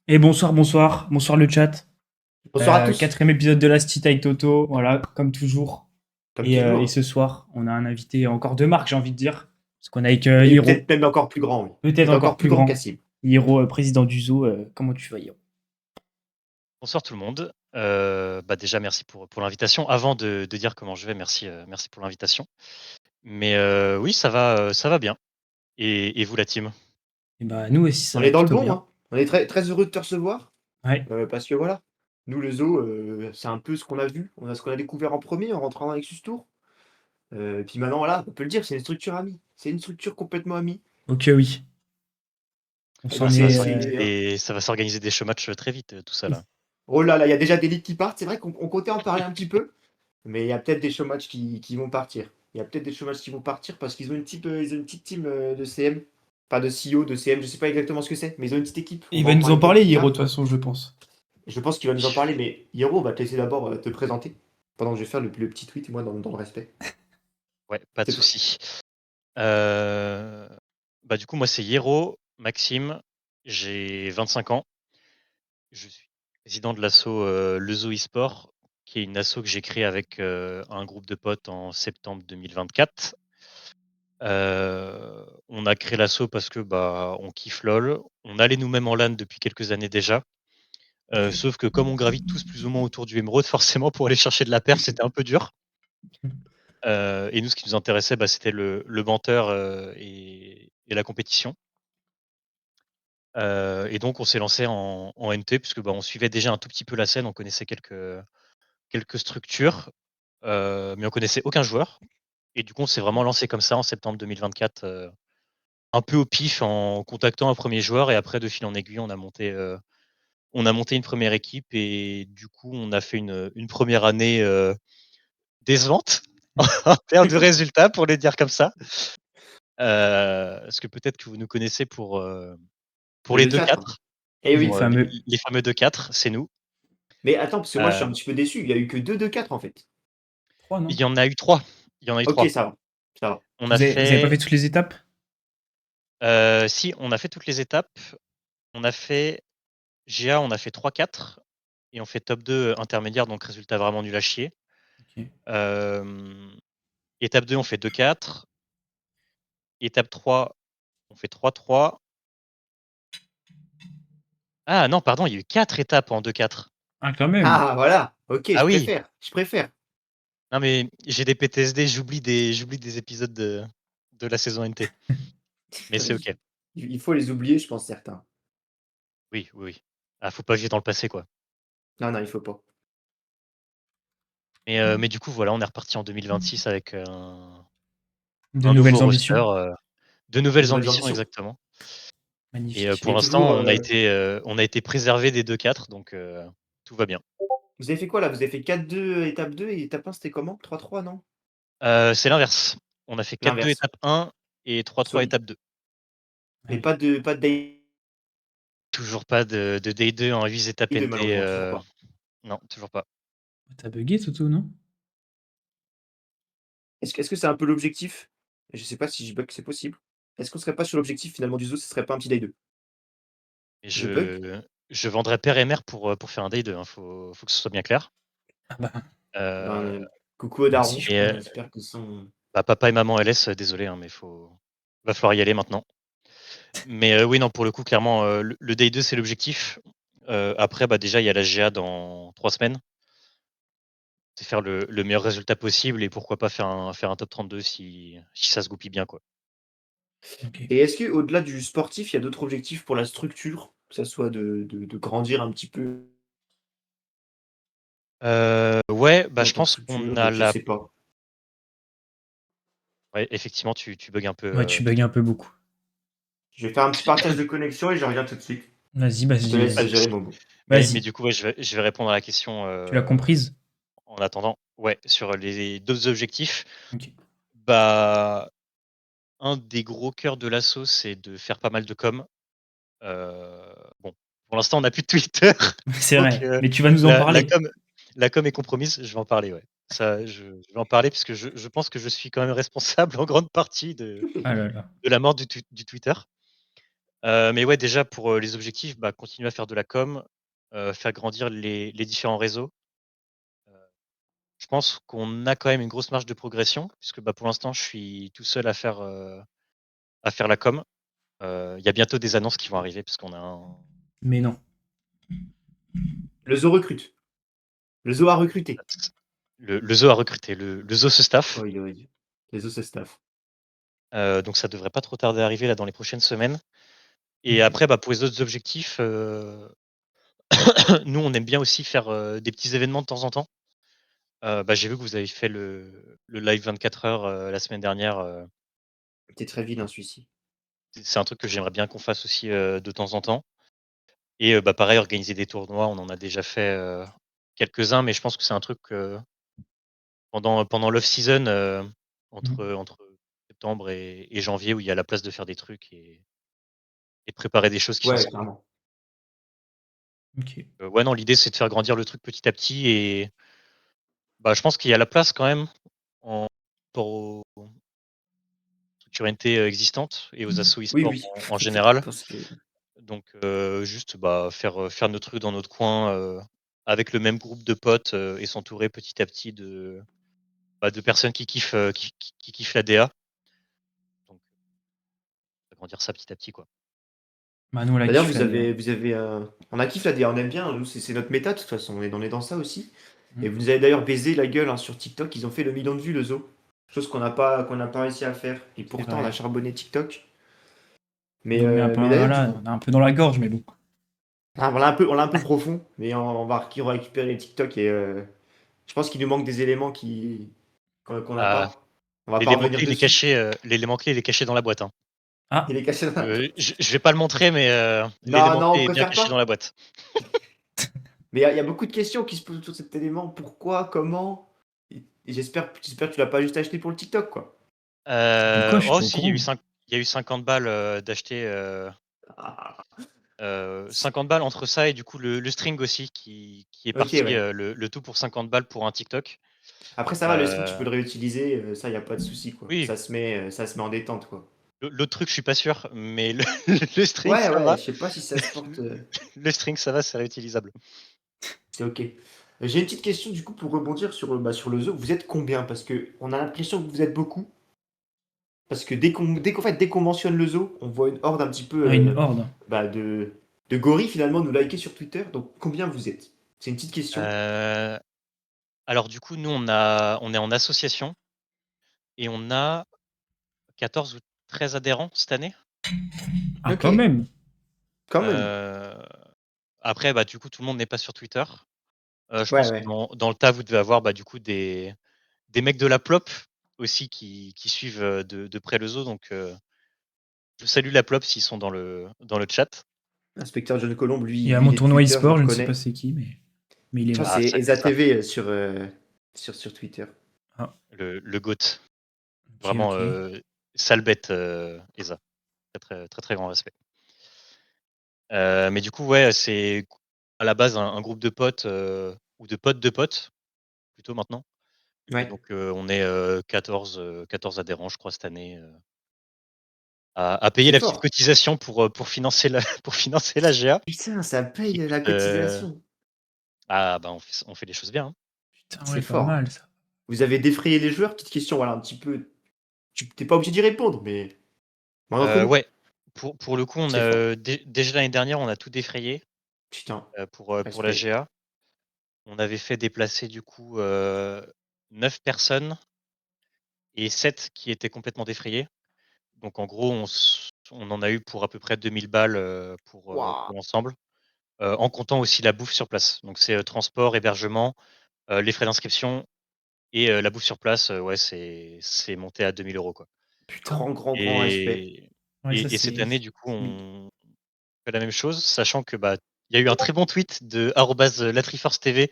Et bonsoir, bonsoir, bonsoir le chat. Bonsoir à tous, Quatrième épisode de Last Hit avec Toto, voilà, comme toujours. comme Et toujours. ce soir, on a un invité encore de marque, j'ai envie de dire. Parce qu'on est avec Et Hiro, peut-être même encore plus grand, oui. peut-être Peut-être encore encore plus plus grand grand. qu'Assib. Hiro, président du zoo, comment tu vas, Hiro? Bonsoir tout le monde. Déjà, merci pour l'invitation. Avant de dire comment je vais, merci pour l'invitation. Mais oui, ça va bien. Et vous, la team? Et bah, nous aussi, ça On va est dans le plutôt bon, bien. hein. On est très, très heureux de te recevoir, Ouais. parce que voilà, nous, le zoo, c'est un peu ce qu'on a vu, on a ce qu'on a découvert en premier en rentrant avec Sustour. Et puis maintenant, voilà, on peut le dire, c'est une structure amie. C'est une structure complètement amie. Ok, oui. On Et s'en donc, Ça va est. c'est... ça va s'organiser des showmatchs très vite, tout ça là. Oh là là, il y a déjà des ligues qui partent. C'est vrai qu'on comptait en parler un petit peu, mais il y a peut-être des showmatchs qui vont partir. Il y a peut-être des showmatchs qui vont partir parce qu'ils ont ils ont une petite team de CM. Pas de CEO, de CM, je sais pas exactement ce que c'est, mais ils ont une petite équipe. On Il va va en nous en parler peut-être parler, plus Hiro, tard. de toute façon, je pense. Je pense qu'il va nous en parler, mais Hiro, on va te laisser d'abord te présenter pendant que je vais faire le petit tweet, moi, dans le respect. Ouais, pas de C'est prêt. souci. Euh, du coup, moi, c'est Hiro, Maxime. J'ai 25 ans. Je suis président de l'asso Le Zoo eSport, qui est une asso que j'ai créée avec un groupe de potes en septembre 2024. On a créé l'asso parce que on kiffe LOL. On allait nous-mêmes en LAN depuis quelques années déjà. Sauf que comme on gravite tous plus ou moins autour du émeraude, forcément pour aller chercher de la perf, c'était un peu dur. Et nous, ce qui nous intéressait, c'était le banter et la compétition. Et donc on s'est lancé en NT, puisque on suivait déjà un tout petit peu la scène, on connaissait quelques structures, mais on connaissait aucun joueur. Et du coup, on s'est vraiment lancé comme ça en septembre 2024, un peu au pif en contactant un premier joueur, et après de fil en aiguille, on a monté une première équipe, et du coup, on a fait une première année décevante en termes de résultats, pour les dire comme ça. Parce que peut-être que vous nous connaissez pour Les les deux 4. 2-4, Eh Les oui. pour fameux. les fameux 2-4, c'est nous. Mais attends, parce que moi, je suis Euh, un petit peu déçu. Il y a eu que 2 de 4 en fait. 3, il non? y en a eu 3. Il y en a eu Ok, 3. ça va. Ça va. On a Vous avez pas fait, fait toutes les étapes? si, on a fait toutes les étapes. On a fait GA, on a fait 3-4, et on fait top 2 intermédiaire, donc résultat vraiment nul à chier. Ok. Euh, Étape 2, on fait 2-4. Étape 3, on fait 3-3. Ah non, pardon, il y a eu 4 étapes en 2-4. Ah, quand même. Ah, voilà. Ok, je Ah oui, préfère. Je préfère. non mais j'ai des PTSD, j'oublie des épisodes de la saison NT. Mais c'est ok. Il faut les oublier, je pense, certains. Oui, oui, oui. Ah, faut pas vivre dans le passé, quoi. Non, non, il faut pas. Mais du coup, voilà, on est reparti en 2026 avec De un nouveau nouvelles roster, ambitions. de De nouvelles nouvelles ambitions, ambitions. exactement. Et Magnifique. pour Mais l'instant, toujours. on a été préservé des 2-4, donc tout va bien. Vous avez fait quoi là? Vous avez fait 4-2 étape 2 et étape 1 c'était comment? 3-3 non? C'est l'inverse. On a fait 4-2 L'inverse. étape 1 et 3-3 Solide. étape 2. Mais Ouais. pas de day Toujours pas de Day 2 en 8 étapes 2 NT. malheureusement, toujours pas. Non, toujours pas. T'as bugué, Toto, non? Est-ce que c'est un peu l'objectif? Je sais pas si je bug, c'est possible. Est-ce qu'on serait pas sur l'objectif finalement du zoo, ce serait pas un petit day 2? Et Je bug? je vendrais père et mère pour faire un Day 2, hein, faut que ce soit bien clair. Ah bah, Ben, Euh, coucou aux merci, darons, je et crois. j'espère qu'ils sont papa et maman LS, désolé, hein, mais va falloir y aller maintenant. Mais oui, non, pour le coup, clairement, le Day 2, c'est l'objectif. Après, déjà, il y a la GA dans 3 semaines. C'est faire le meilleur résultat possible, et pourquoi pas faire un top 32 si ça se goupille bien, quoi. Ok. et est-ce qu'au-delà du sportif, il y a d'autres objectifs pour la structure? Que ça soit de grandir un petit peu Ouais, en je tant que pense qu'on structure? a Je la. sais pas. Ouais, effectivement, tu bugs un peu. Ouais, tu bugs un peu beaucoup. Je vais faire un petit partage de connexion et je reviens tout de suite. Vas-y, Je te vas-y, laisse Pas de vas-y. gérer souci. Momo. Mais Vas-y. du coup, ouais, je vais répondre à la question Tu l'as comprise? en attendant. Ouais, sur les deux objectifs. Ok. Bah, un des gros cœurs de l'assaut, c'est de faire pas mal de com. Bon, pour l'instant, on n'a plus de Twitter, C'est donc vrai. Mais tu vas nous en la parler. com, la com est compromise. Je vais en parler, ouais. Ça, je vais en parler, puisque je pense que je suis quand même responsable en grande partie de Ah là là. la mort du Twitter. Mais ouais, déjà pour, les objectifs, bah, continuer à faire de la com, faire grandir les différents réseaux. Heu, je pense qu'on a quand même une grosse marge de progression puisque, bah, pour l'instant, je suis tout seul à faire la com. Il y a bientôt des annonces qui vont arriver parce qu'on a un Mais non. Le zoo recrute. Le zoo a recruté. le zoo a recruté, le zoo se staffe, Oui, oui. Les zoos se staffent. donc ça devrait pas trop tarder à arriver là dans les prochaines semaines et OK. après, bah, pour les autres objectifs, nous, on aime bien aussi faire, des petits événements de temps en temps. Bah, j'ai vu que vous avez fait le live 24 heures, la semaine dernière, C'était très vilain celui-ci. c'est un truc que j'aimerais bien qu'on fasse aussi, de temps en temps et bah, pareil organiser des tournois, on en a déjà fait, quelques-uns, mais je pense que c'est un truc, pendant l'off season, Mmh. entre septembre et janvier où il y a la place de faire des trucs et de préparer des choses qui sont Ouais, sympas. clairement. OK. Ouais, non, l'idée, c'est de faire grandir le truc petit à petit et bah, je pense qu'il y a la place quand même en rapport aux structures NT, existantes et aux assos Oui, e-sport oui. en général. Parce que Donc juste, bah, faire nos trucs dans notre coin, avec le même groupe de potes, et s'entourer petit à petit de personnes qui kiffent, qui kiffent la DA. Donc agrandir ça petit à petit, quoi. Bah, nous, on la d'ailleurs, kiffe la DA. on a kiffé la DA, on aime bien. Nous, c'est notre méta de toute façon. On est dans ça aussi. Mmh. Et vous nous avez d'ailleurs baisé la gueule hein, sur TikTok. Ils ont fait le million de vues, le zoo. Chose qu'on n'a pas réussi à faire. Et C'est pourtant, on a vrai. charbonné TikTok. On Mais, nous met un peu mais d'ailleurs, du voilà, coup, on a un peu dans la gorge, mais bon. on l'a un peu profond. Mais on va récupérer les TikTok. Et je pense qu'il nous manque des éléments qu'on n'a Ah, pas. On va pas l'élément revenir clé, il est dessus. caché, l'élément clé, il est caché dans la boîte, hein. Ah! Il est caché dans la Je vais pas le montrer, mais Non, l'élément non, on clé est bien préfère caché dans pas. la boîte. Mais il y a beaucoup de questions qui se posent autour de cet élément. Pourquoi? Comment? Et j'espère que tu l'as pas juste acheté pour le TikTok, quoi. Pourquoi? Je suis Oh pas au si, courant. il y a eu 50 balles, d'acheter, Ah, 50 balles entre ça et du coup le string aussi qui est ok, parti, ouais. le tout pour 50 balles pour un TikTok. Après, ça va, le string, tu peux Heu, le réutiliser. Ça, y a pas de souci, quoi. oui, Ça se met en détente, quoi. l'autre truc je suis pas sûr, mais le le string Ouais, ça ouais, va. je sais pas si ça se porte. Le string ça va, c'est réutilisable. C'est ok. J'ai une petite question, du coup, pour rebondir sur le zoo. Vous êtes combien? Parce que on a l'impression que vous êtes beaucoup. Parce que dès qu'on mentionne le zoo, on voit une horde un petit peu Ah, une horde. de gorilles finalement nous liker sur Twitter. Donc combien vous êtes? C'est une petite question. Heu, alors du coup nous on est en association et on a 14 ou 13 adhérents cette année. Ah, Ok, quand même! quand même. Heu, après, bah, du coup tout le monde n'est pas sur Twitter. Je Ouais, pense que ouais. dans le tas vous devez avoir, bah, du coup des mecs de la Plop aussi qui suivent, de près le zoo donc je salue la Plop s'ils sont dans le chat. Inspecteur John Colombe, lui, Il y a lui, mon il est tournoi Twitter, je e-sport, le je ne sais pas connais. c'est qui, mais il est Je crois là. que Ah, c'est salut Eza Eza, TV sur Twitter. Ah, le GOAT. OK, Vraiment, OK. sale bête, Eza. Très, très, très, très grand respect. Mais du coup, ouais, c'est à la base un groupe de potes, ou de potes, plutôt maintenant et Ouais. donc on est, 14 adhérents, je crois, cette année, à payer C'est la petite fort. cotisation pour financer la pour financer la GA Putain, ça qui paye coûte, la cotisation. ah bah, on fait les choses bien, hein. Putain, C'est ouais, pas fort. mal ça. Vous avez défrayé les joueurs? Petite question, voilà, un petit peu. Tu t'es pas obligé d'y répondre, mais entre nous, Ouais, pour le coup, on c'est fort. a déjà l'année dernière, on a tout défrayé, Putain, pour la respect. GA. On avait fait déplacer du coup, 9 personnes et 7 qui étaient complètement défrayées. Donc en gros, on en a eu pour à peu près 2 000 balles, Waouh! pour l'ensemble, en comptant aussi la bouffe sur place. Donc c'est, transport, hébergement, les frais d'inscription et la bouffe sur place, ouais, c'est monté à 2 000 € quoi. Putain. Grand, grand, grand respect. Et Ouais, ça cette c'est année, du coup, oui. on fait la même chose, sachant que, bah, il y a eu un très bon tweet de arrobase, @latriforce TV,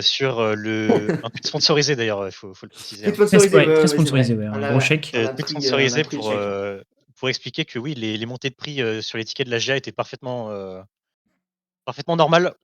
sur, le un tweet sponsorisé d'ailleurs, il faut le préciser, Tweet hein. sponsorisé, ouais, Très ouais, ouais, c'est sponsorisé, vrai. ouais, un On gros a, chèque. on a Tweet pris, on a sponsorisé pris le chèque, ouais. pour expliquer que oui, les montées de prix, sur les tickets de la GA étaient parfaitement normales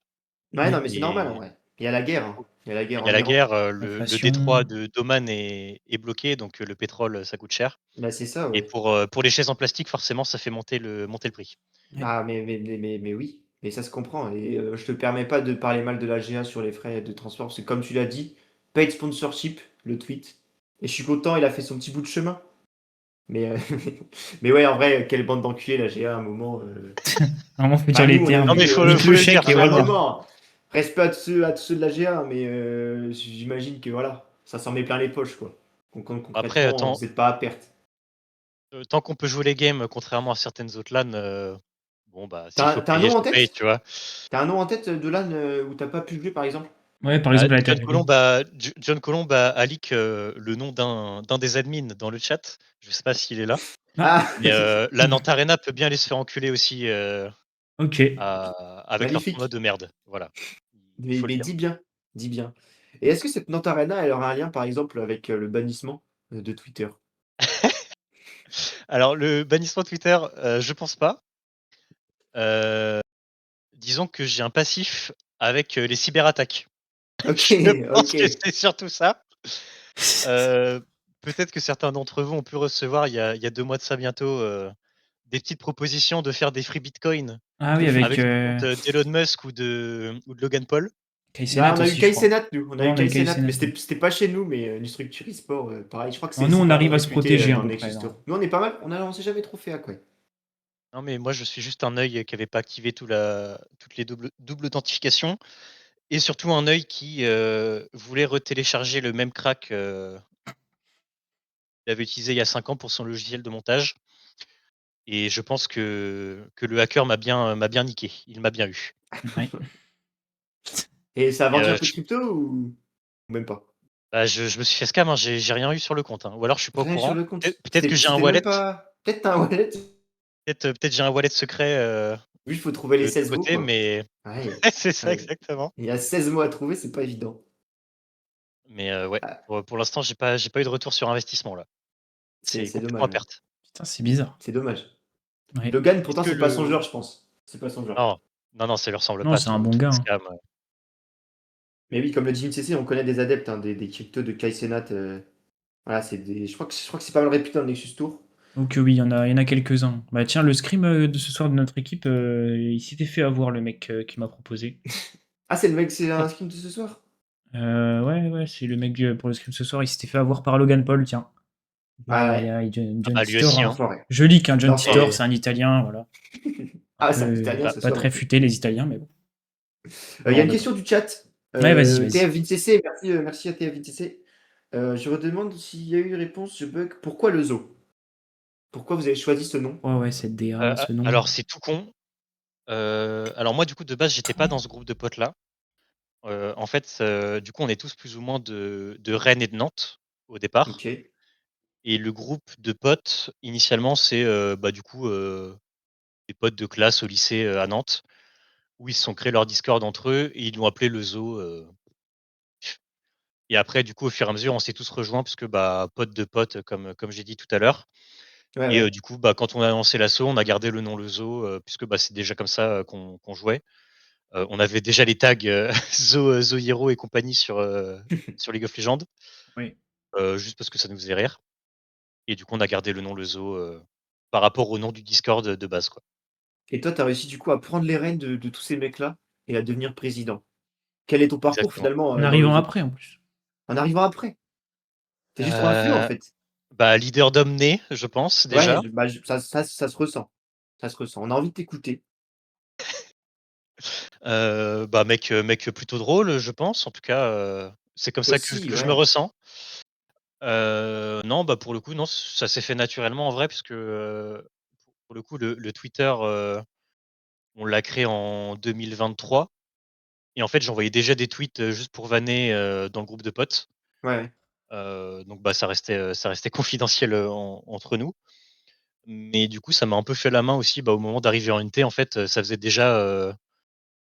Ouais, non, mais c'est normal en et vrai. Il y a la guerre, hein. Il y a la guerre Il y a en la Iran. guerre, le L'inflation. détroit d'Oman est bloqué, donc le pétrole, ça coûte cher. Bah, c'est ça, Et ouais. pour les chaises en plastique, forcément, ça fait monter le prix. Ouais. Ah, mais oui, mais ça se comprend. Et je te permets pas de parler mal de la GA sur les frais de transport, parce que comme tu l'as dit, paid sponsorship, le tweet. Et je suis content, il a fait son petit bout de chemin. Mais, mais ouais, en vrai, quelle bande d'enculés, la GA, à un moment. Vraiment, faut dire Bah, les nous, on a termes. Non, mais vu faut Nique faut le le dire, chèque et faut le dire. voilà. finalement, respect à ceux de la GA, mais j'imagine que voilà, ça s'en met plein les poches, quoi. Après, Concrètement, vous n'êtes pas à perte. tant qu'on peut jouer les games, contrairement à certaines autres LAN, bon, bah, s'il faut T'as un payer, nom en je paye, tête? tu vois? T'as un nom en tête de LAN où t'as pas pu jouer, par exemple? Ouais, par Bah, exemple, à la Terre. John Colomb a leak, le nom d'un des admins dans le chat. Je sais pas s'il est là, Ah, Ah, mais la Nantes Arena peut bien aller se faire enculer aussi, ok. avec leur tournoi magnifique. de merde. Voilà. Il Mais, faut le mais dire. dis bien, dis bien. Et est-ce que cette Nantes Arena, elle aura un lien, par exemple, avec le bannissement de Twitter? Alors le bannissement Twitter, je pense pas. Heu, disons que j'ai un passif avec, les cyberattaques. Ok, Je pense ok. que c'est surtout ça. Heu, peut-être que certains d'entre vous ont pu recevoir il y a 2 mois de ça bientôt, des petites propositions de faire des free bitcoins Ah oui, avec avec le compte, d'Elon Musk ou de Logan Paul. Kai Bah, Cenat on a eu aussi, je Kai crois. Cenat, nous. On a Ouais, eu on a eu Kai Kai Cenat, mais Cenat. c'était pas chez nous, mais une structure e-sport, pareil. Je crois que Alors, c'est nous, c'est on pas mal arrive à se réputé protéger dans à le peu près. Nexus Alors. Tour. Nous, on est pas mal. On s'est jamais trop fait à quoi. Non, mais moi, je suis juste un œil qui avait pas activé toutes les doubles authentifications et surtout un œil qui, voulait retélécharger le même crack, qu'il avait utilisé il y a 5 ans pour son logiciel de montage et je pense que le hacker m'a bien niqué. Il m'a bien eu. Ouais. Et ça a Et vendu un peu de je crypto ou même pas? bah, je me suis fait scam, hein, j'ai rien eu sur le compte, hein, ou alors je suis pas au Rien sur courant. le compte. Peut-être que j'ai un C'était même wallet, pas. Peut-être t'as un wallet. peut-être j'ai un wallet secret, Juste, faut trouver les de 16 mots, côté, quoi. mais Ouais. c'est ça Ouais. exactement. Il y a 16 mots à trouver, c'est pas évident. Mais ouais, Ah, pour l'instant, j'ai pas eu de retour sur investissement là. C'est c'est complètement à dommage, hein. perte. Putain, c'est bizarre. C'est dommage. Ouais. Logan, Est-ce pourtant, que c'est pas son le genre, je pense. C'est pas son genre. non, non, non, ça lui ressemble Non, pas c'est un tous bon tous gars. les Hein. scams. Mais oui, comme le dit MCC, on connaît des adeptes hein, des cryptos de Kai Cenat. Voilà, je crois que c'est pas mal réputé dans le Nexus Tour. Donc oui, il y en a quelques-uns. Bah tiens, le scrim de ce soir de notre équipe, il s'était fait avoir le mec qui m'a proposé. Ah, c'est le mec, c'est un skin de ce soir? Ouais, c'est le mec pour le scrim ce soir, il s'était fait avoir par Logan Paul, tiens. Ah Bah, il y ouais, a Ah John bah, lui Titor, aussi, hein. hein. l'enfoiré. Je lis qu'un John Titor, L'enfoiré. c'est un Italien, voilà. Un Ah, c'est un peu italien ce pas soir. très futé les Italiens, mais bon. Il y a Hors une de quoi. question du chat. Ouais, vas-y. TF VinCC, merci à TF VinCC. Je redemande s'il y a eu une réponse, je bug. Pourquoi le zoo? Pourquoi vous avez choisi ce nom? Ouais, cette DA, ce nom. Alors c'est tout con. Alors moi, du coup, de base, j'étais pas dans ce groupe de potes là. En fait, du coup, on est tous plus ou moins de Rennes et de Nantes au départ Ok. et le groupe de potes initialement, c'est, bah, du coup, des potes de classe au lycée, à Nantes où ils se sont créés leur Discord entre eux et ils l'ont appelé le zoo, et après du coup, au fur et à mesure, on s'est tous rejoints parce que, bah, potes de potes, comme j'ai dit tout à l'heure Ouais, et ouais. du coup, bah, quand on a lancé l'asso, on a gardé le nom le zoo, puisque, bah, c'est déjà comme ça, qu'on jouait. On avait déjà les tags, Zo Hero et compagnie sur League of Legends, Oui. juste parce que ça nous faisait rire et du coup, on a gardé le nom le zoo, par rapport au nom du Discord, de base, quoi. Et toi, tu as réussi du coup à prendre les rênes de tous ces mecs-là et à devenir président. Quel est ton parcours Exactement. finalement En dans le arrivant zoo? après, en plus. En arrivant après. T'es juste trop influent en Heu, fait. bah, leader d'homme né, je pense Ouais, déjà. ça se ressent. Ça se ressent. On a envie de t'écouter. Bah, mec plutôt drôle, je pense. En tout cas, c'est comme ça que Aussi, que je me ouais. ressens. Non, bah, pour le coup, non, ça s'est fait naturellement en vrai puisque, pour le coup, le Twitter, on l'a créé en 2023 et en fait, j'envoyais déjà des tweets, juste pour vanner, dans le groupe de potes. Ouais. Donc bah, ça restait confidentiel, entre nous. Mais du coup, ça m'a un peu fait la main aussi, bah, au moment d'arriver en NT, en fait, ça faisait déjà,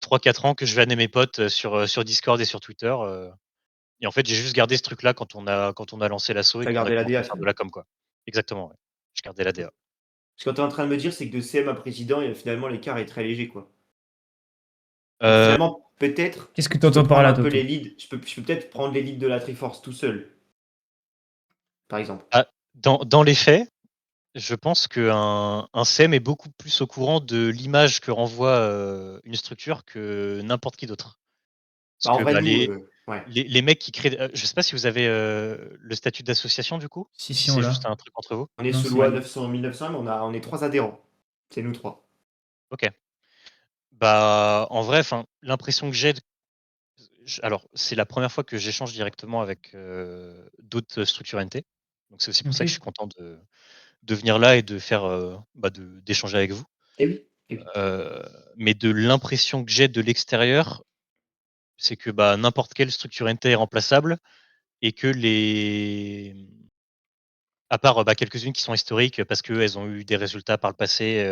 3-4 ans que je vannais mes potes, sur Discord et sur Twitter, et en fait, j'ai juste gardé ce truc-là quand on a lancé l'assaut et T'as qu'on a gardé la commencé DA à faire de finalement. la com, quoi. Exactement, ouais. Je gardais la DA. Ce que tu es en train de me dire, c'est que de CM à président, finalement l'écart est très léger quoi. Donc Heu, finalement, peut-être, Qu'est-ce que tu je peux entends par prendre là, un peu Toto? les leads. Je peux peut-être prendre les leads de la Triforce tout seul, par exemple. Ah, dans les faits, je pense qu'un CM est beaucoup plus au courant de l'image que renvoie une structure que n'importe qui d'autre. Parce Bah, en que vrai, bah, nous, ouais. les mecs qui créent. Je sais pas si vous avez le statut d'association du coup, Si, ou si si, on c'est l'a. juste un truc entre vous. On est Non, sous c'est loi bon. 900 1900, mais on est 3 adhérents. C'est nous 3. Ok. Bah, en vrai, l'impression que j'ai. Alors, c'est la première fois que j'échange directement avec d'autres structures NT. Donc, c'est aussi pour ça que je suis Ok. content de venir là et de faire, d'échanger avec vous. Eh oui, eh oui. Mais de l'impression que j'ai de l'extérieur, c'est que bah, n'importe quelle structure NT est remplaçable et que à part bah, quelques-unes qui sont historiques parce qu'elles ont eu des résultats par le passé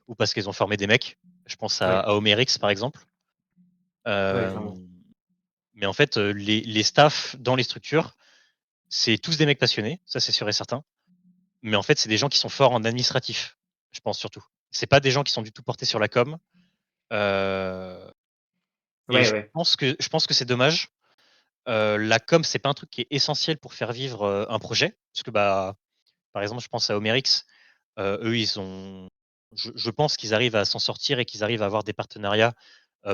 ou parce qu'elles ont formé des mecs. Je pense Ouais, à Homerix par exemple. ouais, Euh, clairement. mais en fait, les staffs dans les structures, c'est tous des mecs passionnés, ça c'est sûr et certain. Mais en fait, c'est des gens qui sont forts en administratif, je pense surtout. C'est pas des gens qui sont du tout portés sur la com. Euh, et Ouais, ouais. je pense que c'est dommage. La com, c'est pas un truc qui est essentiel pour faire vivre un projet. Parce que, bah, par exemple, je pense à Homerix. Eux, ils ont. Je pense qu'ils arrivent à s'en sortir et qu'ils arrivent à avoir des partenariats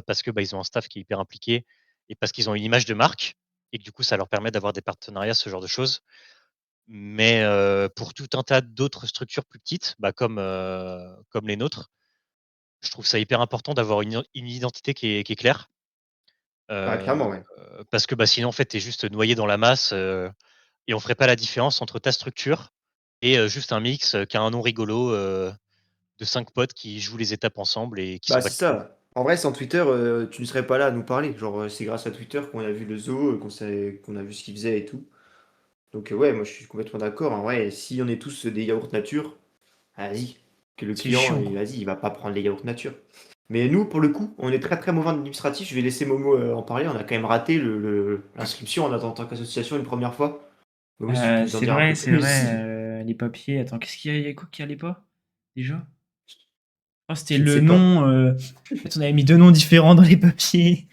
parce que bah, ils ont un staff qui est hyper impliqué et parce qu'ils ont une image de marque et que du coup, ça leur permet d'avoir des partenariats, ce genre de choses. Mais pour tout un tas d'autres structures plus petites, bah, comme les nôtres, je trouve ça hyper important d'avoir une identité qui est claire. Ah, Euh, clairement, ouais. Parce que bah, sinon, en fait, tu es juste noyé dans la masse et on ferait pas la différence entre ta structure et juste un mix qui a un nom rigolo de 5 potes qui jouent les étapes ensemble et qui s'en Bah, c'est battent les couilles. ça. En vrai, sans Twitter, tu ne serais pas là à nous parler. Genre, c'est grâce à Twitter qu'on a vu le zoo, qu'on a vu ce qu'il faisait et tout. Donc, ouais, moi, je suis complètement d'accord. En vrai, si on est tous des yaourts nature, vas-y. Que le C'est client, chiant, quoi. vas-y, il va pas prendre les yaourts nature. Mais nous, pour le coup, on est très très mauvais en administratif. Je vais laisser Momo en parler. On a quand même raté l'inscription en tant qu'association une première fois. Momo, si tu peux nous en dire un peu C'est plus. vrai, les papiers. Attends, qu'est-ce qu'il y a? Il y a quoi qui allait pas? Déjà? Oh, c'était Je ne le sais pas. nom. En fait, on avait mis deux noms différents dans les papiers.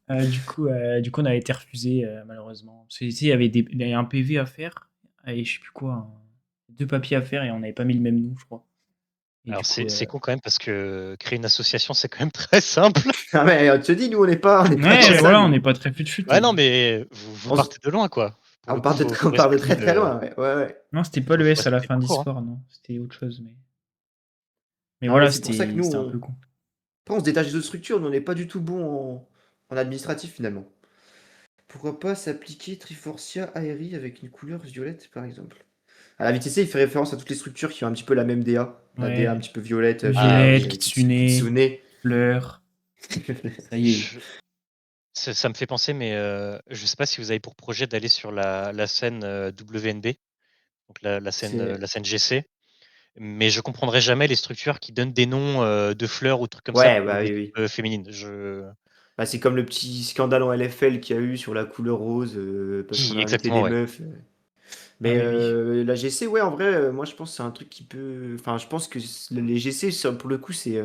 Du coup, on a été refusé, malheureusement. Parce que, tu sais, il y avait un PV à faire, et je sais plus quoi, deux papiers à faire, et on n'avait pas mis le même nom, je crois. Et Alors du coup, c'est con quand même parce que créer une association, c'est quand même très simple. Ah, mais on te dit, nous, on n'est pas dans ouais, ça, voilà, on nous. n'est pas très fut-fut. Ouais, non, mais vous On, s- partez de loin, quoi. Pour on le coup, part de, faut on part de respecter très très loin, ouais. Ouais, ouais. Non, c'était pas le faut S à la respecter fin le de parcours, hein. l'histoire, non. C'était autre chose, mais Non, mais voilà, c'est pour ça que c'était un peu con. après, on se détache des autres structures, nous, on n'est pas du tout bon en administratif, finalement. Pourquoi pas s'appliquer Triforcia Aeri avec une couleur violette, par exemple? À la VTC, il fait référence à toutes les structures qui ont un petit peu la même DA. La DA un Ouais, petit peu violette, Ah Aeri Violette, oui. avec Kitsune, Kitsune. Fleur, ça y est. Je- ça me fait penser, mais je sais pas si vous avez pour projet d'aller sur la scène WNB, donc C'est... la scène GC. Mais je comprendrai jamais les structures qui donnent des noms de fleurs ou trucs comme ça Ouais, pour bah des oui, équipes oui. féminines. Bah, c'est comme le petit scandale en LFL qu'il y a eu sur la couleur rose, parce qu'on Oui, a invité exactement, des ouais. meufs. Ah Mais oui, oui. la GC, ouais, en vrai, moi je pense que c'est un truc qui peut. Enfin, je pense que les GC, pour le coup, c'est.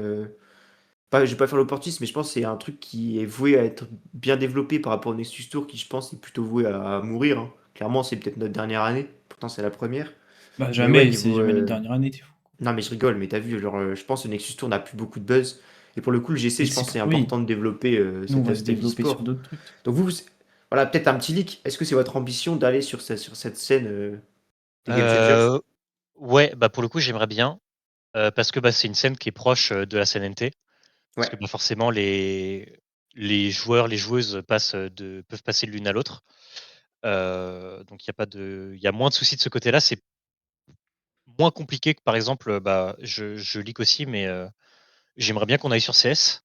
Pas, je vais pas faire l'opportuniste, mais je pense que c'est un truc qui est voué à être bien développé par rapport au Nexus Tour, qui je pense est plutôt voué à mourir, hein. Clairement, c'est peut-être notre dernière année. Pourtant, c'est la première. Bah Mais ouais, jamais, c'est niveau. jamais notre dernière année, t'es fou. Non, mais je rigole, mais t'as vu, genre, je pense que le Nexus Tour n'a plus beaucoup de buzz. Et pour le coup, le GC, Mais je pense que c'est oui, important de développer nous on cet va se aspect développer sur e-sport. d'autres trucs. Donc voilà, peut-être un petit leak. Est-ce que c'est votre ambition d'aller sur cette scène des Game Changers? Euh, ouais, bah pour le coup, j'aimerais bien parce que bah, c'est une scène qui est proche de la scène NT. Parce Ouais. que bah, forcément, les joueurs, les joueuses peuvent passer de l'une à l'autre. Donc il y a moins de soucis de ce côté-là. C'est moins compliqué que par exemple, bah, je leak aussi, mais j'aimerais bien qu'on aille sur CS.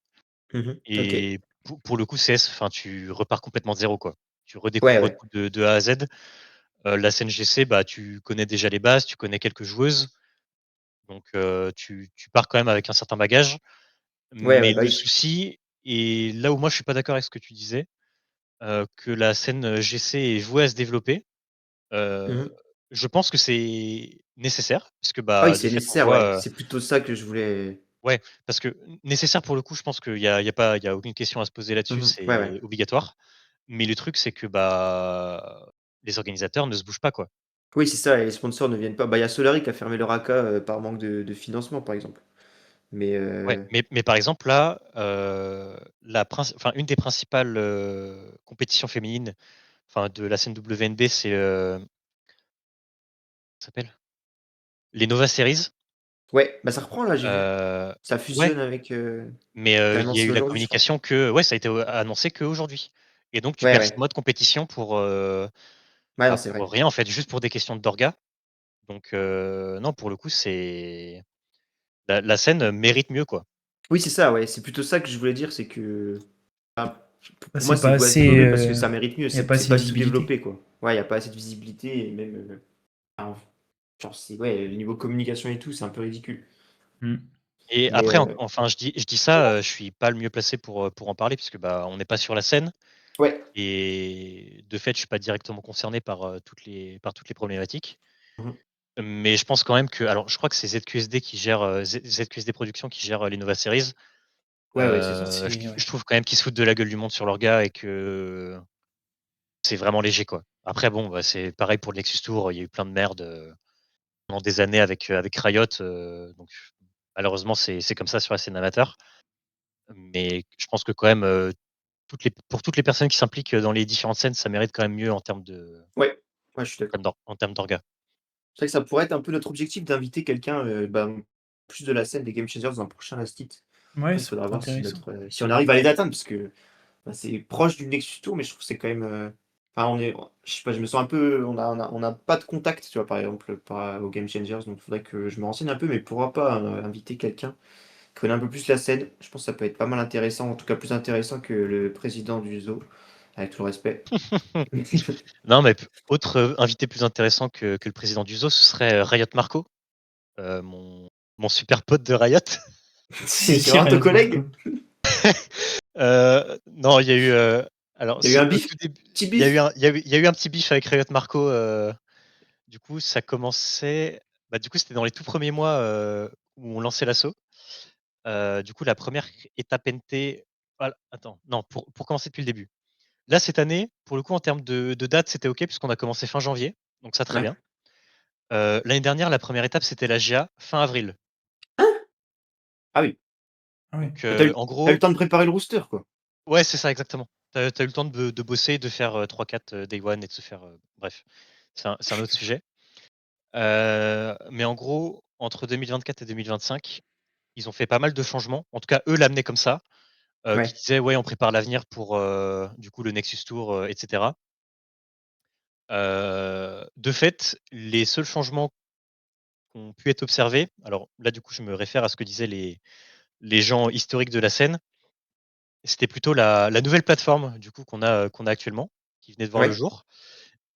Mhm. Ok. Et pour le coup, CS, enfin, tu repars complètement de zéro, quoi. Tu Ouais, redécouvres ouais. tout de A à Z. La scène GC, bah, tu connais déjà les bases, tu connais quelques joueuses. Donc tu pars quand même avec un certain bagage. Ouais, Mais ouais, bah le oui. souci, et là où moi je suis pas d'accord avec ce que tu disais, que la scène GC est vouée à se développer. Heu, Mhm. je pense que c'est nécessaire, parce que, Ah oui, bah, de c'est fait, on nécessaire, voit, ouais. C'est plutôt ça que je voulais. Ouais, parce que nécessaire pour le coup, je pense qu'il y a aucune question à se poser là-dessus, Ouais, ouais. c'est obligatoire. Mais le truc, c'est que les organisateurs ne se bougent pas, quoi. Oui, c'est ça, et les sponsors ne viennent pas. Bah, il y a Solari qui a fermé leur AK par manque de financement, par exemple. Mais Ouais, mais par exemple là, une des principales compétitions féminines, de la scène WNB, c'est ça s'appelle les Nova Series. ouais, bah ça reprend là, j'ai vu. Euh, Ça ouais, fusionne avec. mais C'était il y a annoncé eu la aujourd'hui, je crois. communication que ouais, ça a été annoncé qu'aujourd'hui. Et donc tu Ouais, perds 6 ouais. mois de compétition Ouais, non, c'est pour vrai. rien en fait, juste pour des questions d'orga. Donc non, pour le coup, la scène mérite mieux, quoi. Oui, c'est ça, ouais. C'est plutôt ça que je voulais dire, c'est que. Enfin, Bah, pour moi, c'est c'est pas doit être assez. promu parce que ça mérite mieux. Il n'y a pas C'est assez de pas du tout visibilité. développé, quoi. Ouais, il n'y a pas assez de visibilité et même. Enfin, genre, ouais, le niveau communication et tout, c'est un peu ridicule. Mm. Et Mais après, enfin, je dis ça, je suis pas le mieux placé pour en parler, puisque on n'est pas sur la scène. ouais. Et de fait, je suis pas directement concerné par toutes les problématiques. Mhm. Mais je pense quand même que, alors, je crois que c'est ZQSD qui gère ZQSD Productions qui gère les Nova Series. Ouais, ouais, c'est ça. Je trouve quand même qu'ils se foutent de la gueule du monde sur leur gars et que c'est vraiment léger, quoi. Après, bon, c'est pareil pour le Nexus Tour. Il y a eu plein de merde pendant des années avec Riot. Donc, malheureusement, c'est comme ça sur la scène amateur. Mais je pense que quand même, pour toutes les personnes qui s'impliquent dans les différentes scènes, ça mérite quand même mieux Ouais, ouais, je suis d'accord. en termes d'orga. C'est vrai que ça pourrait être un peu notre objectif d'inviter quelqu'un, bah, plus de la scène des Game Changers dans un prochain Last Hit. Ouais, Il ça peut faudra être voir si intéressant. si on arrive à les atteindre parce que, bah, c'est proche du Nexus Tour, mais je trouve que c'est quand même, enfin je sais pas, je me sens un peu on a pas de contact, tu vois? Par exemple, aux Game Changers, donc il faudrait que je me renseigne un peu, mais pourquoi pas, inviter quelqu'un qui connaît un peu plus la scène? Je pense que ça peut être pas mal intéressant, en tout cas plus intéressant que le président du zoo, avec tout le respect. Non, mais autre invité plus intéressant que le président du zoo, ce serait Riot Marco, mon super pote de Riot. C'est vraiment ton collègue? Non, il y a eu, alors Il y a eu un au bif? tout début, Petit il y a eu bif? un petit beef avec Riot Marco. Du coup, ça commençait. Du coup, c'était dans les tout premiers mois où on lançait l'assaut. Du coup, la première étape NT. Voilà, attends, non, pour commencer depuis le début. Là, cette année, pour le coup, en termes de date, c'était OK, puisqu'on a commencé fin janvier. Donc, ça, très Ouais. bien. L'année dernière, la première étape, c'était la GA fin avril. Ah oui. Ah ouais. Donc, Bah, tu en eu le gros, temps de préparer le rooster, quoi. ouais, c'est ça, exactement. Tu as eu le temps de bosser, de faire 3-4 Day One et de se faire. Bref, c'est un autre sujet. Mais en gros, entre 2024 et 2025, ils ont fait pas mal de changements. En tout cas, eux l'amenaient comme ça, qui Ouais. disaient ouais, on prépare l'avenir pour du coup le Nexus Tour, etc. De fait, les seuls changements qui ont pu être observés, alors là du coup je me réfère à ce que disaient les gens historiques de la scène, c'était plutôt la nouvelle plateforme du coup qu'on a actuellement, qui venait de voir le Ouais. jour.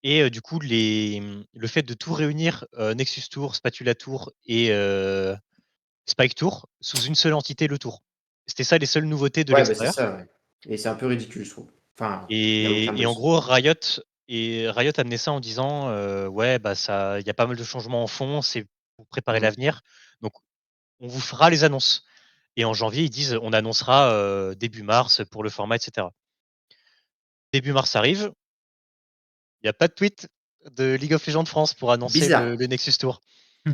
Et du coup, le fait de tout réunir, Nexus Tour, Spatula Tour et Spike Tour sous une seule entité, le Tour. C'était ça les seules nouveautés de Ouais, bah, c'est l'extérieur. ça, ouais. Et c'est un peu ridicule, je trouve. Enfin, il y a aucun Et en buzz. gros, Riot amenait ça en disant, ouais, il y a pas mal de changements en fond, c'est pour préparer Mmh. l'avenir. Donc, on vous fera les annonces. Et en janvier, ils disent, on annoncera début mars pour le format, etc. Début mars arrive, il n'y a pas de tweet de League of Legends France pour annoncer Bizarre. le Nexus Tour. Hmm.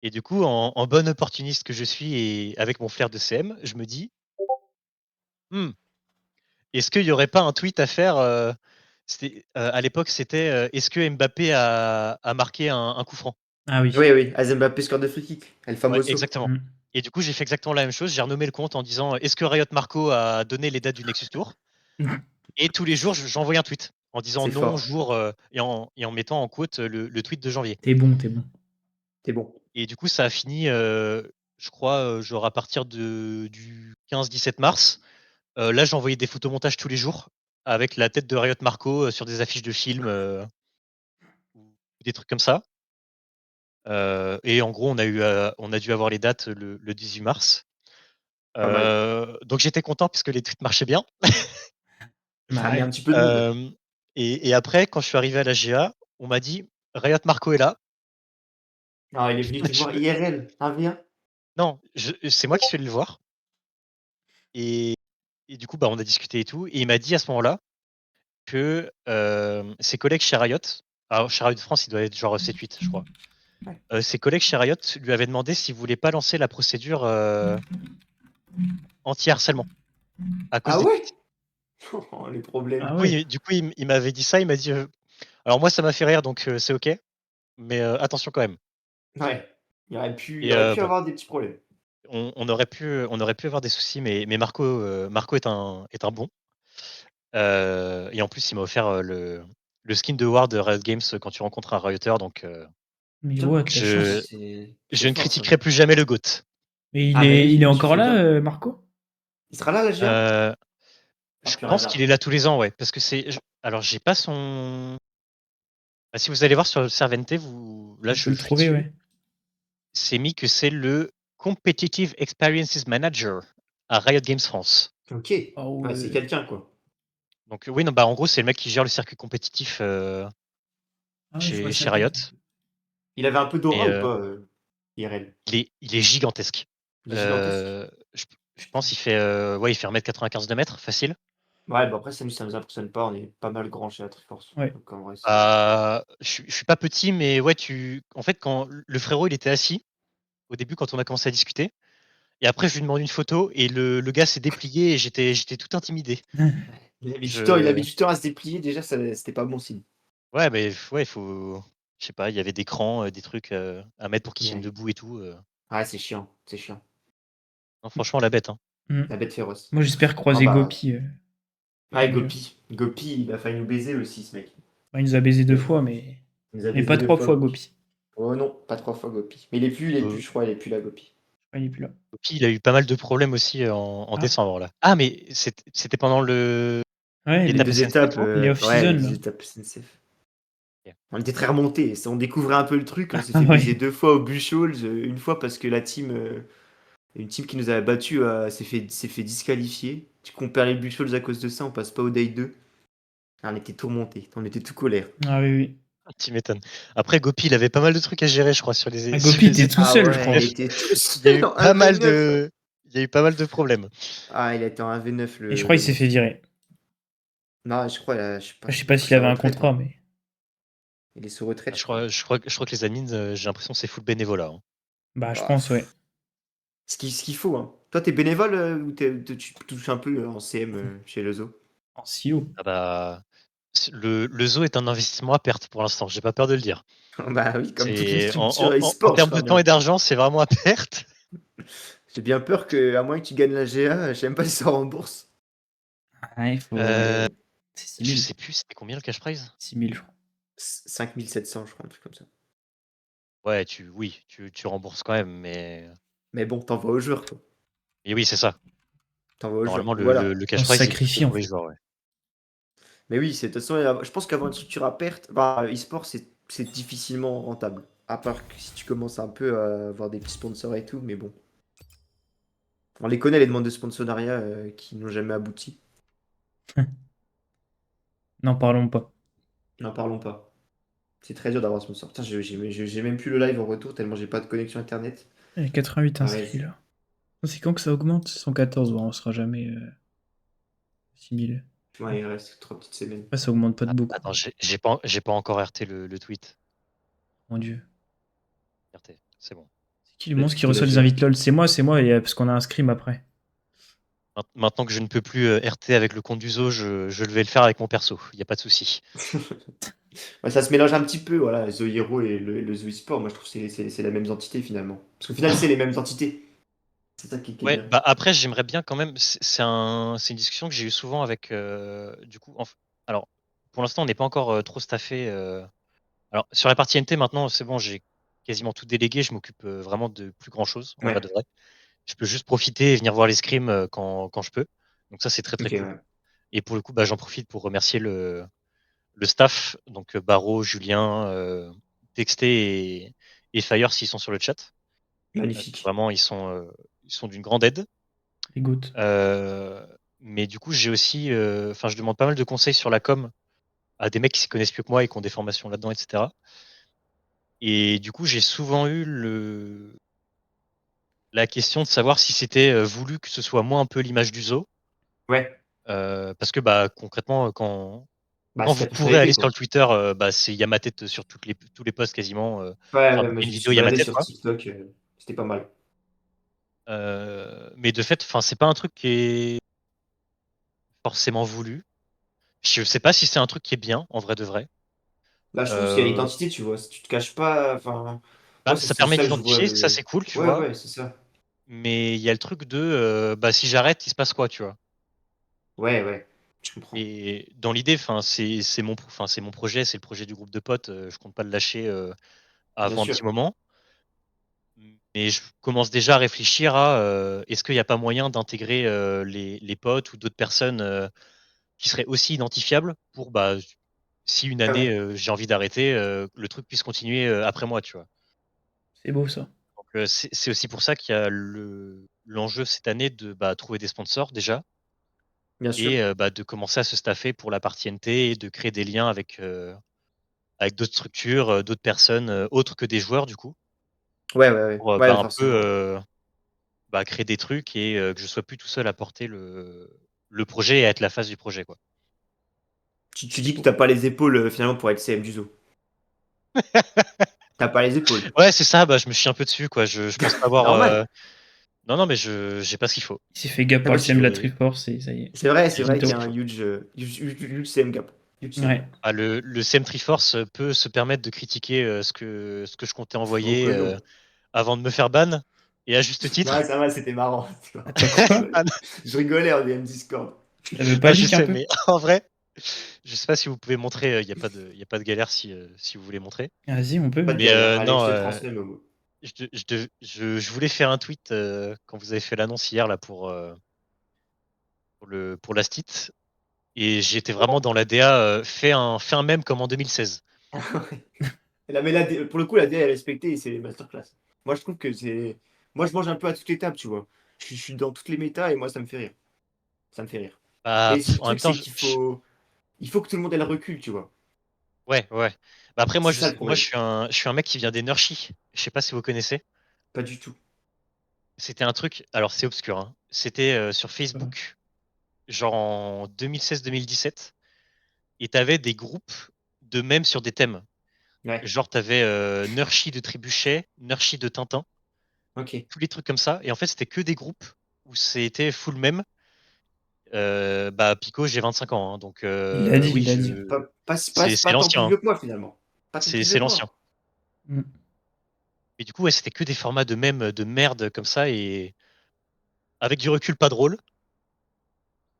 Et du coup, en bon opportuniste que je suis et avec mon flair de CM, je me dis, hmm, est-ce qu'il n'y aurait pas un tweet à faire à l'époque, c'était est-ce que Mbappé a marqué un coup franc. Ah oui. Oui, oui, Mbappé score de free kick, El Ouais, Famoso. exactement. Hmm. Et du coup, j'ai fait exactement la même chose. J'ai renommé le compte en disant est-ce que Riot Marco a donné les dates du Nexus Tour. Et tous les jours, j'envoyais un tweet en disant C'est non, fort. jour, et en mettant en quote le tweet de janvier. T'es bon, t'es bon. T'es bon. Et du coup, ça a fini, je crois, genre à partir du 15-17 mars. Là, j'envoyais des photomontages tous les jours avec la tête de Riot Marco sur des affiches de films ou des trucs comme ça. Et en gros, on a dû avoir les dates le 18 mars. Pas mal. Donc j'étais content puisque les tweets marchaient bien. Ça a Bah mis un ouais. petit peu de mood. Euh, et après, quand je suis arrivé à la GA, on m'a dit Riot Marco est là. Alors, il est venu te voir IRL, 1v1. Non, c'est moi qui suis allé le voir et du coup, bah, on a discuté et tout et il m'a dit à ce moment-là que, ses collègues chez Riot, alors chez Riot France, il doit être genre 7-8 je crois. Ouais. Ses collègues chez Riot lui avaient demandé s'il voulait pas lancer la procédure, anti-harcèlement à cause Ah des ouais? tweets. Oh, les problèmes. Ah ouais. Du coup, il m'avait dit ça, il m'a dit, alors moi ça m'a fait rire donc c'est OK, mais attention quand même Ouais. Il et aurait pu bon, avoir des petits problèmes. on aurait pu avoir des soucis mais Marco est un bon. Et en plus, il m'a offert, le skin de War de Riot Games quand tu rencontres un Rioteur donc Mais Putain, what, la je chance. c'est je ne fort ça. critiquerai plus jamais le GOAT. Mais Ah bah il est oui, tu encore fais là, bien. Marco? Il sera là, la GA? Heu, Ah, je plus pense qu'il hasard. est là tous les ans, ouais, parce que alors j'ai pas son bah, si vous allez voir sur le Servente, là On peut je le suis trouver, dessus, ouais. c'est mis que c'est le Competitive Experiences Manager à Riot Games France. Ok. Ah Ouais, c'est ouais. quelqu'un, quoi. Donc oui, non, bah, en gros, c'est le mec qui gère le circuit compétitif, Ah ouais, je vois chez sa Riot tête. Il avait un peu d'aura et ou pas, IRL? il est gigantesque. Il est gigantesque. Je pense qu'il fait, ouais, il fait 1,95 m de mètre, facile. Ouais, bah après, ça nous impressionne pas. On est pas mal grand chez la Triforce. Ouais. Donc en vrai, c'est. Je suis pas petit, mais ouais, en fait, quand le frérot, il était assis, au début, quand on a commencé à discuter, et après, je lui demande une photo, et le gars s'est déplié, et j'étais tout intimidé. Il a Je mis du temps à se déplier. Déjà, c'était pas bon signe. Ouais, mais ouais, il faut je sais pas, il y avait des crans, des trucs, à mettre pour qu'il tienne Ouais. debout et tout, Ouais, c'est chiant. C'est chiant. non, franchement, la bête, hein. Hmm. La bête féroce. Moi, j'espère Ah croiser bah. Gopi. Ouais, Mieux. Gopi. Gopi, il a failli nous baiser aussi, ce mec. Enfin, il nous a baisé deux Mais bon. fois, Il nous a mais baisé pas deux trois fois, fois Gopi. Gopi. Oh non, pas 3 fois Gopi. Mais Euh, je crois, il est plus là, Gopi. Ah, il est plus là. Puis il a eu pas mal de problèmes aussi, en Ah, décembre, là. Ah, mais c'était pendant ouais, Les les, l'étape deux SNCF, étapes, non? les ouais, off-season, les là. étapes SNCF. OK. On était très remontés. On découvrait un peu le truc. On s'est Ah fait baiser ouais. 2 fois au Buchholz. Une fois parce que une team qui nous avait battu s'est fait disqualifier. Tu compares les Buchholz à cause de ça, on passe pas au Day 2. Ah, on était tout remontés. On était tout colère. Ah oui, oui. Tu m'étonnes. Après, Gopi, il avait pas mal de trucs à gérer, je crois, sur Ah, les sur Gopi les était tout Ah seul, je ouais, il crois. SNCF. était tout Il y a seul eu en pas mal 1v9. de il y a eu pas mal de problèmes. Ah, il a été en 1v9 Et je le, crois le qu'il s'est fait monstre. virer. Non, je crois, je sais pas Je sais s'il a pas pris s'il sa avait un retraite, hein. contrat, mais. Il est sous retraite, Ah, je crois. je crois que les admins, j'ai l'impression que c'est full bénévolat, hein. Bah, je Bah, pense, ouais. ce qu'il faut, hein. Toi, t'es bénévole ou tu touches un peu en CM chez le zoo? En CEO. Ah bah, le zoo est un investissement à perte pour l'instant, j'ai pas peur de le dire. Bah oui, comme toute une C'est structure en e-sport, je termes de crois temps bien. et d'argent, c'est vraiment à perte. J'ai bien peur que, à moins que tu gagnes la GA, je sais même pas si ça rembourse. Ah, il faut. Heu, C'est 6 je 000. sais plus, c'était combien le cash prize? 6 000, je crois. 5700, je crois, un truc comme ça. Ouais, tu rembourses quand même, Mais bon, t'envoies aux joueurs, quoi. mais oui, c'est ça. T'envoies aux joueurs. Normalement, Donc le voilà. le le On cash se prize, il est plutôt sacrifie, en pour les fait. joueurs, ouais. Mais oui, de toute façon, je pense qu'avoir une structure à perte, bah, e-sport, c'est difficilement rentable. À part que si tu commences un peu à avoir des petits sponsors et tout, mais bon. On les connaît, les demandes de sponsorat qui n'ont jamais abouti. N'en parlons pas. N'en parlons pas. C'est très dur d'avoir un sponsor. Putain, j'ai même plus le live en retour tellement j'ai pas de connexion internet. Il y a 88 Ah inscrits, ouais, là. C'est quand que ça augmente? 114, ouais, on sera jamais 6 000. ouais, il reste 3 petites semaines. Ouais, ça augmente pas de beaucoup. Attends, j'ai pas encore RT le tweet. Mon Dieu. RT, c'est bon. C'est qui le Le monstre qui tweet de la reçoit des GA. invites LOL? C'est moi, parce qu'on a un scrim après. Maintenant que je ne peux plus, RT avec le compte du zoo, je vais le faire avec mon perso, il y a pas de souci. Ouais, ça se mélange un petit peu, voilà, The Hero et le Zoo Esport. Moi, je trouve que c'est la même entité finalement. Parce qu'au final, c'est les mêmes entités. C'est ça qui est Ouais, bien. bah, après j'aimerais bien quand même c'est une discussion que j'ai eue souvent avec, du coup, alors, pour l'instant, on n'est pas encore, trop staffé, alors sur la partie NT maintenant, c'est bon, j'ai quasiment tout délégué, je m'occupe, vraiment de plus grand chose, en vrai Ouais, de vrai. Je peux juste profiter et venir voir les scrims, quand je peux. Donc ça, c'est très, ok, très cool ouais. et pour le coup, bah, j'en profite pour remercier le staff, donc Baro, Julien, Texté et Fire s'ils sont sur le chat. Magnifique. Vraiment, ils sont d'une grande aide. Les gouttes. Heu, mais du coup, j'ai aussi, enfin, je demande pas mal de conseils sur la com à des mecs qui s'y connaissent mieux que moi et qui ont des formations là-dedans et cetera et du coup, j'ai souvent eu la question de savoir si c'était voulu que ce soit moi un peu l'image du zoo. Ouais. Parce que bah, concrètement, Bah, quand c'est vous ta pourrez personnalité, aller sur quoi. le Twitter, bah, il y a ma tête sur tous les posts quasiment. Ouais, Sur à ouais, peu moi, près je une me vidéo, suis il y a ma baladé tête, sur quoi. TikTok. C'était pas mal. Mais de fait, c'est pas un truc qui est forcément voulu. Je sais pas si c'est un truc qui est bien, en vrai de vrai. Bah, je trouve qu'il y a Euh, l'identité, tu vois. Si tu te caches pas, enfin, Bah, moi, ça c'est permet ça que je vois. d'identifier, ça c'est cool, tu Ouais, vois. ouais, c'est ça. Mais il y a le truc de bah, si j'arrête, il se passe quoi, tu vois. Ouais, ouais, je comprends. Et dans l'idée, c'est mon projet, c'est le projet du groupe de potes. Je compte pas le lâcher Bien avant un sûr. petit moment. Mais je commence déjà à réfléchir à est-ce qu'il n'y a pas moyen d'intégrer les potes ou d'autres personnes qui seraient aussi identifiables pour bah, si une Ah année ouais, j'ai envie d'arrêter, le truc puisse continuer après moi, tu vois. C'est beau ça. Donc c'est aussi pour ça qu'il y a l'enjeu cette année de bah, trouver des sponsors déjà bien sûr. et bah, de commencer à se staffer pour la partie NT et de créer des liens avec d'autres structures, d'autres personnes autres que des joueurs du coup, Ouais, ouais, ouais. pour bah, Ouais, un peu forcément. bah, créer des trucs et que je sois plus tout seul à porter le projet et à être la face du projet, quoi. Tu C'est dis que beau. t'as pas les épaules finalement pour être CM du zoo. T'as pas les épaules. Ouais, c'est ça, bah, je me chie un peu dessus, quoi. Je pense pas C'est avoir, normal. non, non, mais je j'ai pas ce qu'il faut. Il s'est fait gap T'as par pas le ce qu'il CM de faut. la Triforce et ça y est. C'est vrai qu'il y Finito. a un huge CM gap. Huge CM Ouais. gap. Ah, le CM Triforce peut se permettre de critiquer ce que je comptais Oh envoyer que non. avant de me faire ban, et à juste Ouais, titre. ça va, c'était marrant. C'était marrant. Attends quoi? Ah, non, Je rigolais en DM Discord. Ça veut pas ah, je leak un sais, peu? mais en vrai, je sais pas si vous pouvez montrer, il y a pas de galère si vous voulez montrer. Vas-y, on peut. Pas de Mais galère. Allez, non, je te transmets, Momo. je voulais faire un tweet quand vous avez fait l'annonce hier là pour la stit, et j'étais vraiment dans la DA, fais un mème comme en 2016. Mais pour le coup, la DA est respectée et c'est les masterclass. Moi, je trouve que c'est. Moi, je mange un peu à toutes les tables, tu vois. Je suis dans toutes les méta et moi, ça me fait rire. Ça me fait rire. Bah, Mais le en même truc, temps, c'est qu'il faut que tout le monde ait le recul, tu vois. ouais, ouais. Bah, après, C'est ça le moi, problème. je suis un mec qui vient d'Energy. Je sais pas si vous connaissez. Pas du tout. C'était un truc, alors c'est obscur, hein. C'était sur Euh, Facebook, genre en 2016-2017, et t'avais des groupes de mèmes sur des thèmes. Ouais. Genre, t'avais Nurshi de Trébuchet, Nurshi de Tintin, Ok. tous les trucs comme ça. Et en fait, c'était que des groupes où c'était full mème. Bah, Pico, j'ai 25 ans, hein, donc Il l'a dit, oui, il l'a dit. c'est Pas tant plus l'ancien, hein. vieux que moi, finalement. Pas tant plus vieux C'est que moi. l'ancien. Mm. Et du coup, ouais, c'était que des formats de mèmes de merde comme ça, et avec du recul, pas drôle.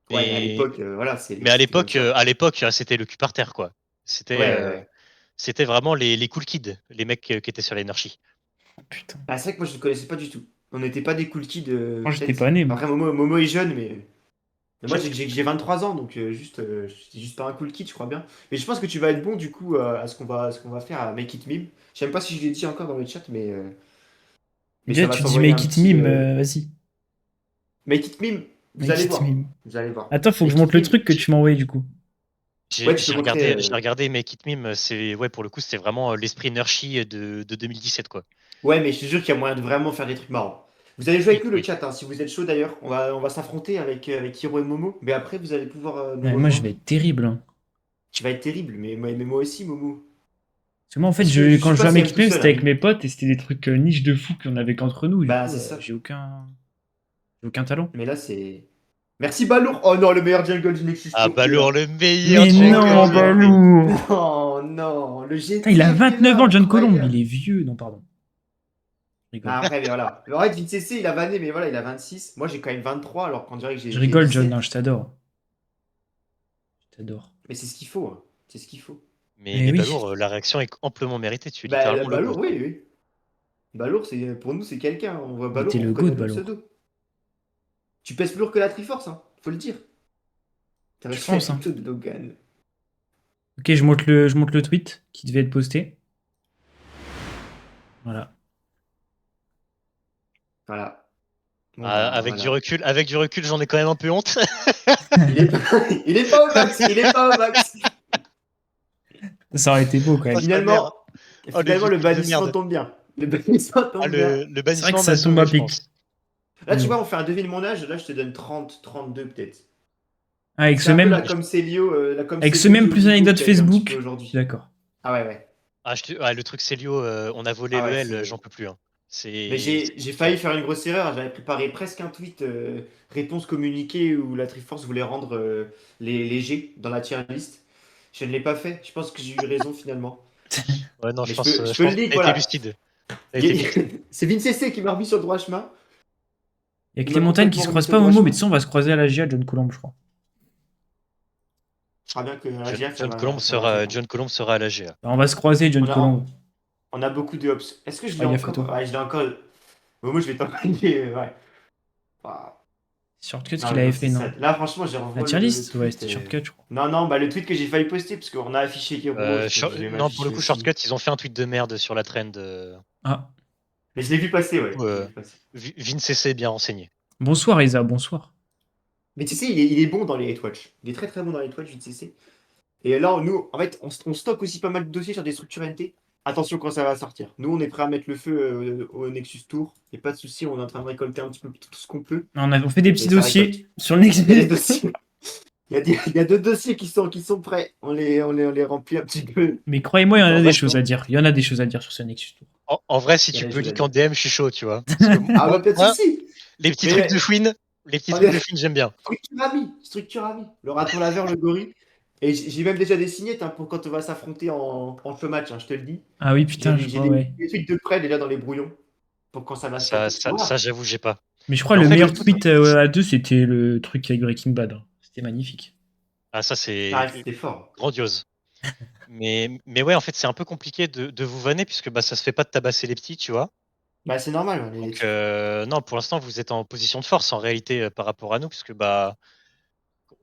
Ouais, mais à Mais, l'époque, voilà, mais c'était comme ça. à l'époque, c'était le cul par terre, quoi. C'était, Ouais, ouais, ouais. c'était vraiment les cool kids, les mecs qui étaient sur l'Energy. Oh, putain. Ah, c'est vrai que moi, je ne connaissais pas du tout. On n'était pas des cool kids, Moi, j'étais peut-être. pas né, moi. Après, Momo est jeune, mais moi, j'ai 23 ans, donc c'est juste pas un cool kid, je crois bien. Mais je pense que tu vas être bon, du coup, à ce qu'on va faire à Make It Meme. Je sais même pas si je l'ai dit encore dans le chat, mais Déjà, ça va tu dis s'envoyer un make it petit meme, vas-y. Make It Meme. Vous Make allez it voir. meme. Vous allez voir. Attends, faut que je Make It monte le Meme. truc que tu m'as envoyé du coup. Ouais, tu peux montrer. J'ai regardé Make It Meme, ouais, pour le coup, c'était vraiment l'esprit Nurshi de 2017, quoi. Ouais, mais je suis sûr qu'il y a moyen de vraiment faire des trucs marrants. Vous allez jouer Oui, avec nous le oui. chat, hein, si vous êtes chaud d'ailleurs. On va s'affronter avec Hiro et Momo. Mais après, vous allez pouvoir nous Ouais, moi, je vais rejoindre. être terrible, hein. Tu vas être terrible, mais moi aussi, Momo. Parce que moi, en fait, Parce que je quand suis je jouais pas à CM make it tout meme, seul, c'était hein. avec mes potes et c'était des trucs niche de fou qu'on avait qu'entre nous. Du Bah, coup, c'est ça. j'ai aucun talent. Mais là, c'est. Merci Balour. Oh non, le meilleur jungle du Nexus Ah, Pro est Balour, là. le meilleur Mais Oh jungle non, là là. GLP. Balou! Non, non, le Putain, il a GTF qui est 29 là, ans, John Colombe. Il incroyable. est vieux. Non, pardon. Je Non, rigole. après, mais voilà. En fait, VinCC, il a vanné, mais voilà, il a 26. Moi, j'ai quand même 23, alors qu'on dirait que Je j'ai rigole, John. 17. Non, je t'adore. Je t'adore. Mais c'est ce qu'il faut, hein. C'est ce qu'il faut. Mais Mais oui. Balour, la réaction est amplement méritée. Tu es Bah, littéralement le GOAT, Balour, hein. oui, oui. Balour, pour nous, c'est quelqu'un. On voit Mais Balour, t'es on le reconnaît goat, le Balour. pseudo. Tu pèses plus lourd que la Triforce, hein. Faut le dire. T'as Je réussi à pense, hein. mytho de Logan. Ok, je monte le tweet qui devait être posté. Voilà. Voilà. Bon, Ah, bah, voilà. avec du recul, j'en ai quand même un peu honte. Il est pas, il est pas au max. Il est pas au max. Ça aurait été beau quand Oh, même. sa mère. Finalement, Oh, le finalement, le victime de bannissement merde. tombe bien. Le bannissement Ah, tombe bien. le C'est vrai bannissement que m'a ça tombe sauvé, à je pic. pense. Là, tu Ouais. vois, on fait un devine mon âge. Là, je te donne 30, 32 peut-être. Ah, avec C'est ce un peu même, la comme avec ce Célio même plus Duolingo anecdote qu'il y a eu un petit peu Facebook. Je suis aujourd'hui. d'accord. Ah ouais, ouais. Le truc Célio, on a volé Ah le ouais, L, c'est. j'en peux plus. Hein. Mais C'est j'ai compliqué. failli faire une grosse erreur. J'avais préparé presque un tweet réponse communiquée où la Triforce voulait rendre les G dans la tier list. Je ne l'ai pas fait. Je pense que j'ai eu raison finalement. Ouais, non, Mais je je peux le pense que dire, t'as été voilà. lucide. T'as été lucide. C'est Vincc qui m'a remis sur le droit chemin. Il y a Il que les m'a montagnes qui complètement se remis croisent sur le pas, droit Momo, mais chemin. tu sais, on va se croiser à la GIA, John Colomb, je crois. Je crois bien que la GF, John Colomb sera à la GA. On va se croiser, John On a, Colomb. on a beaucoup de hops. Est-ce que je l'ai Ah, il y a encore? photo. Ouais, je l'ai encore. Momo, je vais t'envoyer. Ouais. Ah. Shortcut Non, qu'il mais avait bon, fait, c'est ça. non? Là, franchement, j'ai La revois tier le list? Ouais, tweet. c'était Shortcut, je crois. Non, non, bah le tweet que j'ai failli poster, parce qu'on a affiché Hero, donc je vais Non, pour le m'afficher coup, aussi. Shortcut, ils ont fait un tweet de merde sur la trend. Ah. Mais je l'ai vu passer, Du ouais. coup, Je l'ai vu passer. Vincc est bien renseigné. Bonsoir, Isa, bonsoir. Mais tu sais, il est bon dans les hate watch. Il est très très bon dans les hate watch, VTC. Et là, nous, en fait, on stocke aussi pas mal de dossiers sur des structures NT. Attention quand ça va sortir. Nous, on est prêt à mettre le feu au Nexus Tour. Et pas de souci, on est en train de récolter un petit peu tout ce qu'on peut. On fait des petits Et ça récolte. dossiers sur le Il y a des Nexus. dossiers. Il y a deux dossiers qui sont prêts. On les remplit un petit peu. Mais croyez-moi, il y en En a vrai, des choses à dire. Il y en a des choses à dire sur ce Nexus Tour. en vrai, si Il y a tu des peux choses à leak en dire. DM, je suis chaud, tu vois. Parce que Ah bah pas de moi, souci. les petits trucs de Mais fouine, les petits on trucs de est fouine, j'aime bien. structure amie. Structure amie. Le raton laveur, le gorille. Et j'ai même déjà des signettes pour quand on va s'affronter en feu match, hein, je te le dis. Ah oui, putain, je J'ai crois, ouais. des trucs de près déjà dans les brouillons. Pour quand ça va se capter. Ça Voilà. j'avoue, j'ai pas. Mais je crois Mais en le fait, meilleur tweet à deux, c'était le truc avec Breaking Bad, hein. C'était magnifique. ça, c'est Ah, c'était fort. grandiose. Mais ouais, en fait, c'est un peu compliqué de vous vanner puisque bah, ça se fait pas de tabasser les petits, tu vois. Bah c'est normal. Donc, non, pour l'instant, vous êtes en position de force en réalité par rapport à nous, puisque bah,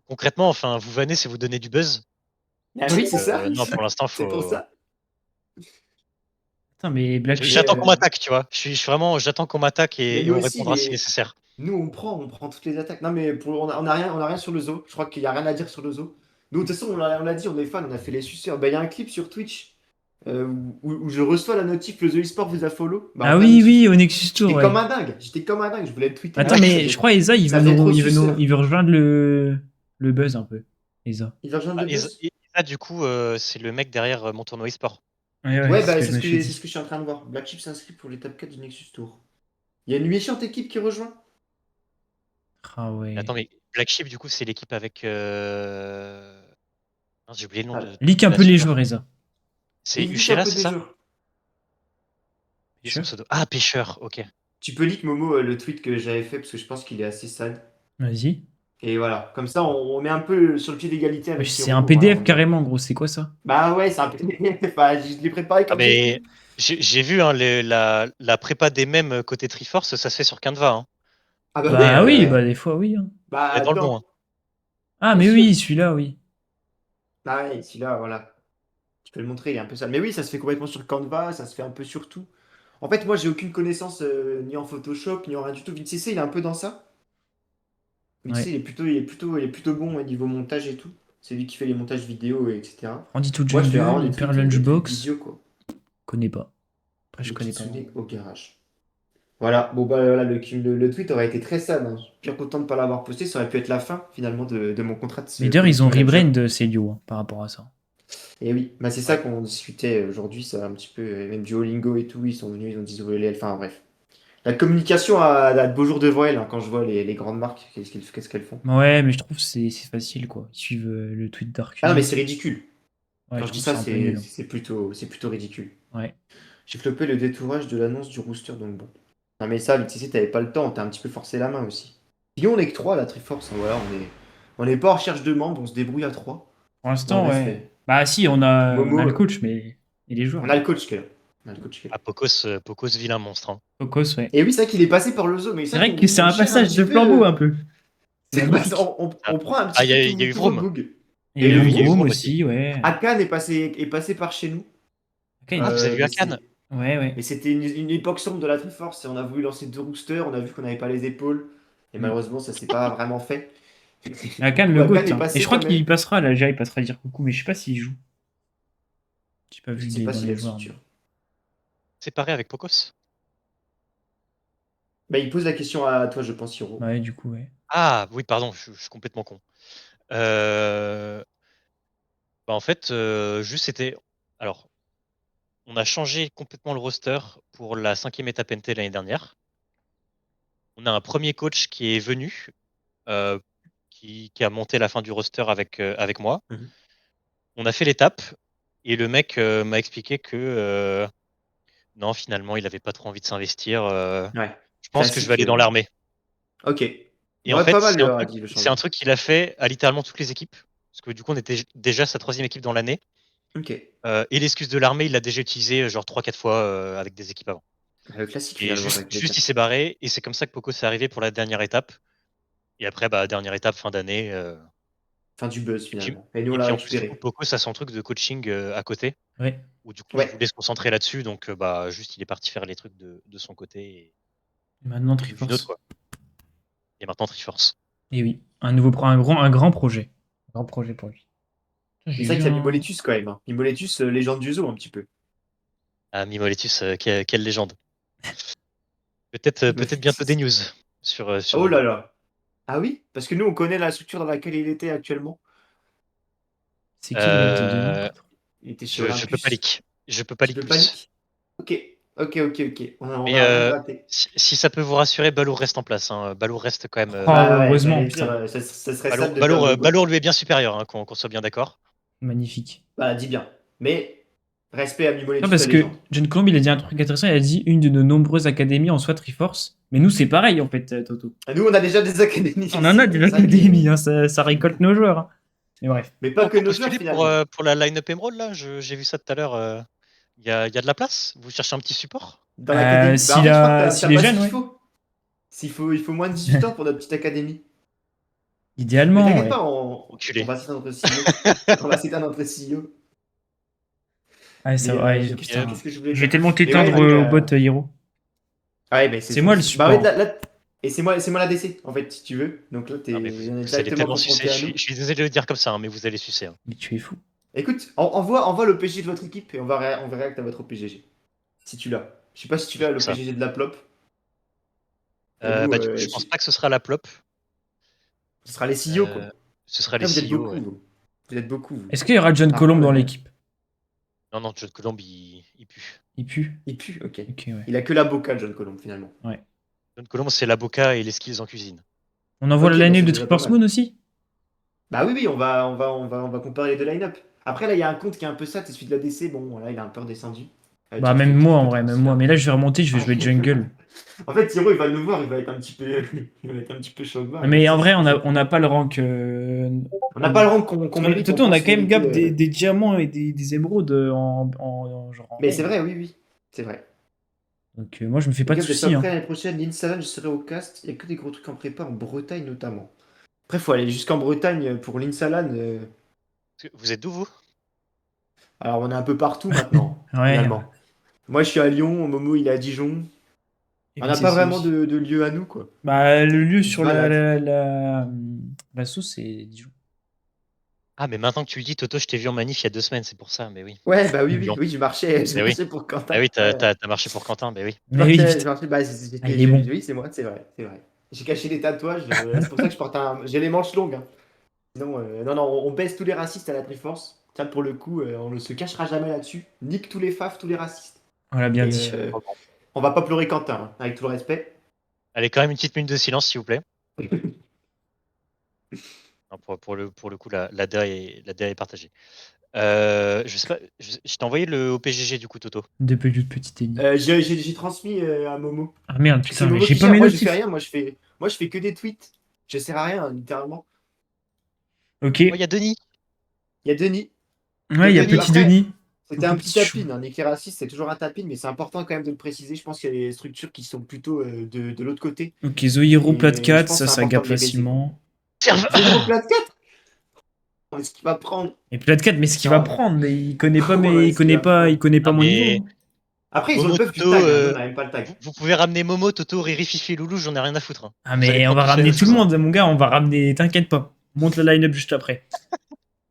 concrètement, enfin, vous vanner, c'est vous donner du buzz. Ah oui, c'est ça. Non, pour l'instant, C'est pour faut. ça. Putain, mais Black Mais, Sheep. J'attends qu'on m'attaque, tu vois. Je suis vraiment, j'attends qu'on m'attaque mais et nous on aussi, répondra si mais nécessaire. nous on prend toutes les attaques. Non mais on a rien sur le zoo. Je crois qu'il y a rien à dire sur le zoo. Nous de toute façon on l'a dit, on est fan, on a fait les suceurs. Bah il y a un clip sur Twitch où je reçois la notif, le The eSport vous a follow. Bah en Ah plein oui, Nexus oui, Tour. au Nexus Tour, J'étais ouais. comme un dingue. J'étais comme un dingue. Je voulais le tweeter. Mais Attends, en fait, mais je crois Isa, ça faisait trop il suceur. veut rejoindre le buzz un peu. Isa. Il va rejoindre Ah, le buzz. et ça, du coup, c'est le mec derrière mon tournoi e-sport. Ouais, ouais, Ouais, c'est ce bah que je me suis c'est ce dit. que je suis en train de voir. Black Chip s'inscrit pour l'étape 4 du Nexus Tour. Il y a une méchante équipe qui rejoint. Ah Attends, ouais. mais Black Sheep, du coup, c'est l'équipe avec. Mince, j'ai oublié le nom Ah, Leak un de la peu les super. joueurs, Isa. C'est il leak un Ushera, peu c'est des ça? jeux. Et son Sûr? pseudo. Ah, pêcheur, ok. Tu peux leak Momo le tweet que j'avais fait parce que je pense qu'il est assez sad. Vas-y. Et voilà, comme ça on met un peu sur le pied d'égalité Wesh, avec c'est un Hero. Voilà, PDF carrément, gros. C'est quoi ça? Bah ouais, c'est un peu. Enfin, je l'ai préparé Ah, comme j'ai mais pu. j'ai vu hein, la prépa des mêmes côté Triforce, ça se fait sur Canva. Hein. Ah bah oui, Bah oui, ouais. bah des fois, oui, hein. Bah Et dans le bon. Hein. attends, Ah, bien mais sûr. oui, celui-là, oui. Ah ouais, celui-là, voilà. Tu peux le montrer, il est un peu sale. Mais oui, ça se fait complètement sur Canva, ça se fait un peu sur tout. En fait, moi, j'ai aucune connaissance ni en Photoshop, ni en rien du tout. VinCC, il est un peu dans ça. VinCC, Ouais. il est plutôt bon au niveau montage et tout. C'est lui qui fait les montages vidéo, etc. Randy to Moi, je fais Jungle, vraiment Hyper des trucs Lunchbox. vidéo, quoi. Connais pas. Après, je Le connais pas Kitsune vraiment. au garage. Voilà, bon bah voilà, le tweet aurait été très sad. Hein. Je suis bien content de ne pas l'avoir posté, ça aurait pu être la fin finalement de mon contrat Mais de d'ailleurs, ils ont community manager. rebrand Celio hein, par rapport à ça. Et oui, bah c'est ça Ouais. qu'on discutait aujourd'hui, ça un petit peu, même Duolingo et tout, ils sont venus, ils ont dit enfin bref. La communication a de beaux jours devant elle, hein, quand je vois les grandes marques, qu'est-ce qu'elles font. Ouais, mais je trouve que c'est facile, quoi. Ils suivent le tweet Ah non mais d'Arcus. c'est ridicule. Ouais, Quand je je dis trouve que ça, c'est un peu nul. Hein. c'est plutôt ridicule. Ouais. J'ai flopé le détourage de l'annonce du rooster, donc bon. Non mais ça, VTC, t'avais pas le temps, t'as un petit peu forcé la main aussi. Sinon on est que 3 la Triforce, hein, voilà, on n'est pas en recherche de membres, on se débrouille à 3. Pour Et on l'instant, laisse ouais. les. Bah si, on a Momo, le coach, mais. Et les joueurs. on a le coach qui est là. On a le coach qui est là. Ah, Pocos, vilain monstre. Hein. Cocos, ouais. Et oui, c'est vrai qu'il est passé par le zoo, mais C'est c'est vrai vrai que c'est qu'on un cherche un passage petit de peu. flambeau un peu. C'est C'est que, bah, magnifique. Ah, on prend un Ah, petit il y, peu a il y a eu tous vos Vroom. bugs. Et Et il y a le eu Il y a eu Vroom, Vroom Vroom aussi. aussi, ouais. Akan est passé par chez nous. Ok. Ah, vous avez vu Mais Akan? Ouais, ouais. mais c'était une époque sombre de la Triforce et on a voulu lancer 2 roosters, on a vu qu'on n'avait pas les épaules. Et Mm. malheureusement, ça s'est pas vraiment fait. Akan Du coup, le Akan GOAT. est Hein. Et je passé crois quand qu'il même. passera à la GA, il passera dire coucou, mais je sais pas s'il joue. J'ai pas Je vu sais pas dans s'il a les de joueurs. Mais... structure. Séparé avec Pocos? Bah, il pose la question à toi, je pense, Hiro. Ouais, du coup, ouais. Ah oui, pardon, je suis complètement con. Bah, en fait, juste c'était. Alors, on a changé complètement le roster pour la 5e étape NT l'année dernière. On a un premier coach qui est venu, euh, qui a monté la fin du roster avec moi. Mhm. On a fait l'étape et le mec m'a expliqué que non, finalement, il avait pas trop envie de s'investir. Ouais. Je pense que je vais Classique. aller dans l'armée. Ok. Et en Ouais, fait, pas mal, il a dit le c'est un changement. truc qu'il a fait à littéralement toutes les équipes. Parce que du coup, on était déjà sa 3e équipe dans l'année. Ok. Et l'excuse de l'armée, il l'a déjà utilisé genre 3-4 fois avec des équipes avant. Le classique, Et finalement, juste, avec les juste il quatre. s'est barré. Et c'est comme ça que Poco s'est arrivé pour la dernière étape. Et après, bah, dernière étape, fin d'année. Fin du buzz, Et puis, finalement. Et nous, on et l'a puis en plus, du coup, récupéré. Poco, ça a son truc de coaching à côté. Ouais. Où du coup, il Ouais. voulait se concentrer là-dessus. Donc, bah, juste, il est parti faire les trucs de son côté. Et Et maintenant, nous du nôtre, Triforce. quoi. Et maintenant, Triforce. Et oui, un grand projet. Un grand projet pour lui. Putain, Mais j'ai c'est vrai vu qu'il y a un. Mimoletus, quand même. Hein. Mimoletus, légende du zoo, un petit peu. Ah, Mimoletus, quelle légende. Peut-être bientôt des Mimoletus. news sur Oh là Mimo. là. Ah oui? Parce que nous, on connaît la structure dans laquelle il était actuellement. C'est qui le mec de Denis? Euh, Il était chez je peux pas Olympus. leak. Je peux pas Tu leak peux plus. paniquer? Ok. Ok. On Mais va rien gratter. si ça peut vous rassurer, Balour reste en place. Hein. Balour reste quand même. Oh, Bah ouais, heureusement, j'allais dire, putain. ça serait sale de perdre le GOAT. Balour lui est bien supérieur, hein, qu'on soit bien d'accord. Magnifique. Bah, dis bien. Mais, respect à Non, Mimoletus, parce la que légende. John Colomb, il a dit un truc intéressant. Il a dit une de nos nombreuses académies en soit Triforce. Mais nous, c'est pareil, en fait, Toto. Nous, on a déjà des académies On en a ici. des C'est ça qui académies, est- hein, ça récolte nos joueurs. Hein. Mais bref. Mais Ah, pas on que peut nos joueurs, postuler finalement. pour la line-up Emerald, là. J'ai vu ça tout à l'heure. Il y a de la place? Vous cherchez un petit support? Dans l'académie. Bah, en fait, je crois que S'il t'as est pas ce jeune, qu'il ouais. faut. Il faut moins de 18 ans pour notre petite académie. Mais Idéalement, t'inquiète ouais. pas, on Enculé. va citer notre CEO. On va citer notre CEO. Ouais, Mais ouais, Euh, putain. qu'est-ce que je voulais Je vais dire? tellement Mais ouais, t'éteindre non, au bot, Hiro. ouais, mais C'est moi le Bah, en fait, support. et c'est moi la DC, en fait, si tu veux. Donc là, Non, mais on est vous allez directement tellement sucer. confronté à nous. Je suis désolé de le dire comme ça, hein, mais vous allez sucer. Hein. Mais tu es fou. Écoute, envoie le PG de votre équipe et on va réacter à votre PGG. Si tu l'as. Je sais pas si tu Je l'as, fais le ça. PGG de la plop. Et nous, Bah, du coup, je pense pas que ce sera la plop. ce sera les CEO, quoi. Euh, Ce sera les Là, vous êtes CEO, beaucoup, ouais. vous. Vous êtes beaucoup, vous. Est-ce qu'il y aura John Par contre, Colomb dans l'équipe? Non, non, John Colomb, il pue. Il pue. il pue, ok. Ok, ouais. Il a que la boca, John Colomb, finalement. Ouais. John Colomb, c'est l'avocat et les skills en cuisine. On envoie Ok, la bah line-up c'est de déjà pas Triforce Moon mal. aussi? Bah oui, on va comparer les deux line-up. Après, là, il y a un compte qui est un peu sad, c'est celui de la DC. Bon, là, il est un peu redescendu. Bah, Jeff même Kefka moi, en vrai, même moi. transfert. Mais là, je vais remonter, je vais jouer jungle. En fait, Hiro, il va nous voir, il va être un petit peu, il va être un petit peu chaud de barre, il va Mais en vrai, s'excuser. on n'a pas le rank. On n'a pas le rang qu'on mérite. Toto, on a pense quand même mériter, gap des diamants et des émeraudes genre en Mais c'est main. vrai, oui. C'est vrai. Donc, moi, je me fais Les pas de gars, vous êtes pas soucis. Hein. prêts l'année prochaine. L'Insalon, je serai au cast. Il y a que des gros trucs en prépa, en Bretagne notamment. Après, faut aller jusqu'en Bretagne pour l'Insalan. Vous êtes d'où, vous? Alors, on est un peu partout maintenant, Ouais. finalement. Moi, je suis à Lyon. Momo, il est à Dijon. Et On n'a pas VCC vraiment aussi. de lieu à nous, quoi. Bah, le lieu On se sur balade. la sauce, c'est Dijon. Ah, mais maintenant que tu le dis, Toto, je t'ai vu en manif il y a 2 semaines, c'est pour ça, mais oui. Ouais, bah oui, Lyon. je Mais oui. marchais pour Ah Quentin. oui, Ouais, ouais. t'as marché pour Quentin, mais oui. Mais oui, Je putain. marchais, bah, Ah, il est bon. oui, c'est moi, c'est vrai. J'ai caché les tatouages. C'est pour ça que je porte j'ai les manches longues. Hein. Sinon, non, on baisse tous les racistes à la Triforce. Tiens, pour le coup, on ne se cachera jamais là-dessus. Nique tous les fafs, tous les racistes. On l'a bien Et dit. on va pas pleurer Quentin, hein, avec tout le respect. Allez, quand même une petite minute de silence, s'il vous plaît. Non, pour le coup, la DA est partagée. Je sais pas, je t'ai envoyé le OPGG du coup, Toto. De petit Eni. J'ai transmis à Momo. Ah merde, Parce que c'est putain, mais Momo j'ai qui pas gère. mes Moi, je fais notifs. rien. Moi, je fais que des tweets. Je sers à rien, littéralement. Ok. Oh, il y a Denis. Il y a Denis. Ouais, il Donc, y a Denis, petit après, Denis. c'était Coucou, un petit petit chou. tapin. Un éclair raciste, c'est toujours un tapin, mais c'est important quand même de le préciser. Je pense qu'il y a des structures qui sont plutôt de l'autre côté. Ok, Zohiro plat Et je 4, pense que c'est ça important gap de les baiser, quoi. facilement. Zohiro plat 4. Mais ce qu'il va prendre. Et plat 4, mais ce qu'il va Non. prendre, mais il connaît pas Ouais, il ce qu'il connaît va pas, il prendre. connaît pas Ah, mon niveau. mais Hein. Après, ils ont le Momo, buff du Toto, tag. Hein. Nous, on n'a même pas le tag. vous pouvez ramener Momo, Toto, Riri, Fifi, Loulou, j'en ai rien à foutre. Hein. Ah, Vous allez mais on prendre va tout seul ramener la tout le sauce. Hein. monde, mon gars, on va ramener, t'inquiète pas. On monte la line-up juste après.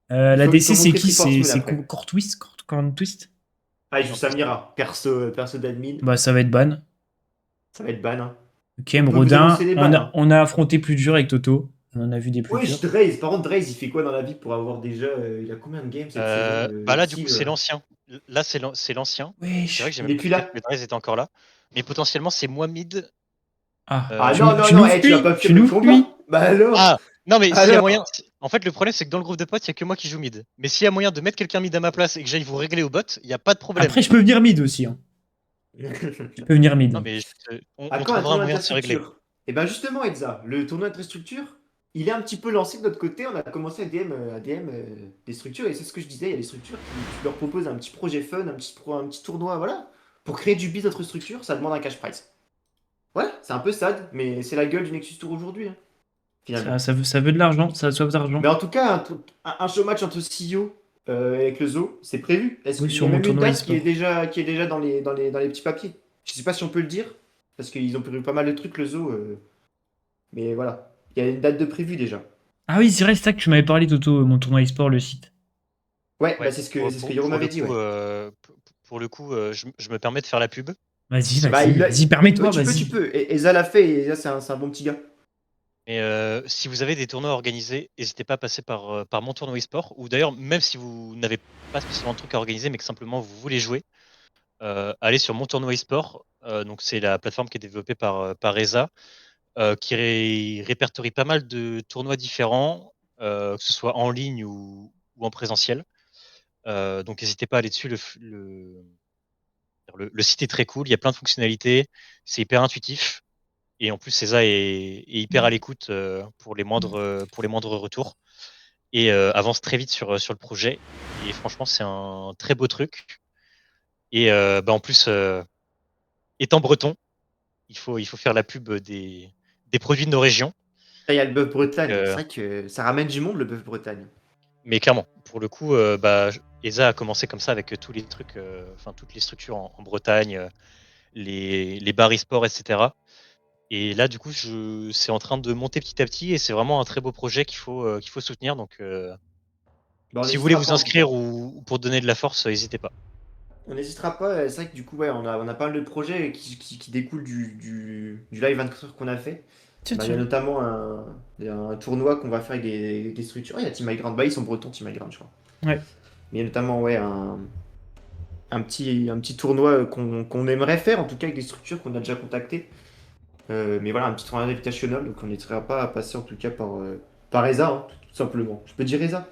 La Il faut DC, c'est montrer qui? Triforce Moon C'est après. Core Twist? Core Twist? Ah, il joue Samira. Perso d'admin. Bah, ça va être ban. Ça va être ban. Hein. Ok, On peut vous Rodin, annoncer les balles, hein. on a affronté plus dur avec Toto. On en a vu des plus Ouais, durs. Draze. Par contre, Draze, il fait quoi dans la vie pour avoir déjà. Il a combien de games cette saison Bah là, du Psy, coup, c'est l'ancien. Là, c'est l'ancien. C'est vrai Wesh. que j'ai Il même est pas plus fait gaffe là. que Drez était encore là. Mais potentiellement, c'est moins mid. Ah, Ah tu, non, non, tu non, nous tu vas fuis, pas tu fuir le nous combat. fuis. Bah alors. Ah non, mais s'il y a moyen. Alors. En fait, le problème, c'est que dans le groupe de potes, il y a que moi qui joue mid. Mais s'il y a moyen de mettre quelqu'un mid à ma place et que j'aille vous régler au bot, il n'y a pas de problème. Après, je peux venir mid aussi. Hein. Je peux venir Non, mid. mais À on quand un trouvera un tournoi moyen de se régler. interstructure? Et ben justement, Elsa, le tournoi interstructure, il est un petit peu lancé de notre côté. On a commencé à DM des structures, et c'est ce que je disais, il y a des structures qui tu leur proposes un petit projet fun, un petit tournoi, voilà, pour créer du biz entre structures, ça demande un cash prize. Ouais, c'est un peu sad, mais c'est la gueule du Nexus Tour aujourd'hui, hein, finalement. Ça veut de l'argent, ça a soif d'argent. Mais en tout cas, un showmatch entre CEO avec le Zoo, c'est prévu. Est-ce Oui, qu'il y a sur mon même une tournoi date e-sport. qui est déjà dans les petits papiers? Je sais pas si on peut le dire, parce qu'ils ont prévu pas mal de trucs, le Zoo. Mais voilà, il y a une date de prévu déjà. Ah oui, c'est vrai, c'est ça que tu m'avais parlé, Toto, mon tournoi e-sport, le site. Ouais, bah Ouais, c'est ce que Yoro m'avait dit, ouais. pour le coup, je me permets de faire la pub. Vas-y, Bah, vas-y, vas-y, permets-toi, tu vas-y. peux. Et Eza l'a fait, et Eza, c'est un bon petit gars. Et si vous avez des tournois organisés, n'hésitez pas à passer par mon tournoi e-sport. Ou d'ailleurs, même si vous n'avez pas spécialement de trucs à organiser, mais que simplement vous voulez jouer, allez sur mon tournoi e-sport. Donc c'est la plateforme qui est développée par ESA, qui répertorie pas mal de tournois différents, que ce soit en ligne ou en présentiel. Donc n'hésitez pas à aller dessus. Le site est très cool, il y a plein de fonctionnalités, c'est hyper intuitif. Et en plus, CESA est hyper à l'écoute pour les moindres retours et avance très vite sur le projet. Et franchement, c'est un très beau truc. Et en plus, étant breton, il faut faire la pub des produits de nos régions. Là, il y a le bœuf Bretagne. C'est Euh, vrai que ça ramène du monde, le bœuf Bretagne. mais clairement, pour le coup, ESA a commencé comme ça avec tous les trucs, enfin toutes les structures en Bretagne, les bars e-sport, etc. Et là, du coup, c'est en train de monter petit à petit et c'est vraiment un très beau projet qu'il faut soutenir. Donc, Bah, on si vous voulez n'hésitera vous pas en tout cas. inscrire ou pour donner de la force, n'hésitez pas. On n'hésitera pas. C'est vrai que du coup, ouais, on a pas mal de projets qui découlent du live 24 heures qu'on a fait. Tiens, Bah, il y a tiens. notamment un tournoi qu'on va faire avec des structures. Ah, il y a Team High Ground. Bah, ils sont bretons, Team High Ground, je crois. Ouais. Mais il y a notamment, ouais, un petit tournoi qu'on aimerait faire, en tout cas avec des structures qu'on a déjà contactées. Mais voilà, un petit tournoi invitational, donc on n'hésitera pas à passer en tout cas par ESA, hein, tout simplement. Je peux dire ESA.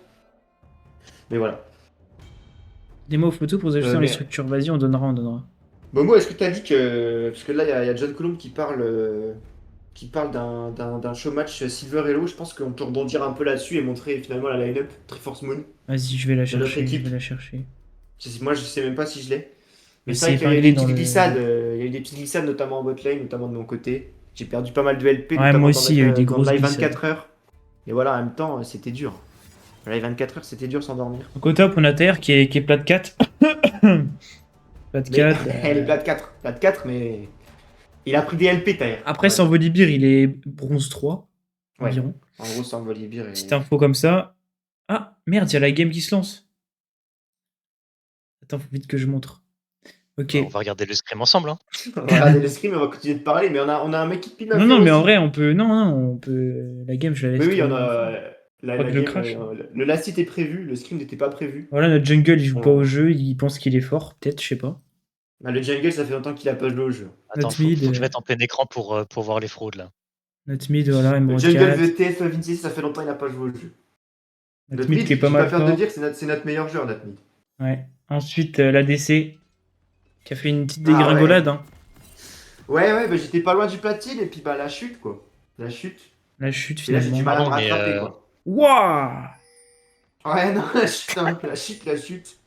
Mais voilà. Des mots photos pour vous ajouter dans les Mais structures. Vas-y, on donnera, on donnera. Momo, est-ce que tu as dit que. Parce que là, il y a John Coulomb qui parle d'un show match Silver Hello. Je pense qu'on peut rebondir un peu là-dessus et montrer finalement la line-up Triforce Moon Vas-y, je vais la de notre chercher, je équipe. vais la chercher. Moi, je sais même pas si je l'ai. Mais Mais c'est c'est vrai qu'il y a eu épinglé des dans petites le. glissades. Il y a eu des petites glissades, notamment en botlane, notamment de mon côté. J'ai perdu pas mal de LP, Ouais, moi notamment aussi, il y a eu des dans le grosses live glissades. 24 heures. Et voilà, en même temps, c'était dur. Le live 24 heures, c'était dur sans dormir. Donc au top, on a Terre qui est plat de 4. Plat de Mais 4. elle est plate 4. Plate 4, mais il a pris des LP, Taher. Après, sans Volibear, il est bronze 3 Ouais. environ. En gros, sans Volibear. Petite info comme ça. Ah, merde, il y a la game qui se lance. Attends, faut vite que je montre. Ok. On va regarder le scrim ensemble. Hein. On va regarder le stream et on va continuer de parler, mais on a un mec qui pile à Non, faire non, mais en aussi. vrai, on peut. Non, non, on peut. La game, je la Mais laisse oui, on tourner à fond. a Pas la que je game, crache. le last hit est prévu, le scrim n'était pas prévu. Voilà, notre jungle, il joue pas On- au jeu, il pense qu'il est fort, peut-être, je sais pas. Bah, le jungle, ça fait longtemps qu'il a pas joué au jeu. Attends, Notre faut mid, que je mette en plein écran pour voir les fraudes là. voilà, Le Emerald jungle 4. VTF Vinci, ça fait longtemps qu'il a pas joué au jeu. Notre mid qui est pas j'ai mal pas peur de fort. dire, c'est notre meilleur joueur, notre mid. Ouais. Ensuite, l'ADC qui a fait une petite Ah ouais. dégringolade. Hein. Ouais, bah, j'étais pas loin du platine, et puis bah la chute, quoi. La chute. La chute Et là, j'ai du finalement. mal à me Pardon, mais rattraper, quoi. Wouah! Ouais, non, la chute, hein, la chute.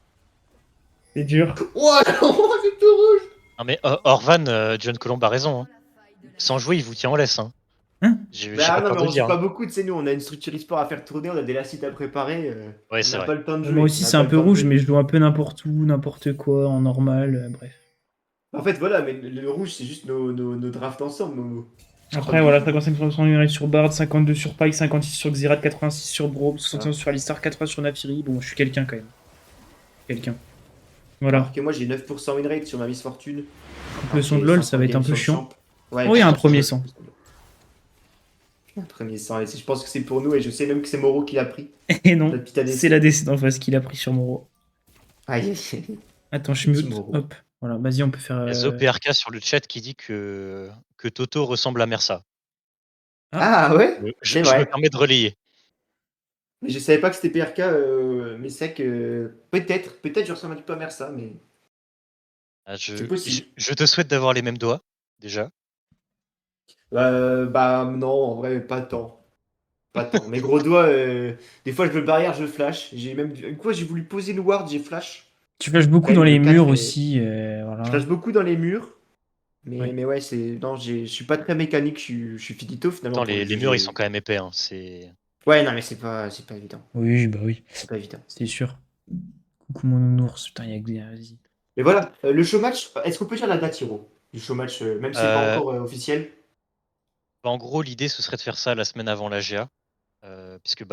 C'est dur. Oh, non, c'est tout rouge. non, mais Orvan, John Colomb a raison. Hein. Sans jouer, il vous tient en laisse. Hein. Hein? J'ai Bah pas non, peur mais de on le joue dire. pas Hein. beaucoup, tu sais, nous, on a une structure e-sport à faire tourner, on a des lacites à préparer. Ouais, On c'est n'a vrai. pas le temps de jouer. Moi aussi, on n'a c'est pas un le peu temps de rouge, jouer. mais je joue un peu n'importe où, n'importe quoi, en normal, bref. En fait, voilà, mais le rouge, c'est juste nos drafts ensemble, Momo. Après, voilà, 55% numérique sur Bard, 52 sur Pike, 56 sur Xerath, 86 sur Braum, 61 sur Alistar, 80 sur Naafiri. Bon, je suis quelqu'un quand même. Quelqu'un. Voilà. Alors que moi, j'ai 9% win rate sur ma Miss Fortune. Le son de LoL, ça va être un peu chiant. Ouais, Oh, il y a un puis- premier sang. Un premier sang. Et je pense que c'est pour nous et je sais même que c'est Moreau qui l'a pris. Et non, Notre petit c'est ADC. la DC d'en face qu'il a pris sur Moro. Aïe. Attends, je Petit mute. Moreau. Hop. Voilà, vas-y, on peut faire. Il y a ZoPRK sur le chat qui dit que Toto ressemble à Mersa. Ah ouais, c'est Je me vrai. permets de relayer. Mais je savais pas que c'était PRK, mais c'est vrai que peut-être je ressemble un petit peu à Mersa, mais Ah, c'est possible. je te souhaite d'avoir les mêmes doigts, déjà. Bah non, en vrai, pas tant. Pas tant. Mes gros doigts, des fois je me barrière, je flash. J'ai même une fois j'ai voulu poser le ward, j'ai flash. Tu flashes beaucoup Quand dans même, les le 4 murs est- aussi. Je Voilà. flash beaucoup dans les murs. Ouais. Mais ouais, c'est. Non, je suis pas très mécanique, je suis finito finalement Attends, pour le les murs, ils sont juger. quand même épais. Hein. C'est... Ouais, non, mais c'est pas évident. Oui, bah oui, C'est pas évident. c'est sûr. Coucou mon nounours. Putain, il y a que vas-y. Mais voilà, le showmatch, est-ce qu'on peut dire la date, Hiro? Du showmatch, même si c'est pas encore officiel. En gros, l'idée, ce serait de faire ça la semaine avant la GA. Puisque,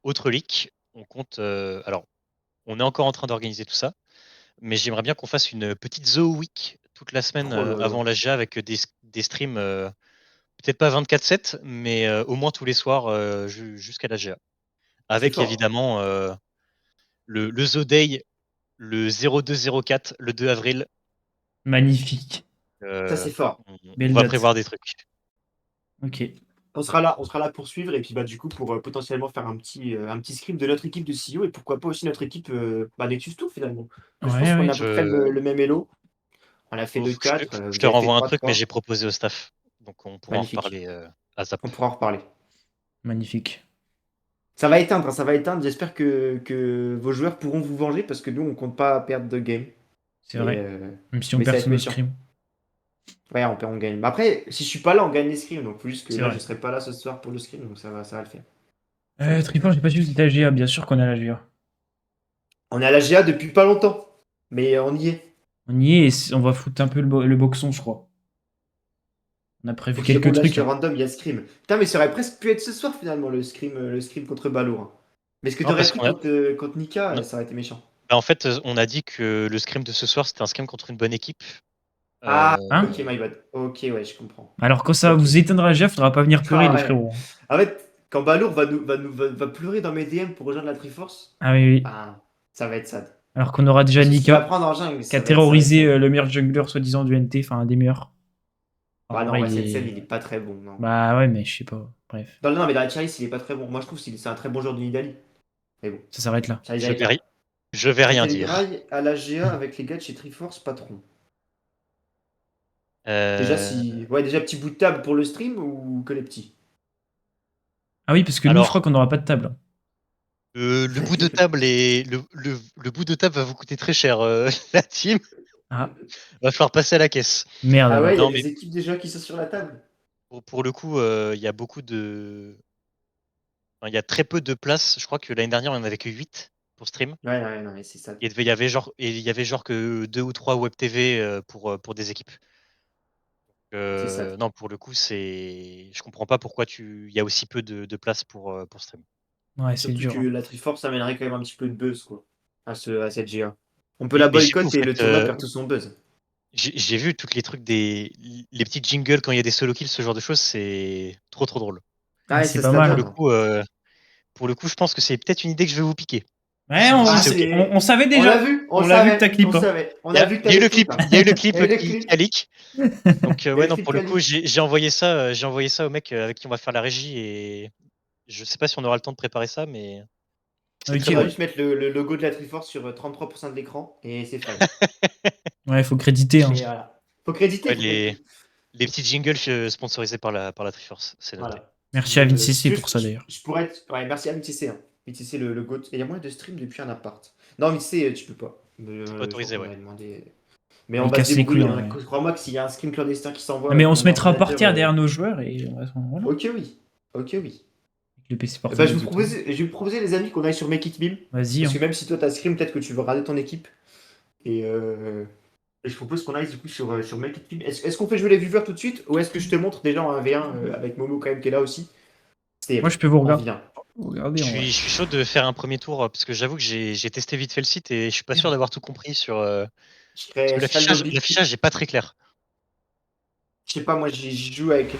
autre leak, on compte. Alors, on est encore en train d'organiser tout ça. Mais j'aimerais bien qu'on fasse une petite Zoo Week toute la semaine Oh là là. avant la GA avec des streams, peut-être pas 24/7, mais au moins tous les soirs jusqu'à la GA. C'est Avec fort. évidemment le Zoo Day, le 0204, le 2 avril. Magnifique. Ça, Euh, c'est fort. on Belle va date. prévoir des trucs. Ok. On sera là pour suivre et puis du coup pour potentiellement faire un petit script de notre équipe de CEO et pourquoi pas aussi notre équipe Nexus Tour finalement. Je pense Ouais, qu'on a oui. à peu près le même elo. On a fait Faut que 2-4, je vous te avez fait renvoie un truc, mais 3-3. j'ai proposé au staff. Donc on pourra en Magnifique. reparler à Zap. On pourra en reparler. Magnifique. Ça va éteindre, hein, ça va éteindre. J'espère que vos joueurs pourront vous venger parce que nous on compte pas perdre de game. C'est Mais, vrai. Même si on mais ça perd va sous être nos méchant. scrims. Ouais, on perd, on gagne. Mais après, si je suis pas là, on gagne les scrims. Donc faut juste que C'est là vrai. je serai pas là ce soir pour le scrim, donc ça va le faire. Ça va le faire. Triple, j'ai pas su si c'était la GA. Bien sûr qu'on a la GA. On est à la GA depuis pas longtemps. Mais on y est. On y est et on va foutre un peu le boxon, je crois. On a prévu Faut qu'il quelques relâche trucs. les Hein. random, il y a Scream. Putain, mais ça aurait presque pu être ce soir finalement le scrim contre Balour. Hein. Mais ce que Non, t'aurais parce pris qu'on a. contre Nika, on a- ça aurait été méchant. En fait, on a dit que le scrim de ce soir, c'était un scrim contre une bonne équipe. Ah, Hein? ok, my bad. Ok, ouais, je comprends. Alors quand ça va Ok. vous éteindre la GA, faudra pas venir pleurer, Ah les ouais. frérots. En fait, quand Balour va pleurer dans mes DM pour rejoindre la Triforce, Ah oui, oui. bah, ça va être sad. Alors qu'on aura déjà Parce que ce qu'il va Nika prendre en jungle, qui a ça va être terrorisé sad. le meilleur jungler soi-disant du NT, enfin un des meilleurs. Alors, Bah en non, vrai, ouais, il Sensen, il est. est pas très bon. Non. Bah ouais, mais je sais pas. Bref, Non, mais dans la Chalice, il est pas très bon. Moi, je trouve que c'est un très bon joueur de Nidalee. Mais bon, ça s'arrête là. ça y Je vais, arrivera. je vais rien Quel dire. graille à la GA avec les gars de chez Triforce, patron? Déjà, Euh, si. Ouais, déjà, petit bout de table pour le stream ou que les petits? Ah oui, parce que nous, je crois alors, qu'on n'aura pas de table. le bout de table le bout de table va vous coûter très cher, la team. Ah, Va falloir passer à la caisse. merde Ah ouais, il y a alors. Non, mais des équipes déjà qui sont sur la table. pour le coup, il y a beaucoup de. Enfin, il y a très peu de places. Je crois que l'année dernière, on en avait que 8 pour stream. Ouais, ouais, non, mais c'est ça. Il y avait genre que 2 ou 3 web TV pour des équipes. C'est ça. Non, pour le coup, je comprends pas pourquoi il y a aussi peu de place pour stream. Ouais, c'est Surtout dur. que Hein. la Triforce amènerait quand même un petit peu de buzz, quoi, à cette GA. On peut la Mais j'ai vu, vous boycott et le faites, tournoi perd tout son buzz. j'ai vu toutes les trucs les petits jingles quand il y a des solo kills, ce genre de choses, c'est trop trop drôle. Ah Ah, ouais, c'est ça pas se la mal. Pour Hein. le donne. Hein. coup, pour le coup, je pense que c'est peut-être une idée que je vais vous piquer. Ouais, on, Ah, Si c'est ok. on savait On l'a déjà. vu, on On l'a vu que savait, t'as on clip. Hein. savait. On a vu que Il y a eu t'avais le clip. clip, Hein. il y a eu le clip Il y a eu le qui clip. a leak. Donc Il y a eu ouais, le non, clip pour qui le a coup, leak. j'ai envoyé ça au mec avec qui on va faire la régie et je sais pas si on aura le temps de préparer ça, mais c'est Ok, très On va drôle. ouais. juste mettre le logo de la Triforce sur 33% de l'écran et c'est fine. Ouais, faut créditer. Hein. Et voilà. Faut créditer, Ouais, faut créditer. les petits jingles sponsorisés par la Triforce, c'est noté. Voilà. Merci à Si tu VinCC veux, pour ça d'ailleurs. je pourrais être. Ouais, merci à MTC. Hein. MTC, le GOAT. Et il y a moyen de stream depuis un appart. Non, MTC, tu peux pas. C'est pas Je crois autorisé, qu'on ouais. avait demandé. Mais on Il va se casse les couilles débrouiller. en Hein. vrai. Crois-moi que s'il y a un stream clandestin qui Ah, s'envoie mais avec on se mon mettra par ordinateur. terre derrière nos joueurs et on va voilà. Ok, oui. Ok, oui. Avec le PC Eh ben, portable et tout. je vais vous proposer, les amis, qu'on aille sur Make It Meme. Vas-y. Parce Hein. que même si toi t'as scrim, peut-être que tu veux regarder ton équipe. Et je propose qu'on aille du coup sur Make It Meme. Est-ce qu'on fait jouer les viewers tout de suite? Ou est-ce que je te montre déjà en 1v1 avec Momo quand même qui est là aussi? Moi, C'était je peux vous en regarder. vient. Regardez en vrai. Je suis chaud de faire un premier tour parce que j'avoue que j'ai testé vite fait le site et je suis pas sûr d'avoir tout compris sur. Parce que Je ferai le l'affichage est pas très clair. Je sais pas, moi j'y joue avec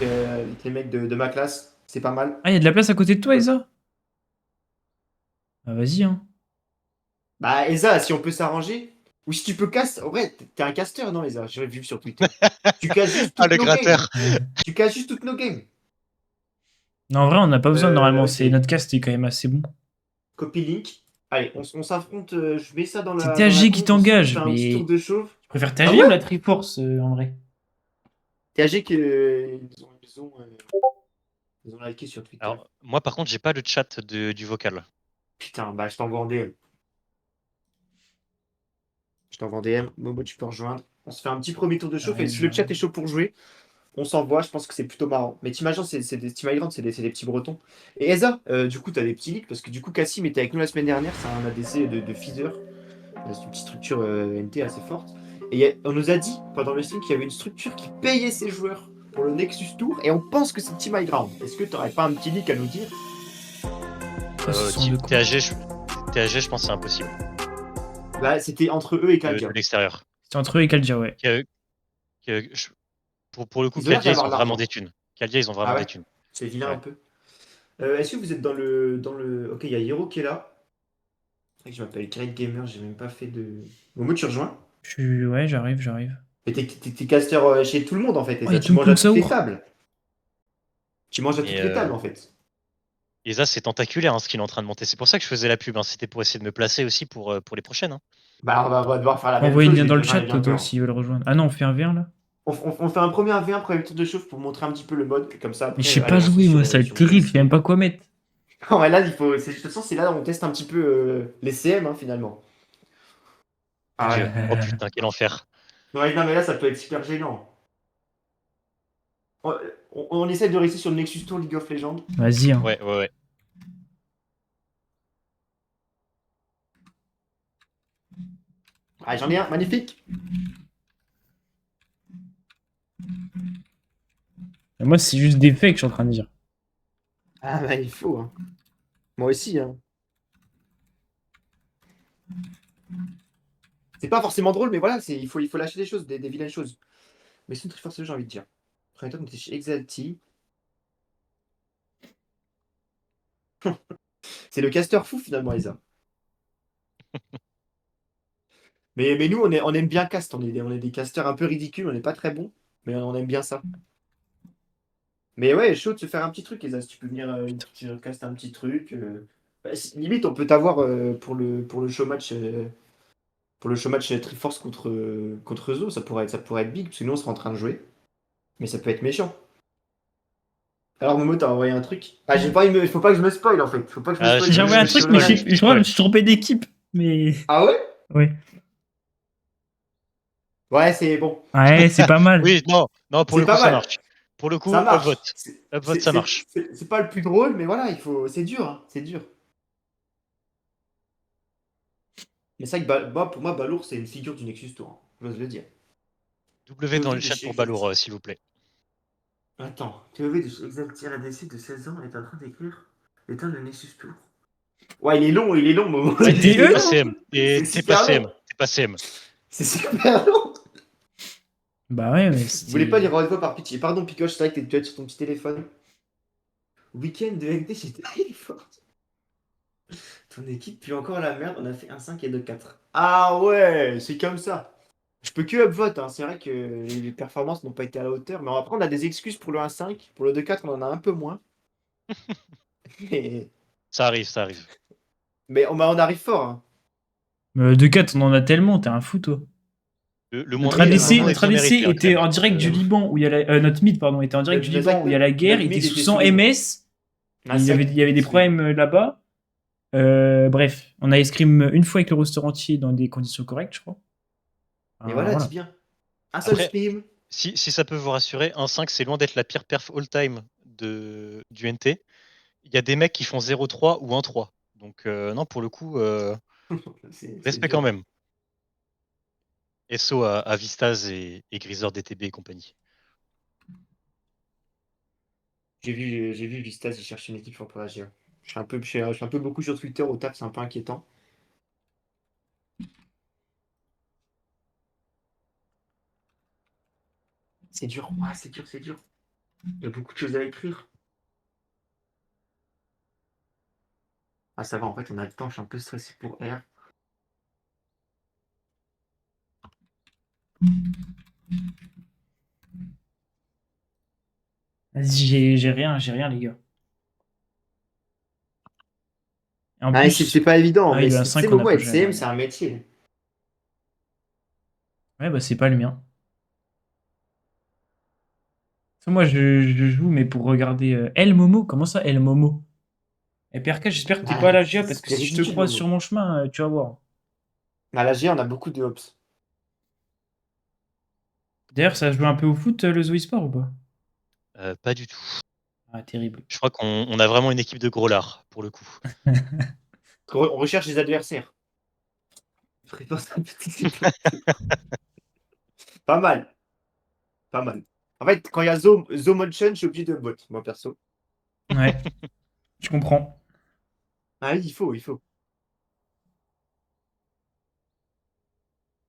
les mecs de ma classe. C'est pas mal. Ah, il y a de la place à côté de toi, Isa? Ah, vas-y, hein. Bah, Eza, si on peut s'arranger. Ou si tu peux caster. En vrai, t'es un casteur, non, Eza? J'ai vu sur Twitter. Tu casses juste Ah, toutes le nos games. gratteur. Tu casses juste toutes nos games. Non, en vrai, on n'a pas besoin, normalement. Ok. C'est Notre cast est quand même assez bon. Copy link. Allez, on s'affronte. Je mets ça C'est dans la THG qui con. On fait t'engage, un petit tour mais de chauve. je préfère Ah THG ouais? ou la Triforce, en vrai? THG ils ont liké sur Twitter. Alors, moi, par contre, j'ai pas le chat du vocal. Putain, bah je t'envoie en DM. Je t'envoie en DM. Momo, tu peux rejoindre. On se fait un petit premier tour de chauffe. Et J'arrive, si le chat j'arrive. est chaud pour jouer, on s'envoie. Je pense que c'est plutôt marrant. Mais t'imagines, c'est des Team Migrants, c'est des petits Bretons. Et Eza, du coup, t'as des petits leaks parce que du coup, Cassim était avec nous la semaine dernière. C'est un ADC de Feather. C'est une petite structure NT assez forte. Et on nous a dit pendant le stream qu'il y avait une structure qui payait ses joueurs pour le Nexus Tour. Et on pense que c'est Team High Ground. Est-ce que t'aurais pas un petit leak à nous dire? Ça, ce sont de quoi? THG, je pense que c'est impossible Bah, c'était entre eux et de Kaldia. l'extérieur. C'est entre eux et Kaldia, ouais. Que- que je- pour le coup, Ils ont l'air Kaldia, ils d'avoir ont de vraiment l'argent. des thunes. Kaldia, ils ont Ah vraiment des ouais? thunes. C'est vilain un Ouais. peu. Est-ce que vous êtes dans le... Ok, il y a Hero qui est là. C'est vrai que je m'appelle Great Gamer, j'ai même pas fait de... Momo, tu rejoins? Ouais, j'arrive, j'arrive. Mais t'es caster chez tout le monde en fait, et Oh, ça, il tu tombe manges à toutes les Saour. tables. Tu manges à Mais toutes les tables en fait. et ça, c'est tentaculaire hein, ce qu'il est en train de monter. C'est pour ça que je faisais la pub. Hein. C'était pour essayer de me placer aussi pour les prochaines. Hein. Bah, on va devoir faire la même Envoyez le chose, lien les dans le deux chat, et bien Toto, peur. s'ils veulent rejoindre. Ah non, on fait un V1 là? On fait un premier AV1, premier tour de chauffe pour montrer un petit peu le mode, puis comme ça Mais je après, sais pas allez, on se jouer, moi, sur, ça va être sur terrible, je sais même GSC. pas quoi mettre. Non, mais là, il faut... De toute façon, c'est là où on teste un petit peu les CM, hein, finalement. Mon Ah Dieu. ouais. Oh putain, quel enfer. Ouais, non, mais là, ça peut être super gênant. On, on essaie de rester sur le Nexus Tour League of Legends. Vas-y, hein. Ouais. Ah, j'en ai un, magnifique. Et moi, c'est juste des fakes, je suis en train de dire. Ah, bah, il faut, hein. Moi aussi, hein. C'est pas forcément drôle, mais voilà, il faut lâcher des choses, des vilaines choses. Mais c'est une très force, j'ai envie de dire. Premier temps, on était chez Exalti. C'est le caster fou, finalement, Isa. Mais nous, on aime bien cast. On est des casters un peu ridicules, on n'est pas très bons, mais on aime bien ça. Mais ouais, chaud de se faire un petit truc, Isa. Si tu peux venir tu cast un petit truc. Bah, limite, on peut t'avoir pour le showmatch. Pour le showmatch Triforce contre Zo, ça pourrait être big, parce que nous on sera en train de jouer. Mais ça peut être méchant. Alors Momo, t'as envoyé un truc. Ah, j'ai pas faut pas que je me spoil en fait. Faut pas que je me Ah, spoil. J'ai je envoyé un me suis truc, mais spoil, je crois que je me suis trompé d'équipe. Mais. Ah ouais? Ouais. Ouais, c'est bon. Ouais, c'est pas mal. Oui, non, pour C'est le coup, pas ça mal. marche. Pour le coup, Ça marche. upvote. Upvote, ça marche. C'est pas le plus drôle, mais voilà, il faut. C'est dur, hein. C'est dur. Mais c'est vrai que pour moi, Balour, c'est une figure du Nexus Tour. Hein. J'ose le dire. W dans le chat pour Balour, s'il vous plaît. Attends, TEV de Exaltier ADC de 16 ans est en train d'écrire l'état de Nexus Tour. Ouais, il est long, Momo. Ouais, C'était t'es eux? pas CM. C'est T'es pas super CM. long. T'es pas CM. C'est super long. Bah ouais, mais Vous voulez pas c'était. lire une fois par pitié? Pardon, Picoche, c'est vrai que tu es sur ton petit téléphone. Week-end de NT, j'étais très forte. Ton équipe pue encore la merde, on a fait un 5 et 2-4. Ah ouais, c'est comme ça. Je peux que upvote, hein. C'est vrai que les performances n'ont pas été à la hauteur, mais après on a des excuses pour le 1-5. Pour le 2-4, on en a un peu moins. Mais, Ça arrive, ça arrive. mais on arrive fort. Hein. De 4, on en a tellement, t'es un fou, toi. Le Notre monde, le Oui, ADC, monde est notre bien ADC mérité, hein, quand était même. en direct du Liban, où il y a notre mid, pardon, était en direct du Liban, où il y a la guerre, il était sous 100 MS, il y avait des problèmes là-bas. Bref, on a escrime une fois avec le roster entier dans des conditions correctes, je crois. Et voilà, dis bien. Un seul Après, stream. si ça peut vous rassurer, 1-5, c'est loin d'être la pire perf all-time du NT. Il y a des mecs qui font 0-3 ou 1-3. Donc, non, pour le coup, C'est respect quand dur. même. SO à Vistaz et Grisor DTB et compagnie. J'ai vu Vistas, il cherche une équipe pour réagir. Je suis un peu beaucoup sur Twitter au taf, c'est un peu inquiétant. C'est dur. Ouais, c'est dur, c'est dur. Il y a beaucoup de choses à écrire. Ah, ça va, en fait, on a le temps. Je suis un peu stressé pour R. Vas-y, j'ai rien, les gars. Et en Ah, c'est plus, pas évident, il mais y en a tu sais, 5 qu'on n'a Momo, pas joué la LCM, c'est dernière. un métier. Ouais, bah c'est pas le mien. Moi, je joue, mais pour regarder El Momo. Comment ça, El Momo? Et PRK, j'espère que t'es pas à Ah, la GA, parce que c'est si je te ridicule, croise Momo. sur mon chemin, tu vas voir. À la G, on a beaucoup de hops. D'ailleurs, ça joue un peu au foot, le Zoe Sport ou pas? Pas du tout. Ah, terrible. Je crois qu'on a vraiment une équipe de gros lards, pour le coup. On recherche des adversaires. Fréquence un petit peu. Pas mal. Pas mal. En fait, quand il y a Zo Motion, je suis obligé de bot, moi perso. Ouais, je comprends. Ah oui, il faut.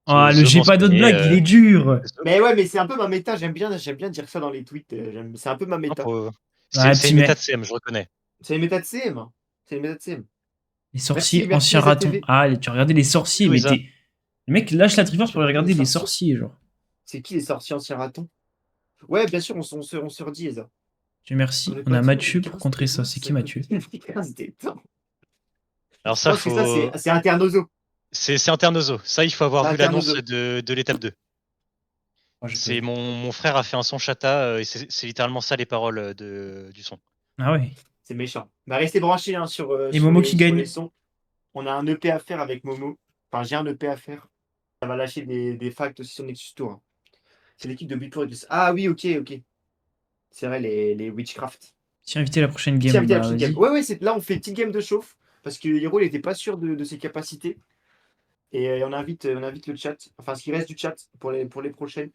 Ah, le The j'ai pas d'autre mentionné, blague, il est dur. Mais ouais, mais c'est un peu ma méta, j'aime bien dire ça dans les tweets. C'est un peu ma non, méta. c'est Ah, c'est t'y une méta de mets. CM, je reconnais. C'est une méta de CM. C'est une méta de CM. Les Merci, sorciers, merci anciens les ratons. ATV. Ah, tu as regardé les sorciers, Bisous, mais Isa. t'es. Le mec lâche la Triforce pour aller Les regarder les sorciers. sorciers, genre. C'est qui les sorciers anciens ratons? Ouais, bien sûr, on se redit, Eza. Dieu On merci, n'est on pas a dit, Mathieu pour contrer ça. C'est qui Mathieu? 15 des temps. Alors Je ça, pense que ça, c'est Internozo. c'est Internozo. Ça, il faut avoir C'est vu l'annonce Internozo. de l'étape 2. Oh, j'ai pas C'est vu. mon frère a fait un son chata, et c'est littéralement ça les paroles du son. Ah ouais. C'est méchant. Bah, restez branchés hein, Et Momo qui sur les gagne. sons. On a un EP à faire avec Momo. Enfin, j'ai un EP à faire. Ça va lâcher des facts aussi sur Nexus Tour, hein. C'est l'équipe de Bullpur. Ah oui, ok. C'est vrai, les Witchcraft. Si invité à la prochaine Si, game, invité à la bah petite game. vas-y. Ouais, là, on fait une petite game de chauffe. Parce que Hero, il n'était pas sûr de ses capacités. Et on invite le chat. Enfin, ce qui reste du chat pour les prochaines.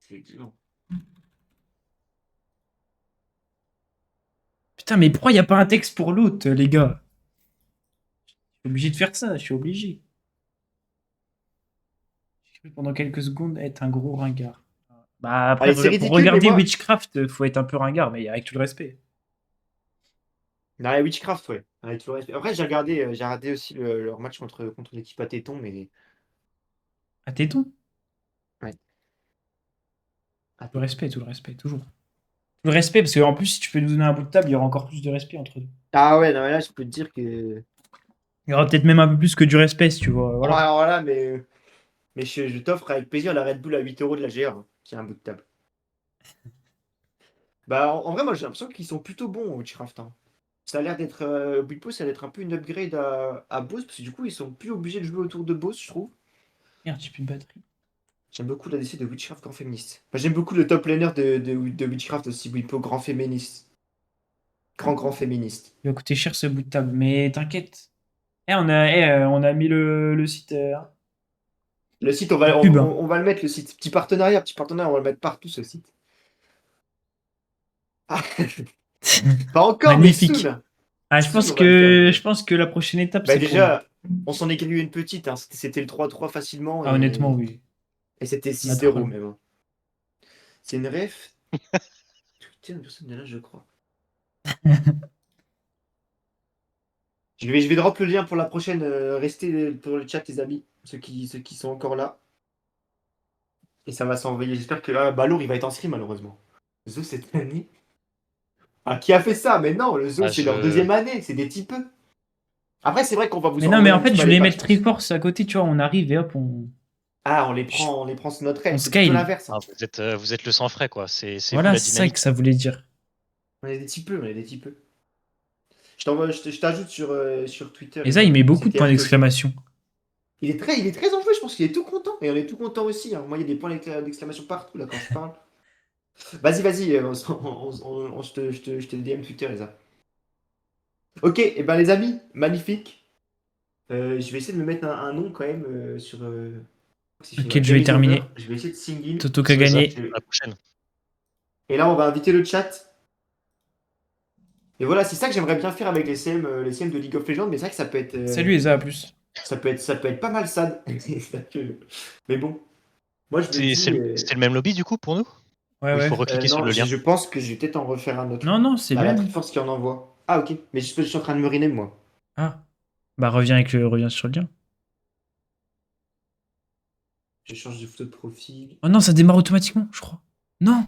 C'est excellent. Putain, mais pourquoi y a pas un texte pour l'autre, les gars? Je suis obligé de faire ça, je suis obligé. J'ai cru pendant quelques secondes être un gros ringard. Bah après, Allez, c'est pour ridicule, mais regarder moi. Witchcraft, faut être un peu ringard, mais avec tout le respect. Non, la Witchcraft, ouais. Avec tout le respect. Après, j'ai regardé aussi leur match contre l'équipe à Téton, mais. À téton. Ouais, à Tout le Téton. respect, tout le respect, toujours. Tout le respect, parce qu'en plus, si tu peux nous donner un bout de table, il y aura encore plus de respect entre nous. Ah ouais, non, mais là, je peux te dire que. Il y aura peut-être même un peu plus que du respect, si tu vois. Oh, Voilà. alors là, mais je t'offre avec plaisir la Red Bull à 8 € de la GR, hein, qui est un bout de table. Bah, en vrai, moi, j'ai l'impression qu'ils sont plutôt bons au Witchcraft, hein. Ça a l'air d'être. Bullpo, ça a l'air d'être un peu une upgrade à Boss, parce que du coup, ils sont plus obligés de jouer autour de Boss, je trouve. Merde, j'ai plus de batterie. J'aime beaucoup la DC de Witchcraft grand féministe. Enfin, j'aime beaucoup le top laner de Witchcraft aussi, Bullpo grand féministe. Grand féministe. Il va coûter cher ce bout de table, mais t'inquiète. On a mis le site. Le site, La pub, hein. on va le mettre, le site. Petit partenariat, on va le mettre partout, ce site. Ah, pas encore, mais Magnifique. soon. Ah, Soon, on va le faire. je pense que la prochaine étape, Bah c'est pour nous. déjà, on s'en est grillé une petite, hein. C'était le 3-3 facilement, Ah, honnêtement, oui. et c'était On a de 6-0 preuves. même, hein. C'est une ref. Putain, personne n'est là, je crois. Je vais drop le lien pour la prochaine. Restez pour le chat, les amis, ceux qui sont encore là. Et ça va s'envoyer. J'espère que Balour, il va être inscrit, malheureusement. Zo, cette année. Ah, qui a fait ça? Mais non, le Zo, Ah, c'est leur deuxième année. C'est des typeux. Après, c'est vrai qu'on va vous Mais non, mais envoyer en un fait, petit je peu à voulais l'épaule, mettre je pense. Triforce à côté, tu vois. On arrive et hop, Ah, Chut, on les prend sous notre on aile. C'est plutôt scale. l'inverse, hein. ah, vous êtes le sang frais, quoi. C'est vous Voilà, la c'est ça que dynamique. ça voulait dire. On est des typeux, on est des typeux. Je t'ajoute sur Twitter, Et ça, il met beaucoup de c'était points R. Token. d'exclamation. Il est très enjoué, je pense qu'il est tout content. Et on est tout content aussi, hein. Moi, il y a des points d'exclamation partout, là, quand je parle. Vas-y, je te DM Twitter, les gars. Ok, et ben les amis, magnifique. Je vais essayer de me mettre un nom quand même sur. Si Ok, ma je vais game is over. terminer. Je vais essayer de sing in. Toto qui a Bisous, Isa. gagné. À la prochaine. Et là, on va inviter le chat. Et voilà, c'est ça que j'aimerais bien faire avec les CM de League of Legends, mais c'est vrai que Salut Eza, à plus. ça peut être pas mal sad. Mais bon, moi je me dis, C'est le même lobby du coup pour nous? Ouais, Ou il ouais. faut recliquer sur non, le lien? je pense que je vais peut-être en refaire un autre. Non, non, c'est La bien. Triforce qui en envoie. Ah ok, mais je suis en train de me rename moi. Ah. Bah, reviens sur le lien. Je change de photo de profil. Oh non, ça démarre automatiquement, je crois. Non.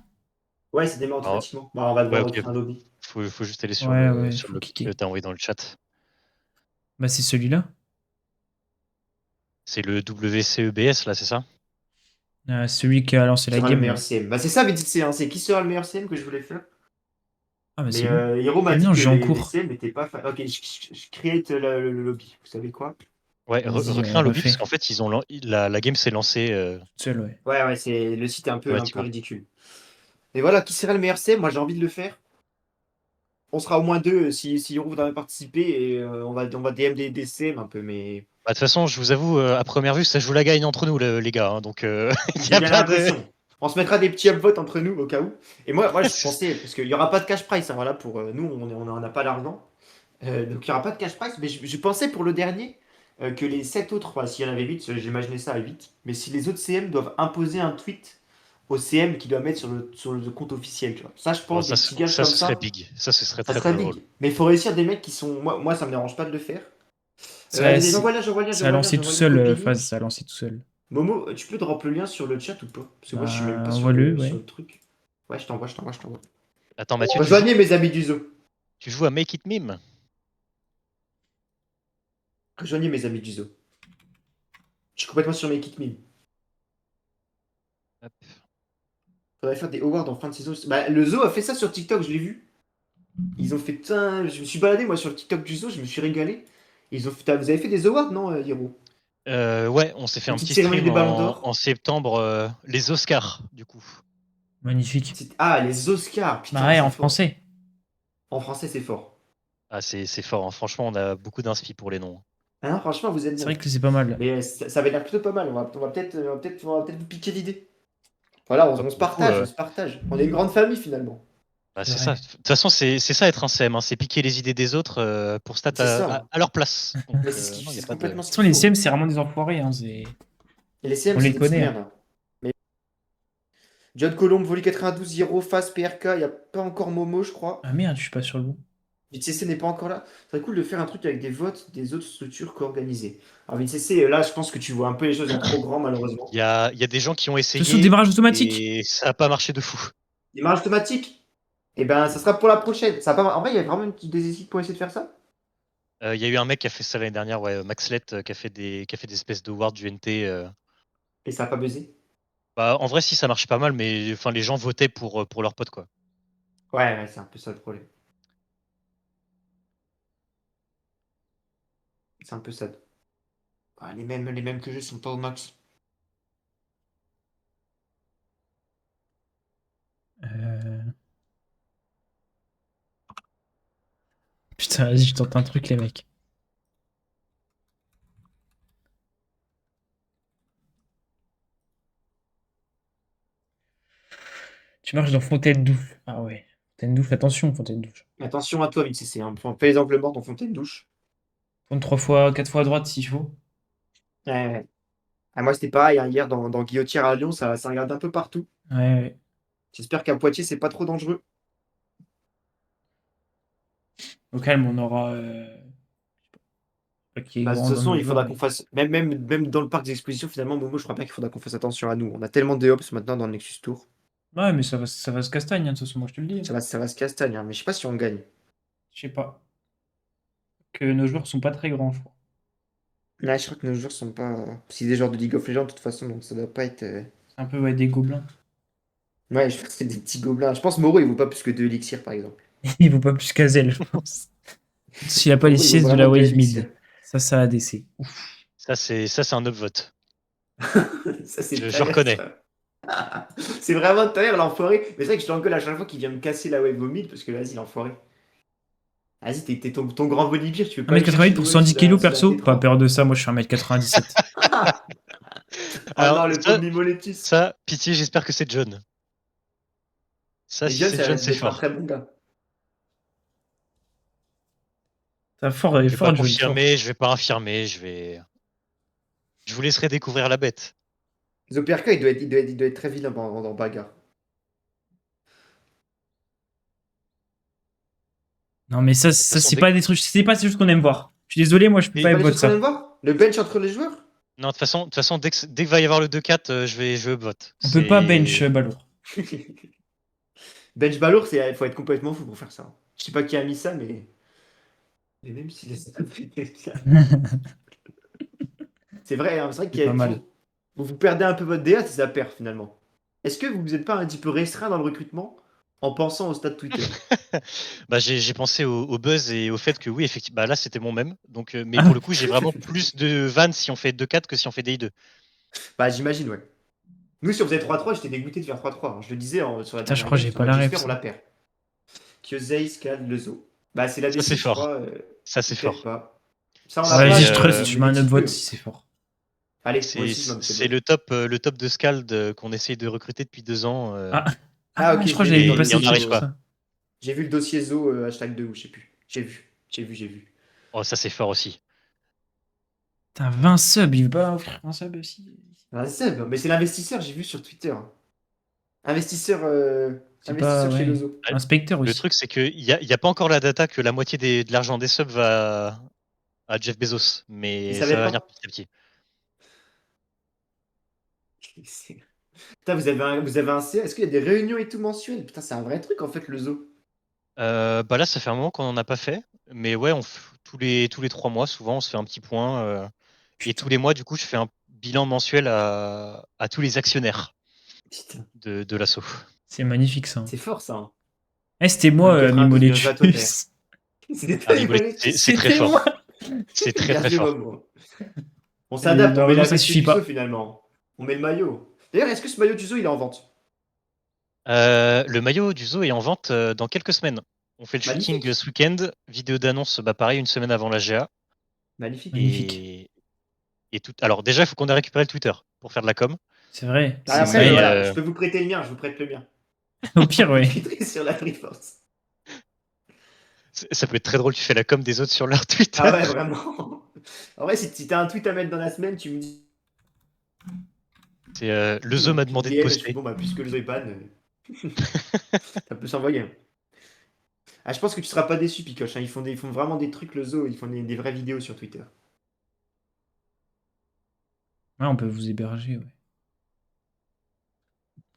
Ouais, ça démarre Alors, automatiquement. Bah, on va ouais, devoir ok. recréer un lobby. Faut juste aller Ouais, ouais, sur le faut lobby que cliquer. t'as envoyé dans le chat. Bah, c'est celui-là. C'est le WCEBS là, c'est ça? Celui qui a lancé Qui la sera le game, meilleur là. CM? Bah c'est ça, VTC, hein, c'est qui sera le meilleur CM que je voulais faire. Ah, bah, Mais c'est lui. Hiro m'a Ah, mais dit non, que j'ai en les cours. CM n'étaient pas Ok, je create le lobby. Vous savez quoi? Ouais, Vas-y, recrée un lobby parce refais. qu'en fait la game s'est lancée Toute seule, ouais. Ouais, c'est le site est un peu automatiquement. ridicule. Et voilà, qui sera le meilleur CM? Moi j'ai envie de le faire. On sera au moins deux si Hiro voudra participer et on va DM des CM un peu, mais Bah, de toute façon, je vous avoue, à première vue, ça joue la gagne entre nous, les gars. Hein, donc, il n'y j'ai a bien pas de. l'impression. On se mettra des petits upvotes entre nous au cas où. Et moi je pensais, parce qu'il n'y aura pas de cash price, hein, voilà, pour nous, on n'a pas l'argent. Donc il n'y aura pas de cash price, mais je pensais pour le dernier que les 7 autres, enfin, s'il y en avait 8, j'imaginais ça à 8, mais si les autres CM doivent imposer un tweet au CM qui doit mettre sur le compte officiel, tu vois. Ça, je Bon, pense, des petits gages ça, comme ce serait ça, big. Ça, ce serait ça très serait très drôle. big. Mais il faut réussir des mecs qui sont. Moi ça me dérange pas de le faire. Ça, Allez, ça a lancé tout j'envoie le lien, seul, copie link. Phase, ça a lancé tout seul. Momo, tu peux drop le lien sur le chat ou pas? Parce que moi je suis même Bah, pas envoie-le, sur ouais. le truc. Ouais, je t'envoie. Attends, Mathieu, Rejoignez mes amis du zoo. tu joues à Make It Meme? Rejoignez mes amis du zoo. Je suis complètement sur mes kits meme. Hop. Faudrait faire des awards en fin de saison. Bah, le zoo a fait ça sur TikTok, je l'ai vu. Ils ont fait. Putain, je me suis baladé moi sur le TikTok du zoo, je me suis régalé. Vous avez fait des awards, non, Hiro? Ouais, on s'est fait Une un petite petit cérémonie stream des ballons d'or. en septembre, les Oscars, du coup. Magnifique. Ah, les Oscars, Bah, putain, ouais, c'est en fort. français. En français, c'est fort. Ah, c'est fort. Hein. Franchement, on a beaucoup d'inspi pour les noms. Hein, franchement, vous êtes C'est vrai bons. que c'est pas mal. Mais ça avait l'air plutôt pas mal. On va peut-être vous piquer l'idée. Voilà, Bah, on se pour le coup, partage, on se partage. On est une grande famille finalement. bah, C'est c'est ça. vrai. De toute façon, c'est ça être un CM. Hein. C'est piquer les idées des autres pour stat C'est ça, hein. à leur place. Donc, Mais non, il n'y a c'est pas de. complètement De toute ce façon, qu'il les faut. CM, c'est vraiment des enfoirés. Hein, Et les CM, on c'est les des petites connaît. merdes, Hein. hein. Mais John Colombe, Volley 92, Hiro, Fast, PRK, il n'y a pas encore Momo, je crois. Ah merde, je suis pas sur le bon. VTC n'est pas encore là. Ce serait cool de faire un truc avec des votes des autres structures co-organisées. Alors VTC, là, je pense que tu vois un peu les choses en trop grand, malheureusement. Il y a des gens qui ont Attention, essayé démarrage automatique. et ça n'a pas marché de fou. Démarrage automatique. Eh ben, ça sera pour la prochaine. Ça a pas... En vrai, il y a vraiment des équipes pour essayer de faire ça? Il y a eu un mec qui a fait ça l'année dernière, ouais, Maxlet, qui a fait des espèces d'awards du NT. Et ça n'a pas buzzé? Bah, en vrai, si ça marche pas mal, mais enfin, les gens votaient pour leurs potes, quoi. Ouais, c'est un peu ça le problème. C'est un peu ça. Ah, les mêmes que je sont pas au max. Euh, Putain, vas-y, je tente un truc, les mecs. Tu marches dans Fontaine Douche. Ah ouais. Fontaine Douche, attention, Fontaine Douche. Attention à toi, VTC. Hein. Fais les angles morts dans Fontaine douche. Tourne 3 fois, 4 fois à droite s'il faut. Ouais, ouais. Ah, moi, c'était pareil. Hein, hier, dans Guillotière à Lyon, ça regarde un peu partout. Ouais, ouais. J'espère qu'à Poitiers, c'est pas trop dangereux. Au calme, on aura. Pas qui est Bah, de toute grand dans façon, nos il joueurs, faudra qu'on mais. fasse. Même dans le parc d'exposition, finalement, Momo, je crois pas qu'il faudra qu'on fasse attention à nous. On a tellement de hops maintenant dans le Nexus Tour. Ouais, mais ça va se castagne, hein, de toute façon, moi je te le dis. Hein. Ça va se castagne. Hein, mais je sais pas si on gagne. Je sais pas. Que nos joueurs sont pas très grands, je crois. Ouais, je crois que nos joueurs sont pas. C'est des joueurs de League of Legends, de toute façon, donc ça doit pas être. C'est un peu ouais, des gobelins. Ouais, je crois que c'est des petits gobelins. Je pense Moro, il vaut pas plus que 2 élixirs, par exemple. Il vaut pas plus qu'Azel, je pense. S'il a pas les Moro, il vaut siestes de la vraiment 2 wave élixirs. mid. Ça a ADC. Ouf. Ça, c'est un upvote. Ça, c'est Je ta mère, reconnais. ça. C'est vraiment ta mère, l'enfoiré. Mais c'est vrai que je t'engueule à chaque fois qu'il vient me casser la wave au mid, parce que vas-y, l'enfoiré. Vas-y, t'es ton grand Volibear, tu veux pas aller 1m88 chercher pour une wave 110 kilos sur la perso. Pas T3? peur de ça, moi je suis 1m97. Oh Alors, non, le pauvre Mimoletus. pitié, j'espère que c'est John. Ça, Mais si John, c'est ça John, reste c'est d'être un fort. très bon gars. T'as fort, Je vais fort pas John, fort. confirmer, je vais pas infirmer, je vous laisserai découvrir la bête. Zoperka, il doit être très vilain dans bagarre. Non, mais ça, De toute ça façon, c'est pas des trucs, c'est pas des choses qu'on aime voir. Je suis désolé, moi, je peux C'est pas pas des vote choses qu'on aime ça. voir? Le bench entre les joueurs? non, de toute façon, dès qu'il va y avoir le 2-4, je upvote. On peut pas bench C'est Balour. Bench Balour, il faut être complètement fou pour faire ça. Je sais pas qui a mis ça, mais. Et même s'il est. C'est vrai, hein, c'est vrai C'est pas qu'il mal. faut. Vous perdez un peu votre DA si ça perd finalement. Est-ce que vous n'êtes pas un petit peu restreint dans le recrutement en pensant au stade Twitter? bah, j'ai pensé au buzz et au fait que oui, effectivement, bah, là c'était mon même. Donc, mais Ah, pour le coup, j'ai vraiment plus de vannes si on fait 2-4 que si on fait DI2. Bah, j'imagine, ouais. Nous, si on faisait 3-3, j'étais dégoûté de faire 3-3, hein. Je le disais sur la putain, je dernière crois que game, j'ai en pas mode la ref, j'espère on ça. la perd. Kyosei, Scald, Lezo. Bah, c'est la Ça c'est D6, je fort. crois. Ça c'est Peut-être fort. pas. Ça, on l'a Ouais, pas, vas-y, C'est je trust, je mais mets des un petits upvote peu. si c'est fort. Allez, moi aussi, je mets c'est vote. le top de Scald qu'on essaye de recruter depuis 2 ans. Ah, Ah, ok, je je crois que l'ai j'avais vu vu dans le Et passer on le dossier truc n'arrive sur pas. Zo. ça. J'ai vu le dossier Zo, #2, ou je sais plus. J'ai vu. Oh, ça c'est fort aussi. Putain, 20 subs, il veut pas offrir un sub aussi. Ah, Seb, mais c'est l'investisseur, j'ai vu sur Twitter. Investisseur, C'est pas, investisseur chez ouais. Lezo. Ah, Inspecteur le aussi. truc, c'est qu'il y a pas encore la data que la moitié de l'argent des subs va à Jeff Bezos, Il mais ça savait va venir pas. petit à petit. Putain, vous avez un CA. Est-ce qu'il y a des réunions et tout mensuelles? Putain, c'est un vrai truc en fait, le zoo. Bah là, ça fait un moment qu'on en a pas fait, mais ouais, tous les 3 mois, souvent, on se fait un petit point. Et tous Putain, les mois, du coup, je fais un bilan mensuel à tous les actionnaires Putain, de l'assaut. c'est magnifique ça. c'est fort ça. Hein. Eh, c'était Dans le moi, 92, bien joué à toi, Terre. Mimolechus. C'était Ah, toi, Mimolek, Mimolek. c'est très C'était fort. moi. C'est très Bien très joué, fort. Momo. On Et s'adapte, on met malheureusement, la ça veste suffit du zoo pas. finalement. On met le maillot. D'ailleurs, est-ce que ce maillot du zoo il est en vente? Le maillot du zoo est en vente dans quelques semaines. On fait le shooting Magnifique. ce week-end. Vidéo d'annonce, bah pareil, une semaine avant la GA. Magnifique. Magnifique. Et, et tout. Alors déjà, il faut qu'on ait récupéré le Twitter pour faire de la com. C'est vrai. Ah, Ça après, Mais aide. voilà, je peux vous prêter le mien, je vous prête le mien. Au pire, Vous ouais. tweeterez sur la Triforce. ça peut être très drôle, tu fais la com des autres sur leur Twitter. Ah ouais, vraiment. En vrai, si t'as un tweet à mettre dans la semaine, tu me dis. C'est le zoo m'a Tu me demandé de DM et je fais poster. bon, bah, puisque le zoo est ban, ça peut s'envoyer. Hein. Ah, je pense que tu seras pas déçu, Picoche. Hein. Ils font vraiment des trucs, le zoo. Ils font des vraies vidéos sur Twitter. Ouais, on peut vous héberger, ouais.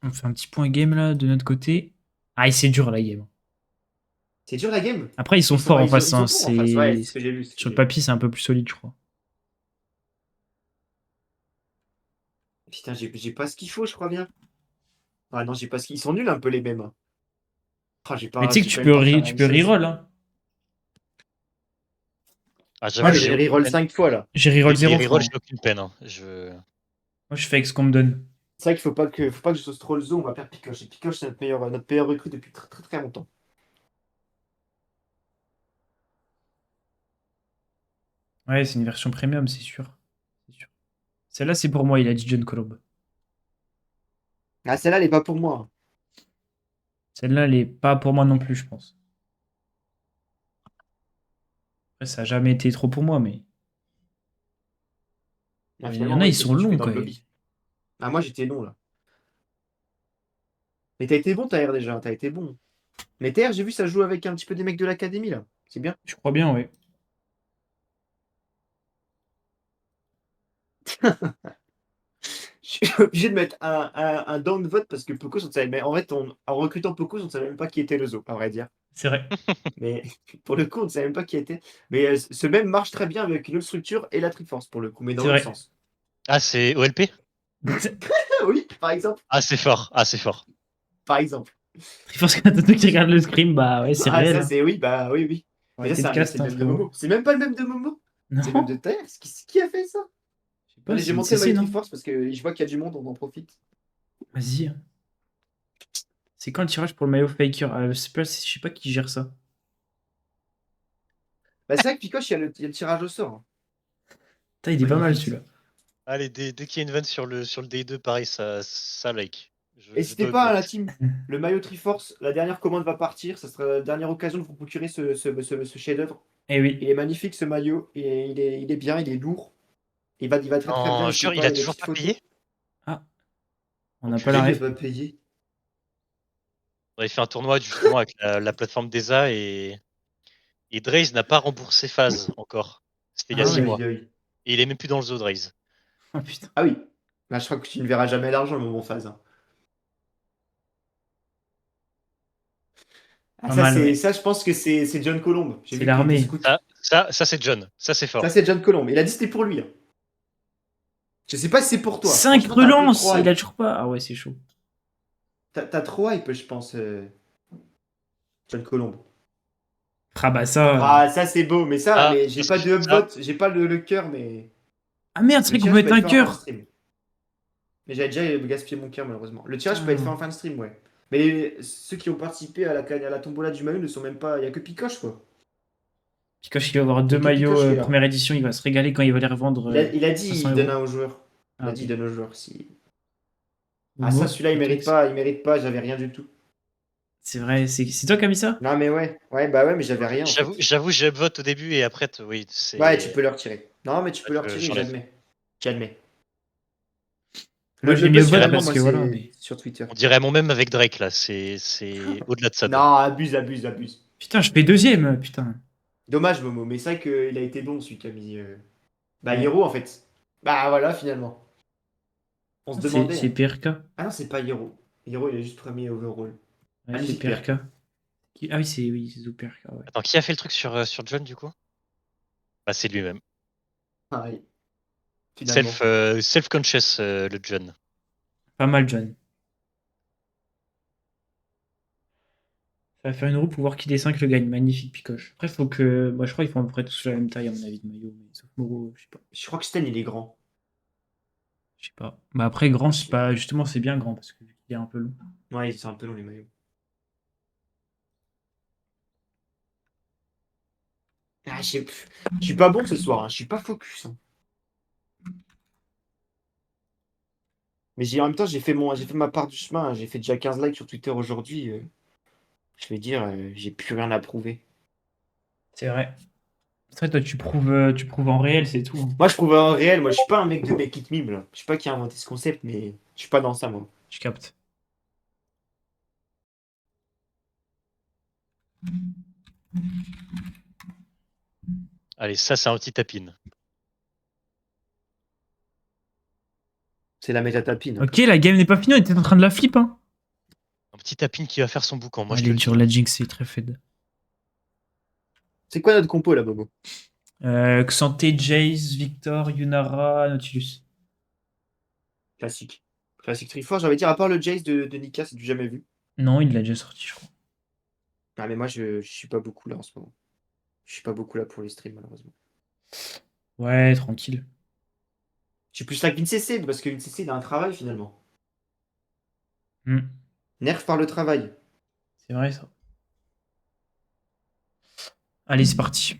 On fait un petit point game là de notre côté. Ah, et c'est dur la game. C'est dur la game. Après, ils sont Ils sont, forts en ils sont, face. ils sont Hein. forts en face. Ouais, C'est c'est ce que j'ai vu. sur le papier, c'est un peu plus solide, je crois. Putain, j'ai pas ce qu'il faut, je crois bien. Ah non, j'ai pas ce qu'ils sont nuls un peu les mêmes. Hein. Ah, j'ai Mais pas, tu sais que j'ai pas envie de partir à la tu même peux chose. reroll. Hein. Ah, Ouais, j'avoue, mais j'ai j'ai aucune reroll peine. 5 fois là. J'ai reroll Les 0 rerolls, francs. j'ai aucune peine. Hein. Moi, je fais avec ce qu'on me donne. C'est vrai qu'il faut pas que je sauce trop le zoo. On va perdre Picoche. Et Picoche, c'est notre meilleur recrue depuis très très très longtemps. Ouais, c'est une version premium, c'est sûr. C'est sûr. Celle-là, c'est pour moi, il a dit John Colomb. Ah, celle-là, elle est pas pour moi. Hein. Celle-là, elle est pas pour moi non plus, je pense. Après, ça a jamais été trop pour moi, mais. Ah, Il y finalement, en a, ouais, ils c'est ce sont que tu fais longs dans quand le même. lobby. Ah, moi, j'étais long là. Mais t'as été bon, TR déjà. T'as été bon. Mais TR, j'ai vu ça joue avec un petit peu des mecs de l'académie là. C'est bien. Je crois bien, ouais. Je suis obligé de mettre un down vote parce que Pocos, on ne savait. Mais en fait, en recrutant Pocos, on ne savait même pas qui était le zoo, à vrai dire. C'est vrai. Mais pour le coup, on ne savait même pas qui était. Mais ce même marche très bien avec une autre structure et la Triforce pour le coup, mais dans C'est l'autre vrai. sens. Ah, c'est OLP? Oui, par exemple. Ah, c'est fort. Ah, c'est fort. Par exemple. Triforce Katato qui regarde le scrim, bah ouais, c'est Ah, réel. ça, Hein. c'est oui, bah oui, oui. On va Mais arrêter de ça, c'est cast, le hein, même de frérot. Momo. C'est même pas le même de Momo. C'est le même Non, de TR. Qui a fait ça? je sais pas, Allez, j'ai c'est une monté ma CC, non? Triforce parce que je vois qu'il y a du monde, on en profite. Vas-y. Hein. C'est quand le tirage pour le maillot faker? Je sais pas qui gère ça. Bah, c'est vrai que Picoche, il y a le tirage au sort. Hein. Putain, il est pas mal Magnifique. celui-là. Allez, dès qu'il y a une vanne sur le DI2, pareil, ça like. Je N'hésitez dois pas à la admettre. team. Le maillot Triforce, la dernière commande va partir. Ça sera la dernière occasion de vous procurer ce chef-d'œuvre. Eh Il oui. est magnifique ce maillot. Et il est bien, il est lourd. Il va très très bien. Non, N'hésitez jure, pas, il il a y a des toujours petites pas photos. payé? Ah, on n'a pas Enculé. la Il ref. va pas payer. On avait fait un tournoi justement avec la plateforme DESA et Draze n'a pas remboursé phase encore. C'était il y a Ah 6 ouais. mois. Aïe, aïe. Et il est même plus dans le zoo Draze. Oh putain. Ah oui. Bah, je crois que tu ne verras jamais l'argent le moment phase. Hein. Ah, Pas mal, ouais. ça, je pense que c'est John Colombe. J'ai C'est vu qu'il était l'armée. scout. Ça c'est John. Ça c'est Ça, fort. c'est John Colombe. Il a dit que c'était pour lui. Hein. Je sais pas si c'est pour toi. 5 Franchement, t'as un peu relances. trop Il a hype. toujours pas. Ah ouais, c'est chaud. T'as trop hype, je pense, John Colombe. Ah bah ça. Ah, ça, c'est beau. Ah, Mais j'ai pas de upvote. J'ai pas le cœur, mais. Ah merde, c'est Le vrai qu'on peut tirage peut mettre être un fait en fin de cœur. stream. Mais j'avais déjà gaspillé mon cœur, malheureusement. Le tirage peut être fait en Putain. fin de stream, ouais. Mais ceux qui ont participé à la tombola du maillot ne sont même pas. Il y a que Picoche, quoi. Picoche, il va avoir Il y 2 a que maillots Picoche qui est là. première édition. Il va se régaler quand il va les revendre Il a dit 500 il donne euros. un aux joueurs. Il Ah, a dit ok. il donne aux joueurs. Si... Ah, ça, Momo, celui-là, il mérite Matrix. pas. Il mérite pas. J'avais rien du tout. C'est vrai, c'est toi qui as mis ça? Non, mais ouais. Ouais, bah ouais, mais j'avais rien, en fait. J'avoue, j'ai upvote au début et après, oui, Ouais, tu c'est. peux le retirer. Non, mais tu peux le retirer, J'enlève. j'admets. J'admets. Moi, je Le l'ai mis au buzz, vote finalement, parce moi, que voilà, c'est mais. sur Twitter. On dirait mon même avec Drake là. C'est au-delà de ça. Non, abuse, abuse, abuse. Putain, je fais deuxième, putain. Dommage, Momo, mais c'est vrai qu'il a été bon, celui qui a mis. Bah, Ouais. Hiro, en fait. Bah, voilà, finalement. On se demandait. C'est Hein. PRK. Ah non, c'est pas Hiro. Hiro, il est juste premier overall. Ouais, c'est Magnifique PRK. perk. Ah oui, c'est Zou PRK, ouais. Attends, qui a fait le truc sur John du coup? Bah, c'est lui-même. Pareil, finalement. Self-conscious, le John. Pas mal, John. Ça va faire une roue pour voir qui des 5 le gagne. Magnifique picoche. Après, faut que. Moi, je crois qu'ils font à peu près tous la même taille, à mon avis, de maillot. Mais sauf Moro, je sais pas. Je crois que Sten, il est grand. Je sais pas. Bah après, grand, c'est pas. Justement, c'est bien grand parce qu'il est un peu long. Ouais, c'est un peu long, les maillots. Ah, je suis pas bon ce soir, hein. Je suis pas focus. Hein. Mais en même temps, j'ai fait ma part du chemin. Hein. J'ai fait déjà 15 likes sur Twitter aujourd'hui. Je vais dire, j'ai plus rien à prouver. C'est vrai. C'est vrai, toi, tu prouves en réel, c'est tout. Hein. Moi, je prouve en réel. Moi, je suis pas un mec de Make It Meme, là. Je sais pas qui a inventé ce concept, mais je suis pas dans ça, moi. Je capte. Allez, ça c'est un petit tapine. C'est la métatapine. Hein. Ok, la game n'est pas finie, on était en train de la flip, hein. Un petit tapine qui va faire son boucan. Moi, je Elle te est le dure, dis. la Jinx, c'est très fade. C'est quoi notre compo, là, Bobo? Xanté, Jace, Victor, Yunara, Nautilus. Classique. Classique Triforce, j'avais dire, à part le Jace de Nika, c'est du jamais vu. Non, il l'a déjà sorti, je crois. Ah, mais moi, je suis pas beaucoup là en ce moment. Je suis pas beaucoup là pour les streams, malheureusement. Ouais, tranquille. Je suis plus là que VinCC, parce que VinCC, il a un travail, finalement. Hmm, Nerf par le travail. c'est vrai, ça. Allez, c'est parti.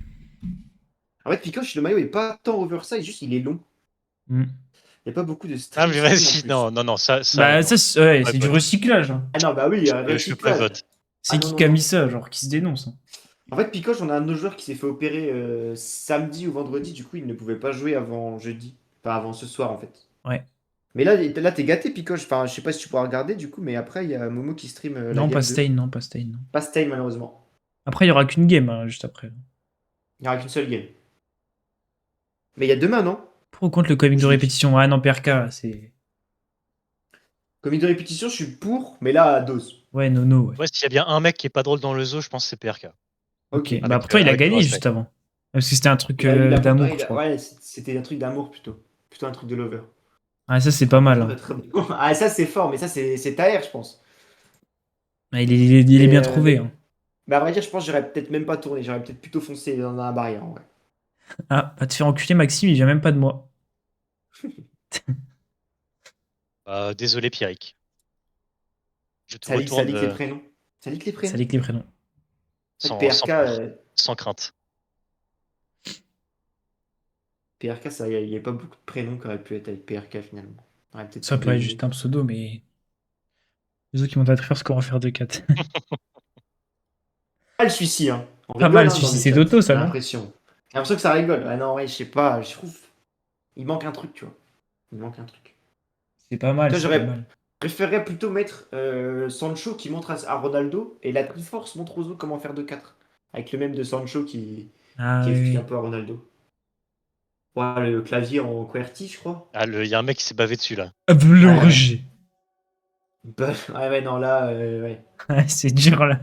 En fait, Picoche, le maillot est pas tant oversize, juste il est long. Hmm. Il n'y a pas beaucoup de Ah, stream mais en vas-y, plus. non, ça. Bah, Non. ça, ouais, Ouais, c'est du vote. recyclage. Hein. Ah non, bah oui, Je peux pas recyclage. vote. C'est Ah qui non, qui a non, mis non. ça, genre, qui se dénonce. Hein. En fait, Picoche, on a un de nos joueurs qui s'est fait opérer samedi ou vendredi, du coup, il ne pouvait pas jouer avant jeudi. Enfin, avant ce soir, en fait. Ouais. Mais là t'es gâté, Picoche. Enfin, je sais pas si tu pourras regarder, du coup, mais après, il y a Momo qui stream la Non, game pas 2. Stain, non, pas Stain. Non. Pas Stein, malheureusement. Après, il y aura qu'une game, hein, juste après. Il n'y aura qu'une seule game. Mais il y a demain, non? Pour ou contre le comic de Oui. répétition? Ah non, PRK, c'est. Comme de répétition, je suis pour, mais là, à dose. Ouais, Nono, ouais. Ouais, s'il y a bien un mec qui est pas drôle dans le zoo, je pense que c'est PRK. Ok. Ok. Bah, pourtant, il a avec tout le gagné respect. juste avant. Parce que c'était un truc Il a d'amour, pourtant- je crois. Ouais, c'était un truc d'amour plutôt. Plutôt un truc de lover. Ah, ça, c'est pas mal. Hein. Ah, ça, c'est fort, mais ça, c'est Taher, je pense. Ah, il est bien trouvé. Hein. Mais à vrai dire, je pense que j'aurais peut-être même pas tourné. J'aurais peut-être plutôt foncé dans la barrière, en vrai. Ah, va te faire enculer, Maxime, il vient même pas de moi. Désolé, Pierrick. Je te Ça leak les retourne prénoms. Ça leak les prénoms. Ça lit que les prénoms. C'est vrai que sans PRK, peur, sans crainte. PRK, il n'y a pas beaucoup de prénoms qui auraient pu être avec PRK finalement. On aurait peut-être Ça pu peut être deviner. juste un pseudo, mais. Les autres qui montent à faire ce qu'on va faire de 4. Ah, celui-ci, hein. On Pas rigole, mal, hein, celui-ci, dans le c'est chat, Toto, j'ai ça, non? l'impression. J'ai l'impression que ça rigole. Ah non, ouais, je sais pas, je trouve. Il manque un truc, tu vois. Il manque un truc. C'est pas mal, Toi, c'est pas j'aurais mal. préféré plutôt mettre Sancho qui montre à Ronaldo et la Triforce montre aux autres comment faire de 4. Avec le même de Sancho Ah qui explique un oui. peu à Ronaldo. Ouais, le clavier en QWERTY, je crois. Ah, il y a un mec qui s'est bavé dessus là. Hop, le Ouais, ouais. rejet. Ouais, non, là, ouais. Ouais, c'est dur, là.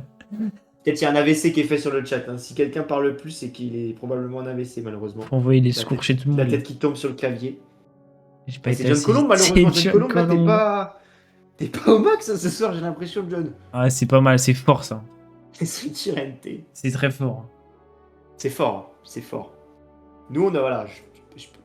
Peut-être il y a un AVC qui est fait sur le chat, hein. Si quelqu'un parle plus, c'est qu'il est probablement en AVC, malheureusement. Faut envoyer les La secours tête, chez tout le la monde, là. tête qui tombe sur le clavier. J'ai pas Et c'est été John assez Colomb, vite. C'est malheureusement. John John Colomb, là, t'es Colomb. pas. T'es pas au max hein, ce soir, j'ai l'impression, John. Ah, c'est pas mal, c'est fort, ça. C'est TNT. C'est très fort. C'est fort, hein, c'est fort. Nous, on a, voilà,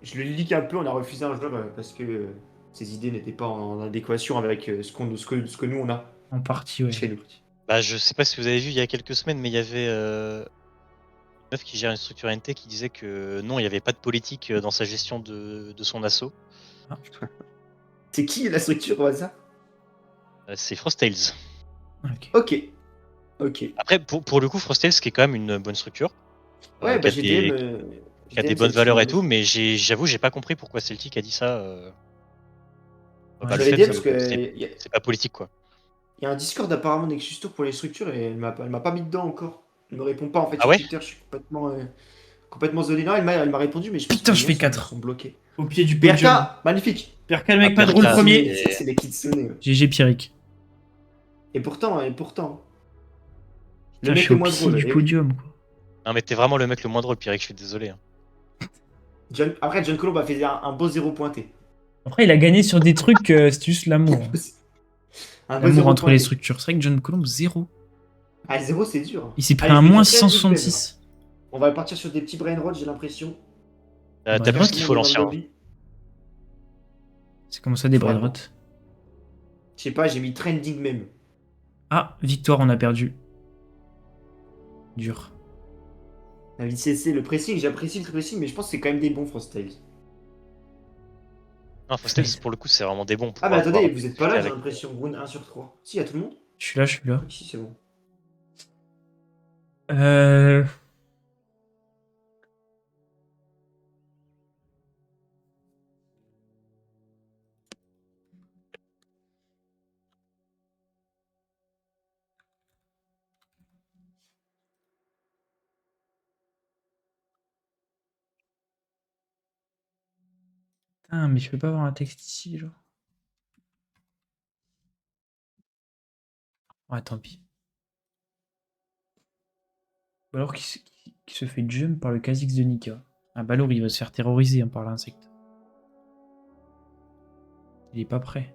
je le leak un peu, on a refusé un joueur parce que ses idées n'étaient pas en adéquation avec ce que nous, on a En partie, ouais. chez nous. Bah, je sais pas si vous avez vu il y a quelques semaines, mais il y avait une meuf qui gère une structure NT qui disait que non, il n'y avait pas de politique dans sa gestion de son asso. C'est qui la structure au hasard? C'est Frostales. Ok. Ok. Après, pour le coup, Frostales, qui est quand même une bonne structure, Ouais, qui bah a GDM. qui a des GDM, bonnes c'est valeurs et une tout, mais j'avoue, j'ai pas compris pourquoi Celtic a dit ça. Ouais, Bah, Je le l'avais fait, dit parce que c'est pas politique, quoi. y a un Discord apparemment Nexus Tour pour les structures et elle m'a pas mis dedans encore. Elle me répond pas en fait Ah sur ouais? Twitter, je suis complètement zoné. Non, elle m'a répondu, mais je pense que Putain, les je noms fais sont, 4. sont bloqués. Au pied du podium. PRK, magnifique. PRK, le mec Ah, pas drôle PRK, premier. Ça, c'est les kits sonnés. Ouais. GG Pierrick. Et pourtant. Le Putain, je mec suis le au moins pied drôle. du Eh oui. podium, quoi. Non, mais t'es vraiment le mec le moins drôle, Pierrick, je suis désolé. Hein. Après, John Colomb a fait un beau zéro pointé. Après, il a gagné sur des trucs, c'est juste l'amour. Hein. Un beau L'amour zéro entre les pointé. structures. C'est vrai que John Colomb, 0. Ah, zéro, c'est dur. Il s'est pris Allez, un je vais moins dire trending même, là. 666. On va partir sur des petits brain rot, j'ai l'impression. Brain T'as vu rot ce qu'il faut, Tout le monde est dans le l'ancien. Hein. lobby. C'est comme ça des brain Vraiment. rot. Je sais pas, j'ai mis trending même. Ah, victoire, on a perdu. Dur. La VCC, le pressing, j'apprécie le pressing, mais je pense que c'est quand même des bons Frostales. Non, Frostales, pour le coup, c'est vraiment des bons. Pour Ah, bah attendez, avoir vous êtes pas là, j'ai avec... l'impression. Round 1 sur 3. Si, y'a tout le monde? Je suis là, je suis là. Si, c'est bon. Euh... Putain, mais je peux pas avoir un texte ici, genre. Ouais, tant pis. Ou alors qui se fait jump par le Kha'Zix de Nika. Ah, Balor, il va se faire terroriser hein, par l'insecte. Il est pas prêt.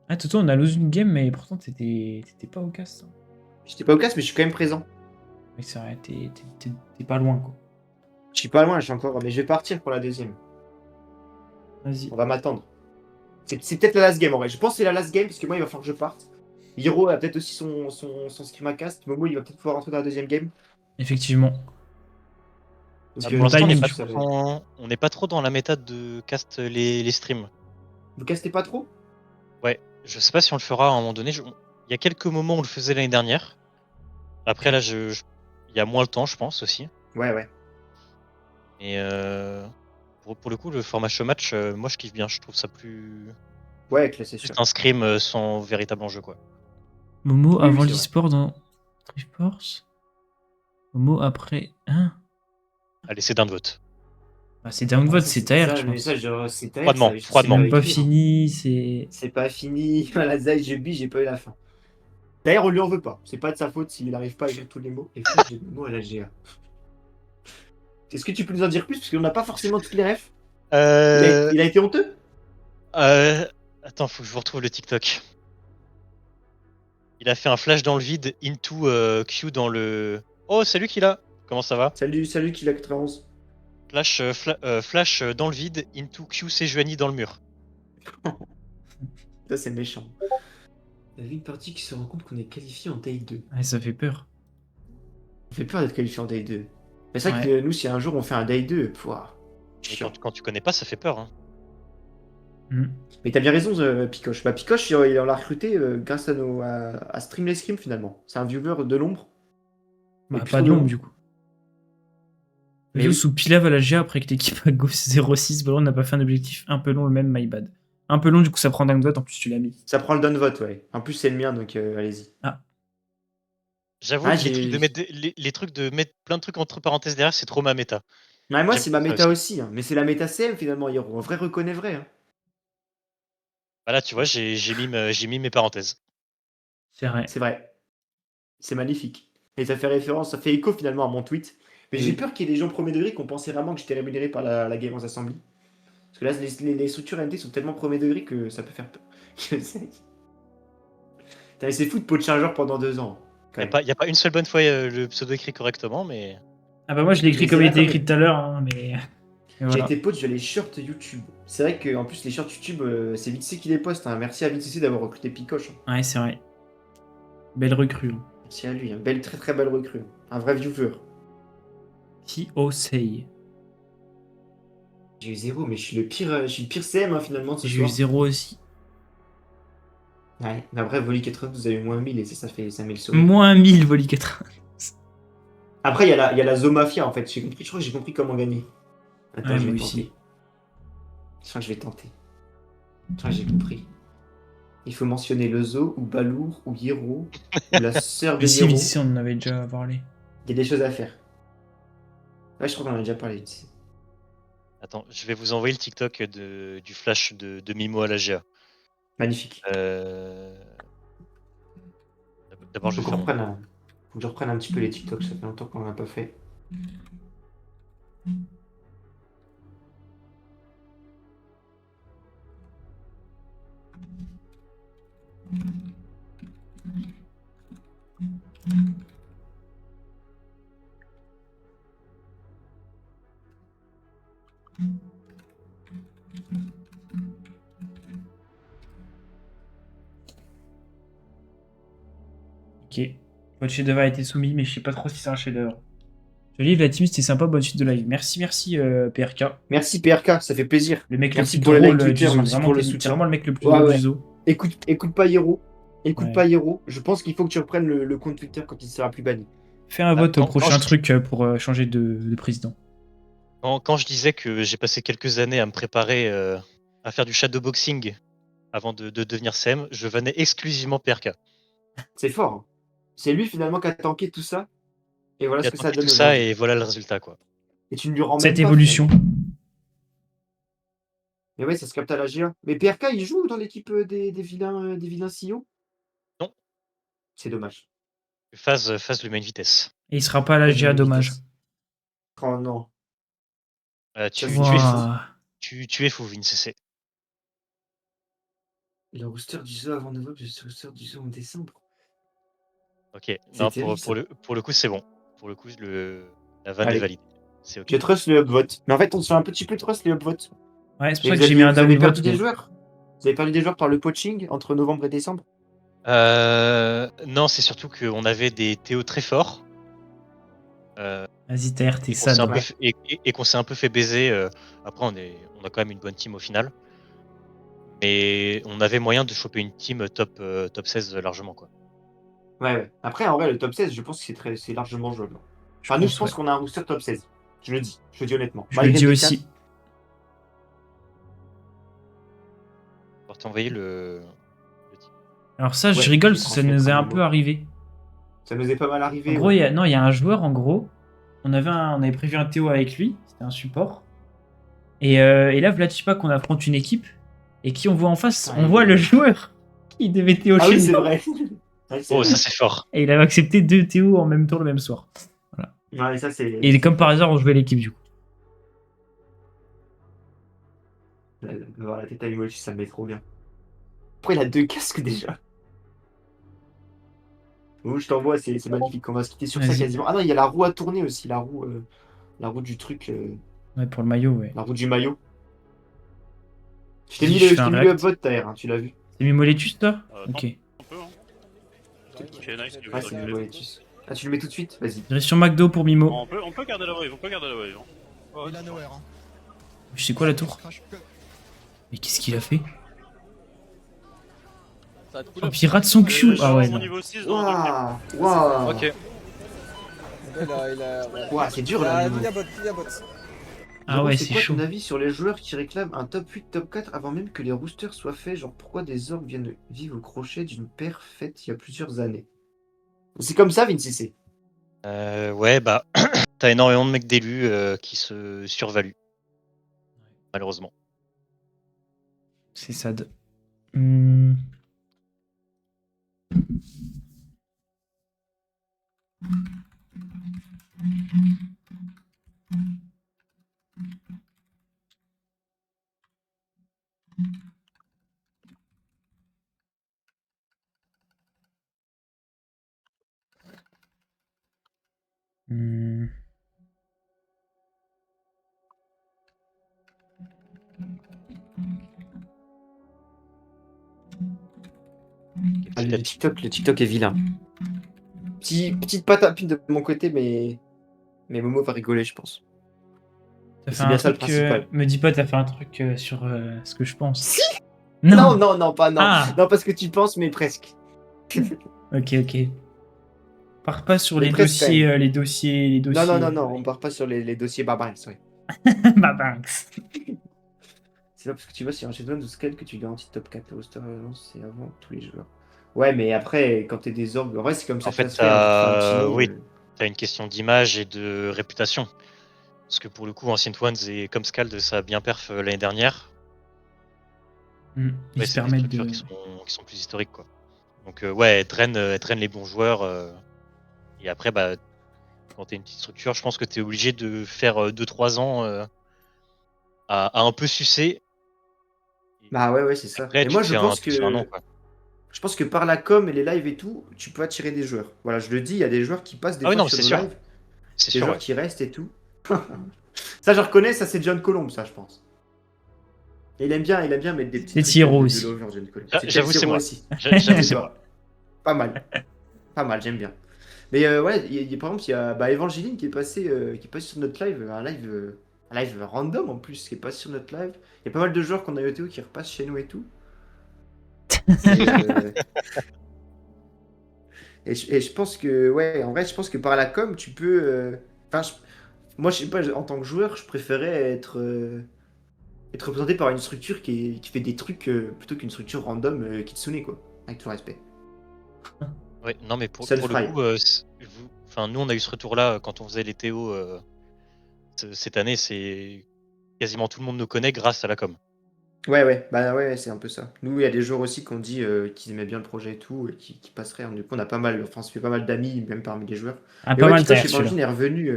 Ah, Toto, on a lose une game, mais pourtant, t'étais pas au cast. Hein. J'étais pas au casse, mais je suis quand même présent. Mais c'est vrai, t'es pas loin, quoi. Je suis pas loin, je suis encore. Mais je vais partir pour la deuxième. Vas-y. On va m'attendre. C'est peut-être la last game en vrai. Je pense que c'est la last game parce que moi il va falloir que je parte. Hiro a peut-être aussi son scrimacast. Momo il va peut-être pouvoir rentrer dans la deuxième game. Effectivement. Parce Ah, que pour l'instant, timing, on n'est pas trop dans la méthode de cast les streams. Vous castez pas trop? Ouais, je sais pas si on le fera à un moment donné. Il y a quelques moments où on le faisait l'année dernière. Après, là, il y a moins le temps, je pense aussi. Ouais. Et pour le coup, le format showmatch, moi, je kiffe bien. Je trouve ça plus. Ouais, là c'est sûr. Juste un scrim sans véritable enjeu, quoi. Momo Oui, avant c'est l'e-sport dans Triforce. Momo après. Hein? Allez, c'est d'un vote. Bah, c'est downvote, c'est Taher, je Mais pense. ça, genre, c'est Taher, Froidement, ça, je sais froidement. pas Même pas écrire, hein. fini, c'est. C'est pas fini. La Zai, je bille, j'ai pas eu la fin. D'ailleurs, on lui en veut pas. C'est pas de sa faute s'il n'arrive pas à écrire tous les mots. Et j'ai des mots à la GA. Est-ce que tu peux nous en dire plus? Parce qu'on n'a pas forcément toutes les refs. Il a été honteux? Attends, faut que je vous retrouve le TikTok. Il a fait un flash dans le vide, into Q dans le. Oh, salut Kila. Comment ça va? Salut, qui l'a 91. Flash dans le vide, into Q Sejuani dans le mur. Ça, c'est méchant. La vie une partie qui se rend compte qu'on est qualifié en Day 2. Ouais, ça fait peur. Ça fait peur d'être qualifié en Day 2. Mais c'est vrai Ouais. que nous, si un jour on fait un Day 2, pouah, Et chiant. quand tu connais pas, ça fait peur. Hein. Mm. Mais t'as bien raison, Picoche. Bah, Picoche, on l'a recruté grâce à Streamless Scream finalement. C'est un viewer de l'ombre. Bah, Et pas de plutôt l'ombre du coup. Mais Mais oui. sous Pilaf à la GA après que l'équipe à gauche 06, Ballon n'a pas fait un objectif un peu long, le même, my bad. Un peu long, du coup, ça prend d'un vote, en plus, tu l'as mis. Ça prend le downvote, ouais. En plus, c'est le mien, donc allez-y. J'avoue, Ah, les trucs de mettre les trucs de mettre plein de trucs entre parenthèses derrière, c'est trop ma méta. Ouais, moi, J'aime c'est ma pas ça méta aussi. aussi. Hein. Mais c'est la méta CM finalement, Hiro. En vrai, reconnaît vrai. Hein. Voilà, tu vois, j'ai mis mes parenthèses. C'est vrai. C'est vrai. C'est magnifique. Et ça fait référence, ça fait écho finalement à mon tweet. Mais Et j'ai oui. peur qu'il y ait des gens premier degré qui ont pensé vraiment que j'étais rémunéré par la Gamers Assembly. Parce que là, les structures NT sont tellement premier degré que ça peut faire peur. Je sais. T'as laissé foutre pot de chargeur pendant 2 ans. Quand même. Y a pas une seule bonne fois le pseudo écrit correctement, mais Ah bah moi, je l'ai écrit Mais c'est comme il vrai, était comme écrit tout à l'heure, hein, mais... Et j'ai voilà. été pote, je les shorts YouTube. C'est vrai qu'en plus, les shorts YouTube, c'est VTC qui les poste. Hein. Merci à VTC d'avoir recruté Picoche. Hein. Ouais, c'est vrai. Belle recrue. Hein. Merci à lui. Hein. Belle, très très belle recrue. Un vrai viewer. T.O.C. J'ai eu 0, mais je suis le pire CM hein, finalement ce J'ai eu soir. 0 aussi. Ouais, mais après, Volley 80, vous avez eu moins 1000 et ça met le sourire. Moins 1000 volley 80. Après, il y a la Zomafia en fait. Je crois que j'ai compris comment gagner. Attends, Ouais, je moi vais aussi. tenter. Je crois que je vais tenter. Je crois que j'ai compris. Il faut mentionner le zoo, ou Balour, ou Hiro, ou la sœur de Mais si, Hiro. VTC, on en avait déjà parlé. Il y a des choses à faire. Ouais, je crois qu'on en a déjà parlé. attends, je vais vous envoyer le TikTok du flash de Mimo à la GA. Magnifique. D'abord, je vais faire mon. Faut que je reprenne un petit peu les TikToks, ça fait longtemps qu'on n'en a pas fait. Ok. Votre chef-d'œuvre a été soumis, mais je sais pas trop si c'est un chef-d'œuvre. Je livre la team, c'était sympa, bonne suite de live. Merci, merci PRK. Merci PRK, ça fait plaisir. Le mec Merci le plus pour le like drôle du Twitter, zoo. merci Vraiment, pour le t'es soutien. vraiment le mec le plus Ouais, drôle ouais. du zoo. Écoute pas Hiro. Écoute Ouais. pas Hiro. Je pense qu'il faut que tu reprennes le compte Twitter quand il sera plus banni. Fais un vote au quand prochain je- truc pour changer de président. Quand je disais que j'ai passé quelques années à me préparer à faire du shadowboxing avant de devenir CM, je venais exclusivement PRK. C'est fort. Hein. C'est lui finalement qui a tanké tout ça. Et voilà Il ce a que ça tenté donne tout ça aujourd'hui. et voilà le résultat, quoi. Et tu ne lui rends Cette même pas. évolution. Finalement. Mais ouais, ça se capte à la GA. Mais PRK, il joue dans l'équipe des vilains CEO. Non. C'est dommage. Phase le main vitesse. Et il sera pas à la Phase de GA, même dommage. vitesse. Oh non. Tu, Ça, tu c'est es fou. Ouah. Tu es fou, Vince. Le rooster du zoo avant novembre, le rooster du zoo en décembre. Ok. C'est Non, terrible, ça. pour le coup, c'est bon. Pour le coup, la vanne est Allez. validée. C'est ok. Je trust le upvote. Mais en fait, on se fait un petit peu trust les upvotes. Ouais, c'est pour Et ça que j'ai mis un vous avez perdu downvote. des moi. joueurs. Vous avez perdu des joueurs par le poaching entre novembre et décembre. Non, c'est surtout qu'on avait des Théo très forts. Vas-y, TR, t'es Et qu'on s'est un sad. peu fait, et qu'on s'est un peu fait baiser. Après, on a quand même une bonne team au final. Mais on avait moyen de choper une team top 16 largement, quoi. Ouais. Après, en vrai, le top 16, je pense que c'est largement jouable. Enfin, nous, je pense ouais. qu'on a un rooster top 16. Je le dis honnêtement. Je le dis aussi. Pour t'envoyer le team. Alors ça, je Ouais, rigole je parce que ça transmettrai nous est un mes peu mots. arrivé. Ça nous est pas mal En arrivé. gros, Ouais. il y a un joueur, en gros. On avait prévu un Théo avec lui. C'était un support. Et là, Vladipak, qu'on affronte une équipe. Et qui on voit en face? Putain, On voit le joueur qui devait Théo Ah chez oui, c'est nous. vrai. Ouais, c'est Oh, vrai. ça c'est fort. Et il avait accepté 2 Théo en même temps le même soir. Ouais, ça, c'est. Et comme par hasard, on jouait l'équipe du coup. De voir la tête à Imochi, ça me met trop bien. Pourquoi il a 2 casques déjà? Ouh, je t'envoie, c'est magnifique. On va se quitter sur ça Vas-y. quasiment. Ah non, il y a la roue à tourner aussi, la roue du truc, Ouais, pour le maillot, ouais. la roue du maillot. Je t'ai Vas-y, mis je le, fais je un t'ai mis le react. upvote d'ailleurs, hein, tu l'as vu. C'est Mimoletus, toi? Non, Ok. on peut, hein. Ok, nice. Ouais, c'est Mimoletus. Ah, tu le mets tout de suite? Vas-y. Direction McDo pour Mimo. On peut garder la wave, on peut garder la wave. Hein. Il a nowhere. Hein. Je sais quoi la tour? Mais qu'est-ce qu'il a fait? Ça va être cool. Oh, pirate son Q. Ah ouais, mon non. niveau 6 dans 2 minutes. Waouh. Ok. Ouah, c'est dur Il là. a Nino. Lilia bot. Ah ouais, C'est c'est quoi chaud. ton avis sur les joueurs qui réclament un top 8, top 4 avant même que les roosters soient faits? Genre, pourquoi des orbes viennent vivre au crochet d'une paire faite il y a plusieurs années? C'est comme ça, Vinci C. Ouais, bah, t'as énormément de mecs d'élus qui se survaluent, malheureusement. C'est sad. Hmm. Hmm. Ah, le TikTok est vilain. Petite patate de mon côté, mais Momo va rigoler, je pense. T'as fait C'est un bien ça le truc. principal. Me dis pas, t'as fait un truc sur ce que je pense. Si. Non. Non, pas non. Ah. Non, parce que tu penses, mais presque. Ok. Pars pas sur Mais les presque, dossiers, quand même. les dossiers. Non, on part pas sur les dossiers barbares, ouais. Bah, Banks. C'est pas parce que tu vois sur un Shadowlands ou Scale que tu garantis top 4. Le roster c'est avant tous les joueurs. Ouais, mais après, quand t'es des orbes, en vrai, c'est comme ça En que fait, ça se fait. Hein. Tu te fais un petit nom, oui, t'as une question d'image et de réputation. Parce que pour le coup, Ancient Ones et comme Scald, ça a bien perf l'année dernière. Ils Ouais, se c'est des permettent structures de. qui sont plus historiques, quoi. Donc ouais, elles traînent les bons joueurs. Et après, bah, quand t'es une petite structure, je pense que t'es obligé de faire 2-3 ans à un peu sucer. Bah ouais, c'est ça. Après, Et moi, je pense tu te fais un nom, que. quoi. Je pense que par la com et les lives et tout, tu peux attirer des joueurs. Voilà, je le dis, il y a des joueurs qui passent des Ah oui, fois non, mais sur c'est nos sûr. lives, C'est des sûr, joueurs ouais. qui restent et tout. Ça, je reconnais, ça c'est John Colomb, ça, je pense. Et il aime bien mettre des petits C'est trucs Tiro de aussi. l'over, John Colomb. J'avoue, c'est Tiro moi. aussi. J'avoue, c'est moi. Pas mal. Pas mal, j'aime bien. Mais ouais, par exemple, il y a Evangeline qui est passé sur notre live, un live random en plus, qui est passé sur notre live. Il y a pas mal de joueurs qu'on a eu qui repassent chez nous et tout. Et je pense que, ouais, en vrai, je pense que par la com, tu peux. Enfin, moi, je sais pas, en tant que joueur, je préférais être représenté par une structure qui fait des trucs plutôt qu'une structure random Kitsune, quoi. Avec tout le respect. Ouais, non, mais pour Sunfry. le coup, enfin, nous, on a eu ce retour-là quand on faisait les TO cette année. C'est quasiment tout le monde nous connaît grâce à la com. Ouais, bah ouais, c'est un peu ça. Nous, il y a des joueurs aussi qui ont dit qu'ils aimaient bien le projet et tout, et qui passeraient. Du coup, on a pas mal, enfin, on se fait pas mal d'amis, même parmi les joueurs. Ah, Et pas ouais, mal Titoche taillé celui-là. Evangeline est revenu.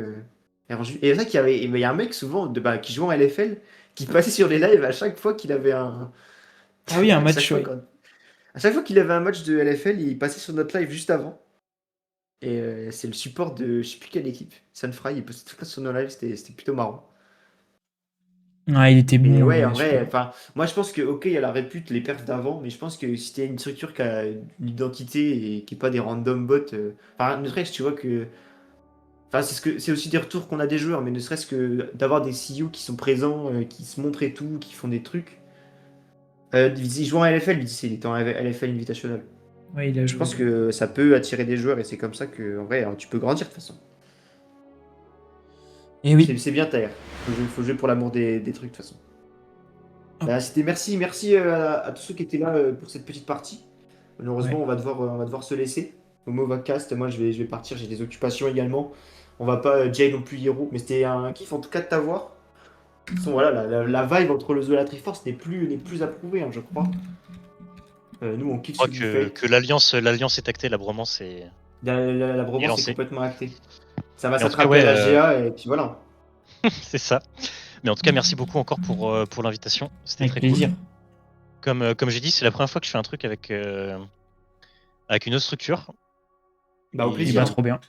Et c'est vrai qu'il y a un mec souvent qui jouait en LFL qui passait sur les lives à chaque fois qu'il avait un. Ah oui, un À chaque match, fois, ouais. à chaque fois qu'il avait un match de LFL, il passait sur notre live juste avant. Et c'est le support de je sais plus quelle équipe. Sunfry, il passait tout le temps sur nos lives, c'était plutôt marrant. Ouais, il était Mais bon, ouais, en vrai, celui-là. enfin, moi je pense que, ok, il y a la répute, les perfs d'avant, mais je pense que si t'es une structure qui a une identité et qui est pas des random bots, enfin, ne serait-ce, tu vois que. Enfin, c'est aussi des retours qu'on a des joueurs, mais ne serait-ce que d'avoir des CEO qui sont présents, qui se montrent et tout, qui font des trucs. Il joue en LFL, il était en LFL Invitational. Ouais, il a Je joué. pense que ça peut attirer des joueurs et c'est comme ça que, en vrai, tu peux grandir de toute façon. Et oui. C'est bien taire. Faut jouer pour l'amour des trucs de toute façon. Bah, merci à tous ceux qui étaient là pour cette petite partie. Malheureusement, Ouais. on va devoir se laisser. Momo va cast, moi je vais partir, j'ai des occupations également. On va pas Jay non plus héros, mais c'était un kiff en tout cas de t'avoir. De toute façon, voilà, la vibe entre le zoo et la Triforce n'est plus approuvée, hein, je crois. Nous on kiffe Je ce crois que vous faites. que l'alliance est actée, la bromance est La est bromance est lancée. complètement actée. Ça va Mais en tout cas, s'attraper ouais, à la GA et puis voilà. c'est ça. Mais en tout cas, merci beaucoup encore pour l'invitation. C'était Avec très plaisir. cool. Comme j'ai dit, c'est la première fois que je fais un truc avec une autre structure. Bah au Et plaisir. bah, Hein. trop bien.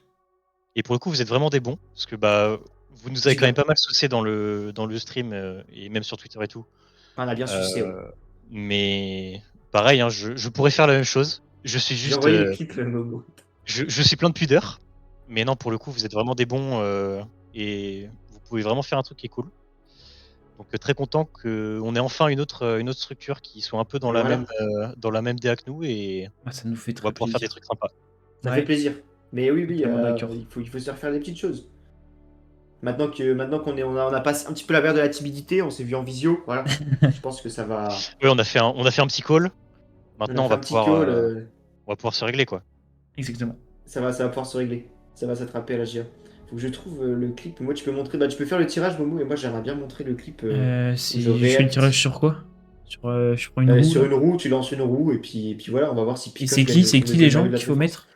Et pour le coup, vous êtes vraiment des bons. Parce que bah, vous nous avez quand même pas mal saucé dans le stream et même sur Twitter et tout. On a bien sucé, ouais. Mais pareil, hein, je pourrais faire la même chose. Je suis J'ai juste. envoyé le clip, Momo. Je suis plein de pudeur. Mais non, pour le coup, vous êtes vraiment des bons et vous pouvez vraiment faire un truc qui est cool. Donc très content qu'on ait enfin une autre structure qui soit un peu dans, Voilà. dans la même DA que nous et Ah, ça nous fait on très va pouvoir faire des plaisir. trucs sympas. Ça Ouais. fait plaisir. Mais oui, Totalement d'accord. il faut se refaire des petites choses. Maintenant qu'on on a passé un petit peu la barrière de la timidité, on s'est vu en visio, voilà. Je pense que ça va. Oui, on a fait un petit call. Maintenant, On a fait un petit call, on va pouvoir se régler, quoi. Exactement. ça va pouvoir se régler. Ça va s'attraper à la GA. Faut que je trouve le clip. Moi, tu peux montrer. Bah, tu peux faire le tirage, Momo, et moi, j'aimerais bien montrer le clip. Je je fais le react. tirage sur quoi? Je prends une roue. Sur là. une roue, tu lances une roue, et puis voilà, on va voir si Et Picoche c'est gagne qui le les deuxième gens maillot de la qu'il faut défense. mettre?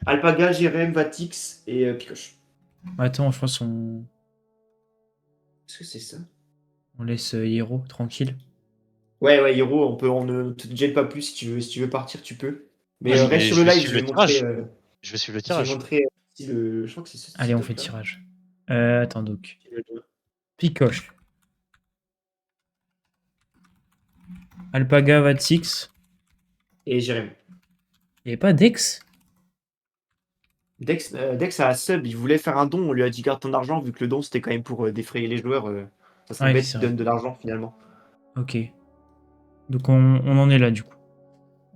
Alpaga, Jérém, Vatix et Picoche. Attends, je pense qu'on Est-ce que c'est ça? laisse Hiro tranquille. Ouais, Hiro, on ne te gêne pas plus si tu veux partir, tu peux. Mais Ouais, reste sur le live, je vais montrer. Je vais suivre le Je vais tirage. montrer je crois que c'est ça. Allez, on fait le tirage. Attends donc. Picoche. Alpaga, Vatix. Et Jérém. Il n'y avait pas Dex? Dex a sub, il voulait faire un don, on lui a dit garde ton argent, vu que le don c'était quand même pour défrayer les joueurs. Ça serait Ouais, bête c'est qu'il vrai. donne de l'argent finalement. Ok. Donc on en est là du coup.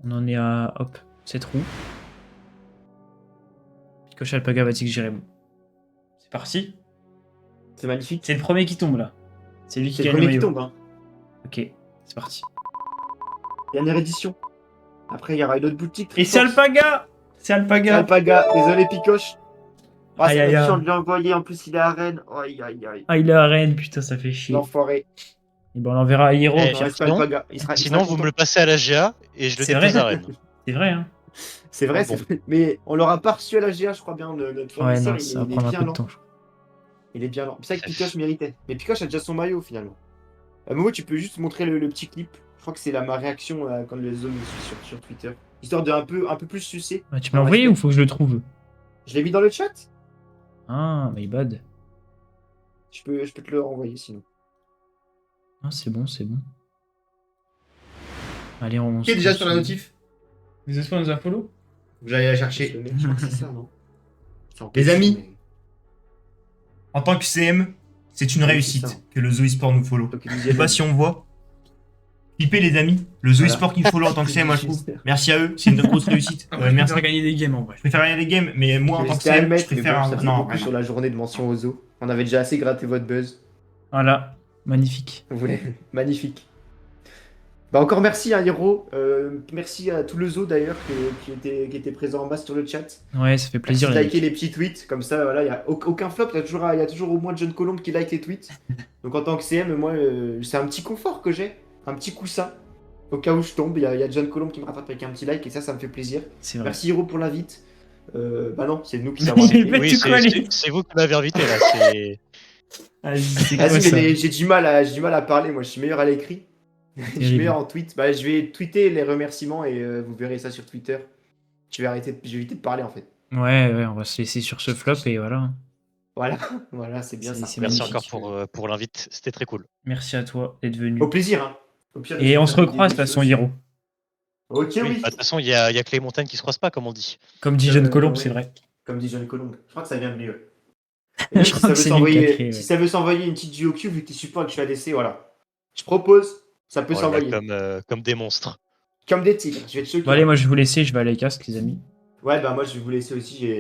On en est à hop, cette roue. Picoche, Alpaga, Vatix, Jérém. C'est parti. C'est magnifique. C'est le premier qui tombe là. C'est lui qui C'est le gagne le premier qui maillot. tombe. Hein. Ok, c'est parti. Dernière édition. Après, il y aura une autre boutique. Et c'est Alpaga! C'est C'est Alpaga! Alpaga, désolé Picoche. Ah, Aïe, c'est aïe, chiant aïe. de lui envoyer, en plus il est à Rennes. Aïe. Ah, il est à Rennes, putain, ça fait chier. L'enfoiré. Et ben on l'enverra à Hiro. Eh, au pire. Non, c'est sinon- Alpaga. Il sera Sinon, vous content. me le passez à la GA et je le C'est dépose vrai. à Rennes. C'est vrai, hein. C'est vrai, Ah c'est bon. vrai. Mais on l'aura pas reçu à la GA, je crois bien. Notre Ouais, fournisseur, non, ça va il est prendre un bien peu de lent. temps. Il est bien lent. C'est vrai que Picoche méritait. Mais Picoche a déjà son maillot finalement. Momo, tu peux juste montrer le petit clip. Je crois que c'est ma réaction quand les zones me suivent sur Twitter. Histoire de un peu plus sucer. Bah, tu me l'as envoyé ou faut que je le trouve? Je l'ai mis dans le chat. Ah, my bad. Je peux te le renvoyer sinon. Ah, c'est bon, c'est bon. Allez, on Qui est déjà sur la notif? Les espoirs nous a follow? J'allais la Je chercher. crois que c'est ça, non? C'est en Les question, amis. mais- En tant que CM, c'est une Oui, réussite c'est ça. que le Zoe Sport nous follow. Donc, Je sais pas si on voit. Clippez les amis. Le Zoe Voilà. Sport qui follow en tant que CM, moi je trouve. Merci à eux, c'est une grosse réussite. Merci. gagner des games en vrai. Je préfère gagner des games, mais moi en tant que J'hésitais à le CM, je mettre, mais préfère bon, un. ça fait Non, beaucoup vraiment. sur la journée de mention aux os. On avait déjà assez gratté votre buzz. Voilà, magnifique. Vous voulez magnifique. Bah encore merci à Hiro. Merci à tout le zoo d'ailleurs qui était présent en masse sur le chat. Ouais, ça fait Merci plaisir. de les liker mecs. les petits tweets. Comme ça, voilà, il n'y a aucun flop. Il y a toujours au moins John Colombe qui like les tweets. Donc en tant que CM, moi, c'est un petit confort que j'ai. Un petit coussin. Au cas où je tombe, il y a John Colombe qui me rattrape avec un petit like et ça me fait plaisir. C'est vrai. Merci Hiro pour l'invite. Bah non, c'est nous qui t'avons Il invité. veut Oui, tout coller. c'est vous qui m'avez invité là. C'est- Vas-y, c'est quoi Vas-y, ça? mais j'ai du mal à parler. Moi, je suis meilleur à l'écrit. Je suis Terrible. meilleur en tweet. Bah, je vais tweeter les remerciements et vous verrez ça sur Twitter. Je vais éviter de parler en fait. Ouais, on va se laisser sur ce flop et voilà. Voilà, voilà, c'est bien ça. C'est Merci magnifique. encore pour l'invite. C'était très cool. Merci à toi d'être venu. Au plaisir. Hein. Au pire, Et on se des- recroise de des toute façon, choses. Hiro. Ok, Oui, oui. bah, de toute façon, il y a que les montagnes qui se croisent pas, comme on dit. Comme dit John Colombe, ouais. c'est vrai. Comme dit John Colombe. Je crois que ça vient de lui. Ouais. Je Et même si crois que c'est lui qui a créé, ouais. si ça veut s'envoyer une petite GOQ, vu que tu supports et que je suis ADC, voilà. Je propose, ça peut Voilà, s'envoyer. comme des monstres. Comme des tigres. Je vais te choquer. Bon, allez, moi je vais vous laisser, je vais aller à casque, les amis. Ouais, bah moi je vais vous laisser aussi.